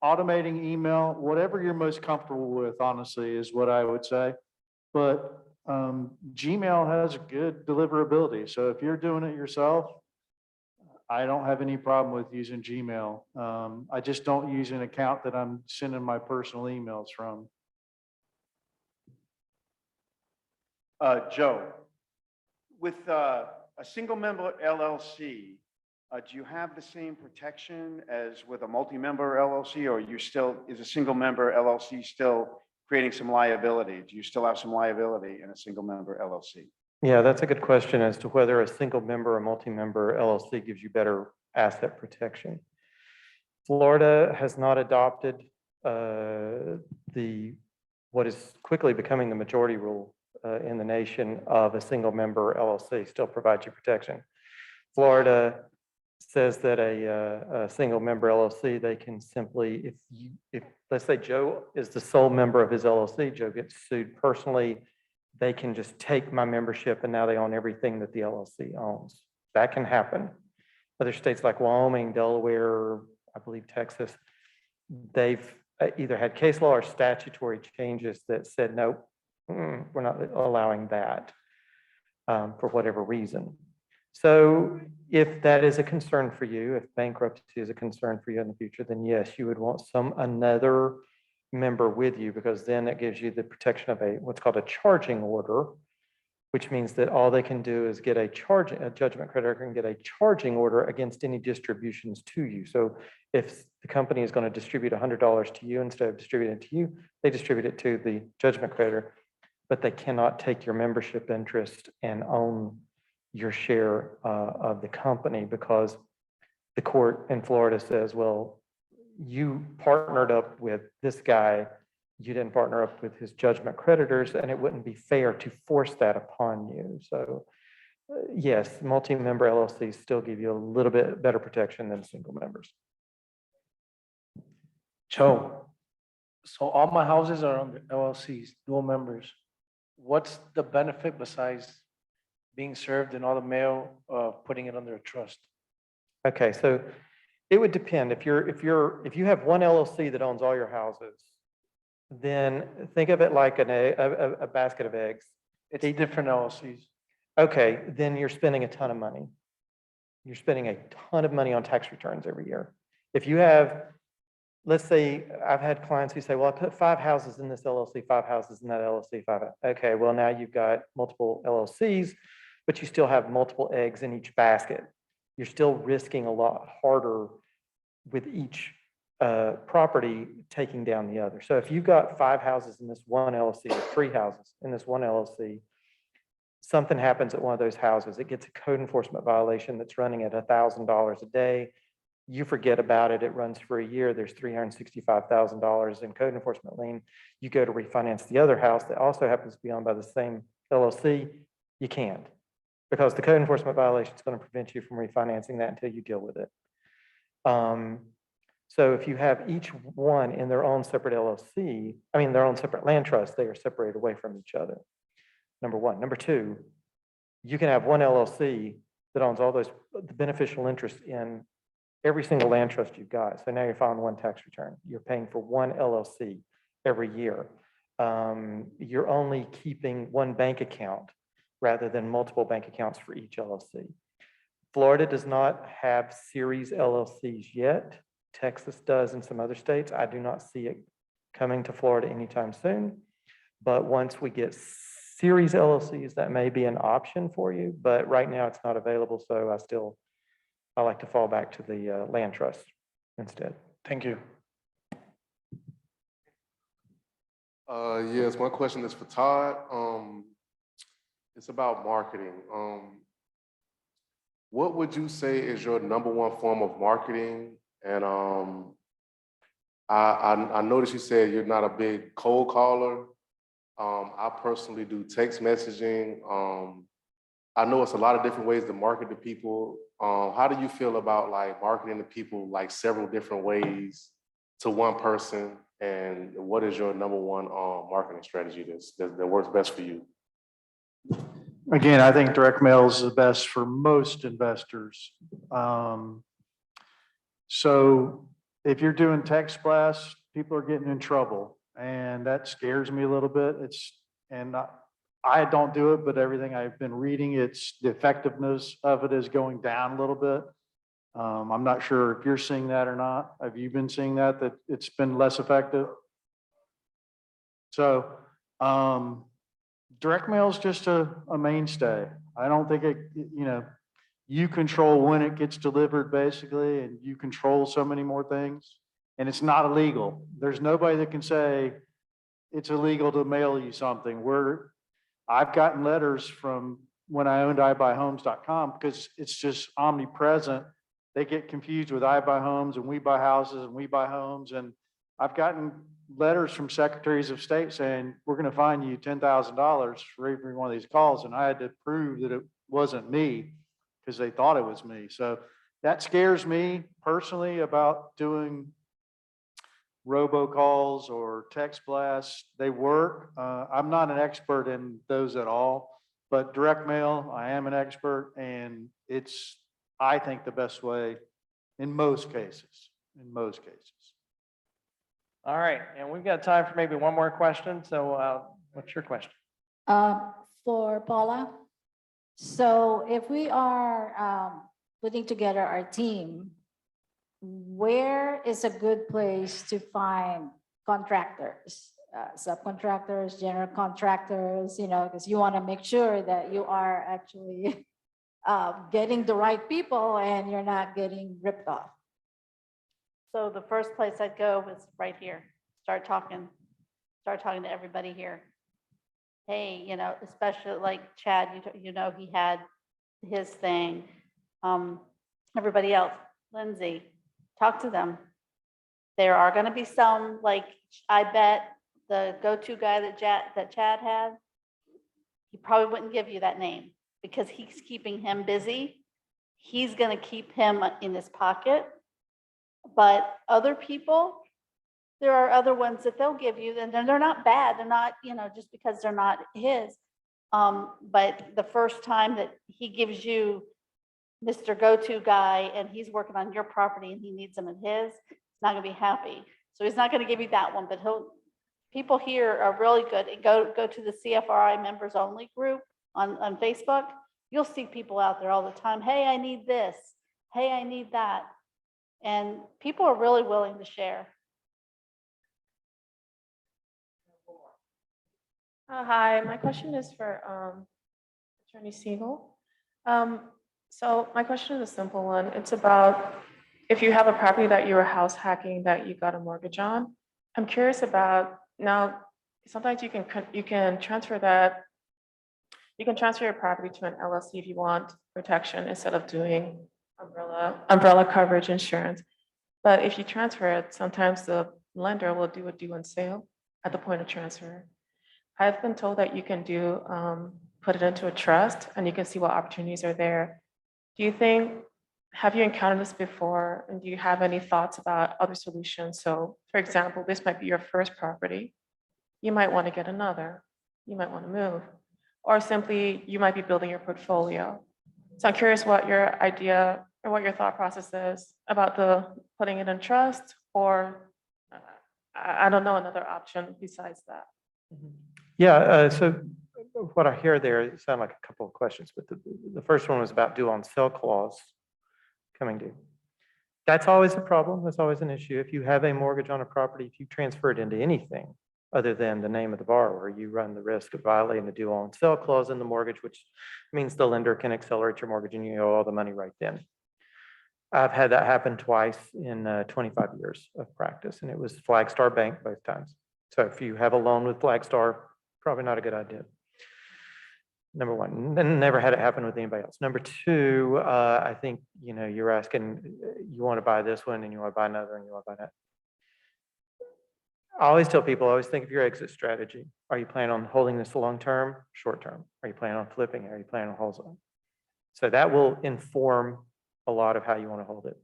Automating email, whatever you're most comfortable with, honestly, is what I would say. But Gmail has good deliverability. So if you're doing it yourself, I don't have any problem with using Gmail. I just don't use an account that I'm sending my personal emails from. Joe, with a single member LLC, do you have the same protection as with a multi-member LLC, or is a single member LLC still creating some liability? Do you still have some liability in a single member LLC? Yeah, that's a good question as to whether a single member or multi-member LLC gives you better asset protection. Florida has not adopted what is quickly becoming the majority rule in the nation of a single member LLC still provides you protection. Florida says that a single member LLC, they can simply, if let's say Joe is the sole member of his LLC, Joe gets sued personally, they can just take my membership and now they own everything that the LLC owns. That can happen. Other states like Wyoming, Delaware, I believe Texas, they've either had case law or statutory changes that said, no, we're not allowing that for whatever reason. So if that is a concern for you, if bankruptcy is a concern for you in the future, then yes, you would want another member with you, because then it gives you the protection of what's called a charging order, which means that all they can do is get a judgment creditor can get a charging order against any distributions to you. So if the company is going to distribute $100 to you, instead of distributing it to you, they distribute it to the judgment creditor, but they cannot take your membership interest and own your share of the company, because the court in Florida says, well, you partnered up with this guy, you didn't partner up with his judgment creditors, and it wouldn't be fair to force that upon you. So yes, multi-member LLCs still give you a little bit better protection than single members. Joe, so all my houses are under LLCs, dual members. What's the benefit besides being served in all the mail, putting it under a trust? Okay, so it would depend. If you have one LLC that owns all your houses, then think of it like a basket of eggs. It's different LLCs. Okay, then you're spending a ton of money. You're spending a ton of money on tax returns every year. If you have, let's say, I've had clients who say, well, I put 5 houses in this LLC, 5 houses in that LLC, 5. Okay, well, now you've got multiple LLCs, but you still have multiple eggs in each basket. You're still risking a lot harder with each property taking down the other. So if you've got 5 houses in this one LLC, or 3 houses in this one LLC, something happens at one of those houses, it gets a code enforcement violation that's running at $1,000 a day. You forget about it, it runs for a year, there's $365,000 in code enforcement lien. You go to refinance the other house that also happens to be owned by the same LLC, you can't, because the code enforcement violation is going to prevent you from refinancing that until you deal with it. So if you have each one in their own separate LLC, their own separate land trust, they are separated away from each other. Number one. Number two, you can have one LLC that owns all the beneficial interest in every single land trust you've got. So now you're filing one tax return. You're paying for one LLC every year. You're only keeping one bank account rather than multiple bank accounts for each LLC. Florida does not have series LLCs yet. Texas does in some other states. I do not see it coming to Florida anytime soon. But once we get series LLCs, that may be an option for you. But right now it's not available. So I like to fall back to the land trust instead. Thank you. Yes, my question is for Todd. It's about marketing. What would you say is your number one form of marketing? And I noticed you said you're not a big cold caller. I personally do text messaging. I know it's a lot of different ways to market to people. How do you feel about like marketing to people like several different ways to one person? And what is your number one marketing strategy that works best for you? Again, I think direct mail is the best for most investors. So if you're doing text blasts, people are getting in trouble, and that scares me a little bit. I don't do it, but everything I've been reading, the effectiveness of it is going down a little bit. I'm not sure if you're seeing that or not. Have you been seeing that it's been less effective? So, direct mail is just a mainstay. I don't think you control when it gets delivered basically, and you control so many more things, and it's not illegal. There's nobody that can say it's illegal to mail you something. I've gotten letters from when I owned iBuyHomes.com because it's just omnipresent. They get confused with iBuyHomes and We Buy Houses and We Buy Homes. And I've gotten letters from secretaries of state saying, we're going to fine you $10,000 for every one of these calls. And I had to prove that it wasn't me because they thought it was me. So that scares me personally about doing robocalls or text blasts. They work. I'm not an expert in those at all, but direct mail, I am an expert, and it's, I think, the best way in most cases, All right, and we've got time for maybe one more question. So what's your question? For Paula. So if we are putting together our team, where is a good place to find contractors, subcontractors, general contractors, because you want to make sure that you are actually getting the right people and you're not getting ripped off. So the first place I'd go is right here. Start talking to everybody here. Hey, especially like Chad, he had his thing. Everybody else, Lindsey, talk to them. There are going to be some, like, I bet the go-to guy that Chad had, he probably wouldn't give you that name because he's keeping him busy. He's going to keep him in his pocket. But other people, there are other ones that they'll give you, and they're not bad. They're not, just because they're not his. But the first time that he gives you Mr. Go-To guy and he's working on your property and he needs them in his, he's not gonna be happy. So he's not gonna give you that one, but people here are really good. Go to the CFRI members only group on Facebook. You'll see people out there all the time. Hey, I need this. Hey, I need that. And people are really willing to share. Hi, my question is for Attorney Seagle. So my question is a simple one. It's about if you have a property that you were house hacking that you got a mortgage on. I'm curious about now. Sometimes you can transfer that. You can transfer your property to an LLC if you want protection instead of doing umbrella coverage insurance. But if you transfer it, sometimes the lender will do a due and sale at the point of transfer. I've been told that you can put it into a trust and you can see what opportunities are there. Have you encountered this before? And do you have any thoughts about other solutions? So for example, this might be your first property. You might want to get another. You might want to move. Or simply, you might be building your portfolio. So I'm curious what your idea or what your thought process is about putting it in trust, or I don't know, another option besides that. Yeah, so what I hear there sound like a couple of questions, but the first one was about due on sale clause coming due. That's always a problem. That's always an issue. If you have a mortgage on a property, if you transfer it into anything other than the name of the borrower, you run the risk of violating the due on sale clause in the mortgage, which means the lender can accelerate your mortgage and you owe all the money right then. I've had that happen twice in 25 years of practice, and it was Flagstar Bank both times. So if you have a loan with Flagstar, probably not a good idea. Number one, and never had it happen with anybody else. Number two, I think, you're asking, you want to buy this one and you want to buy another and you want to buy that. I always tell people, always think of your exit strategy. Are you planning on holding this long-term, short-term? Are you planning on flipping? Are you planning on wholesale? So that will inform a lot of how you want to hold it.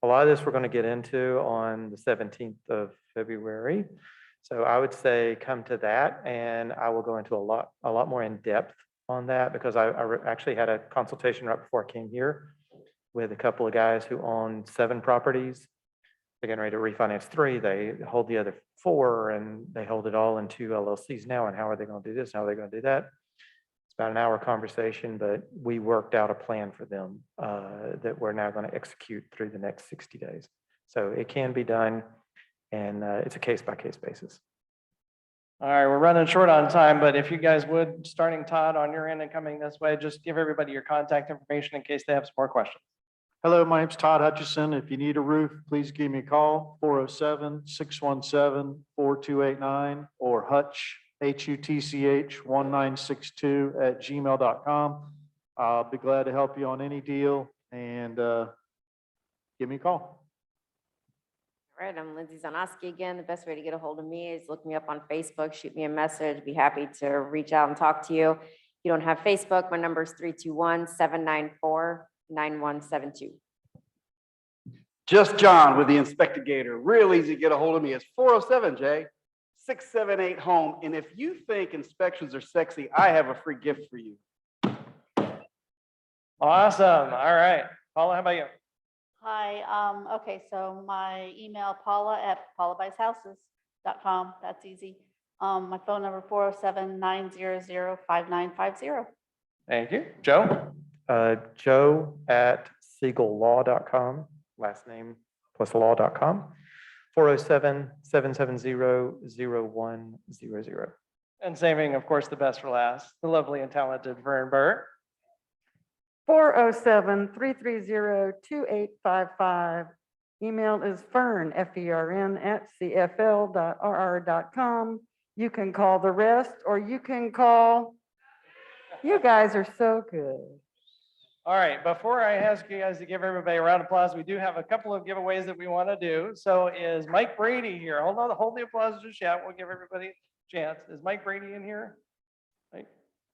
A lot of this we're going to get into on the 17th of February. So I would say come to that, and I will go into a lot more in depth on that, because I actually had a consultation right before I came here with a couple of guys who own 7 properties. They're getting ready to refinance 3. They hold the other 4, and they hold it all in 2 LLCs now. And how are they going to do this? How are they going to do that? It's about an hour conversation, but we worked out a plan for them that we're now going to execute through the next 60 days. So it can be done, and it's a case-by-case basis. All right, we're running short on time, but if you guys would, starting Todd on your end and coming this way, just give everybody your contact information in case they have some more questions. Hello, my name's Todd Hutcheson. If you need a roof, please give me a call, 407-617-4289, or Hutch, HUTCH 1962@gmail.com. I'll be glad to help you on any deal, and give me a call. All right, I'm Lindsey Zalnoski again. The best way to get a hold of me is look me up on Facebook, shoot me a message. Be happy to reach out and talk to you. If you don't have Facebook, my number is 321-794-9172. Just John with the Inspectigator. Real easy to get a hold of me. It's 407-J-678-HOME. And if you think inspections are sexy, I have a free gift for you. Awesome. All right. Paula, how about you? Hi, okay, so my email, paula@paulabuysHouses.com. That's easy. My phone number, 407-900-5950. Thank you. Joe? Joe@SeagleLaw.com, last name plus law.com, 407-770-0100. And saving, of course, the best for last, the lovely and talented Fern Burr. 407-330-2855. Email is Fern, F-E-R-N, @cfl.rr.com. You can call the rest, or you can call, you guys are so good. All right, before I ask you guys to give everybody a round of applause, we do have a couple of giveaways that we want to do. So is Mike Brady here? Hold on, hold the applause just yet. We'll give everybody a chance. Is Mike Brady in here? Right?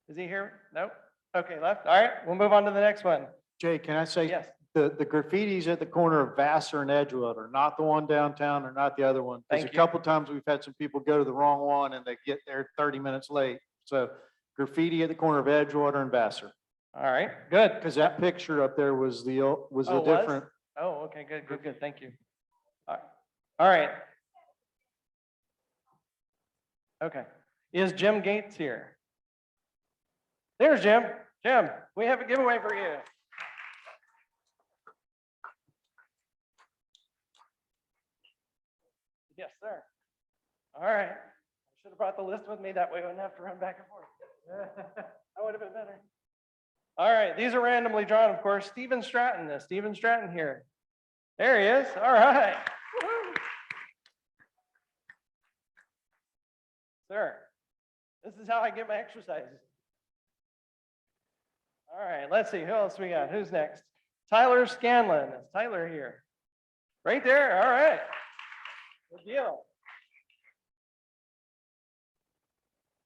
Is he here? Nope. Okay, left. All right, we'll move on to the next one. Jay, can I say? Yes. The graffitis at the corner of Vassar and Edgewood are not the one downtown, or not the other one. Because Thank a you. couple times we've had some people go to the wrong one and they get there 30 minutes late. So graffiti at the corner of Edgewater and Vassar. All right, good. Because that picture up there was the, was Oh, a different. Oh, okay, good. Thank you. All right. Okay. Is Jim Gates here? There's Jim. Jim, we have a giveaway for you. Yes, sir. All right. I should have brought the list with me. That way I wouldn't have to run back and forth. That would have been better. All right. These are randomly drawn, of course. Stephen Stratton. Is Stephen Stratton here? There he is. All right. Woo. Sir, this is how I get my exercises. All right. Let's see. Who else we got? Who's next? Tyler Scanlon. Is Tyler here? Right there. All right. Good deal.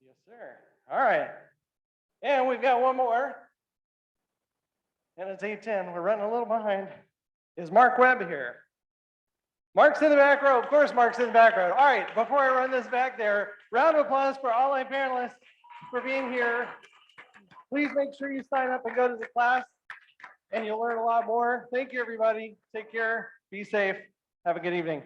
Yes, sir. All right. And we've got one more. And it's 8:10. We're running a little behind. Is Mark Webb here? Mark's in the back row. Of course, Mark's in the back row. All right. Before I run this back there, round of applause for all my panelists for being here. Please make sure you sign up and go to the class, and you'll learn a lot more. Thank you, everybody. Take care. Be safe. Have a good evening.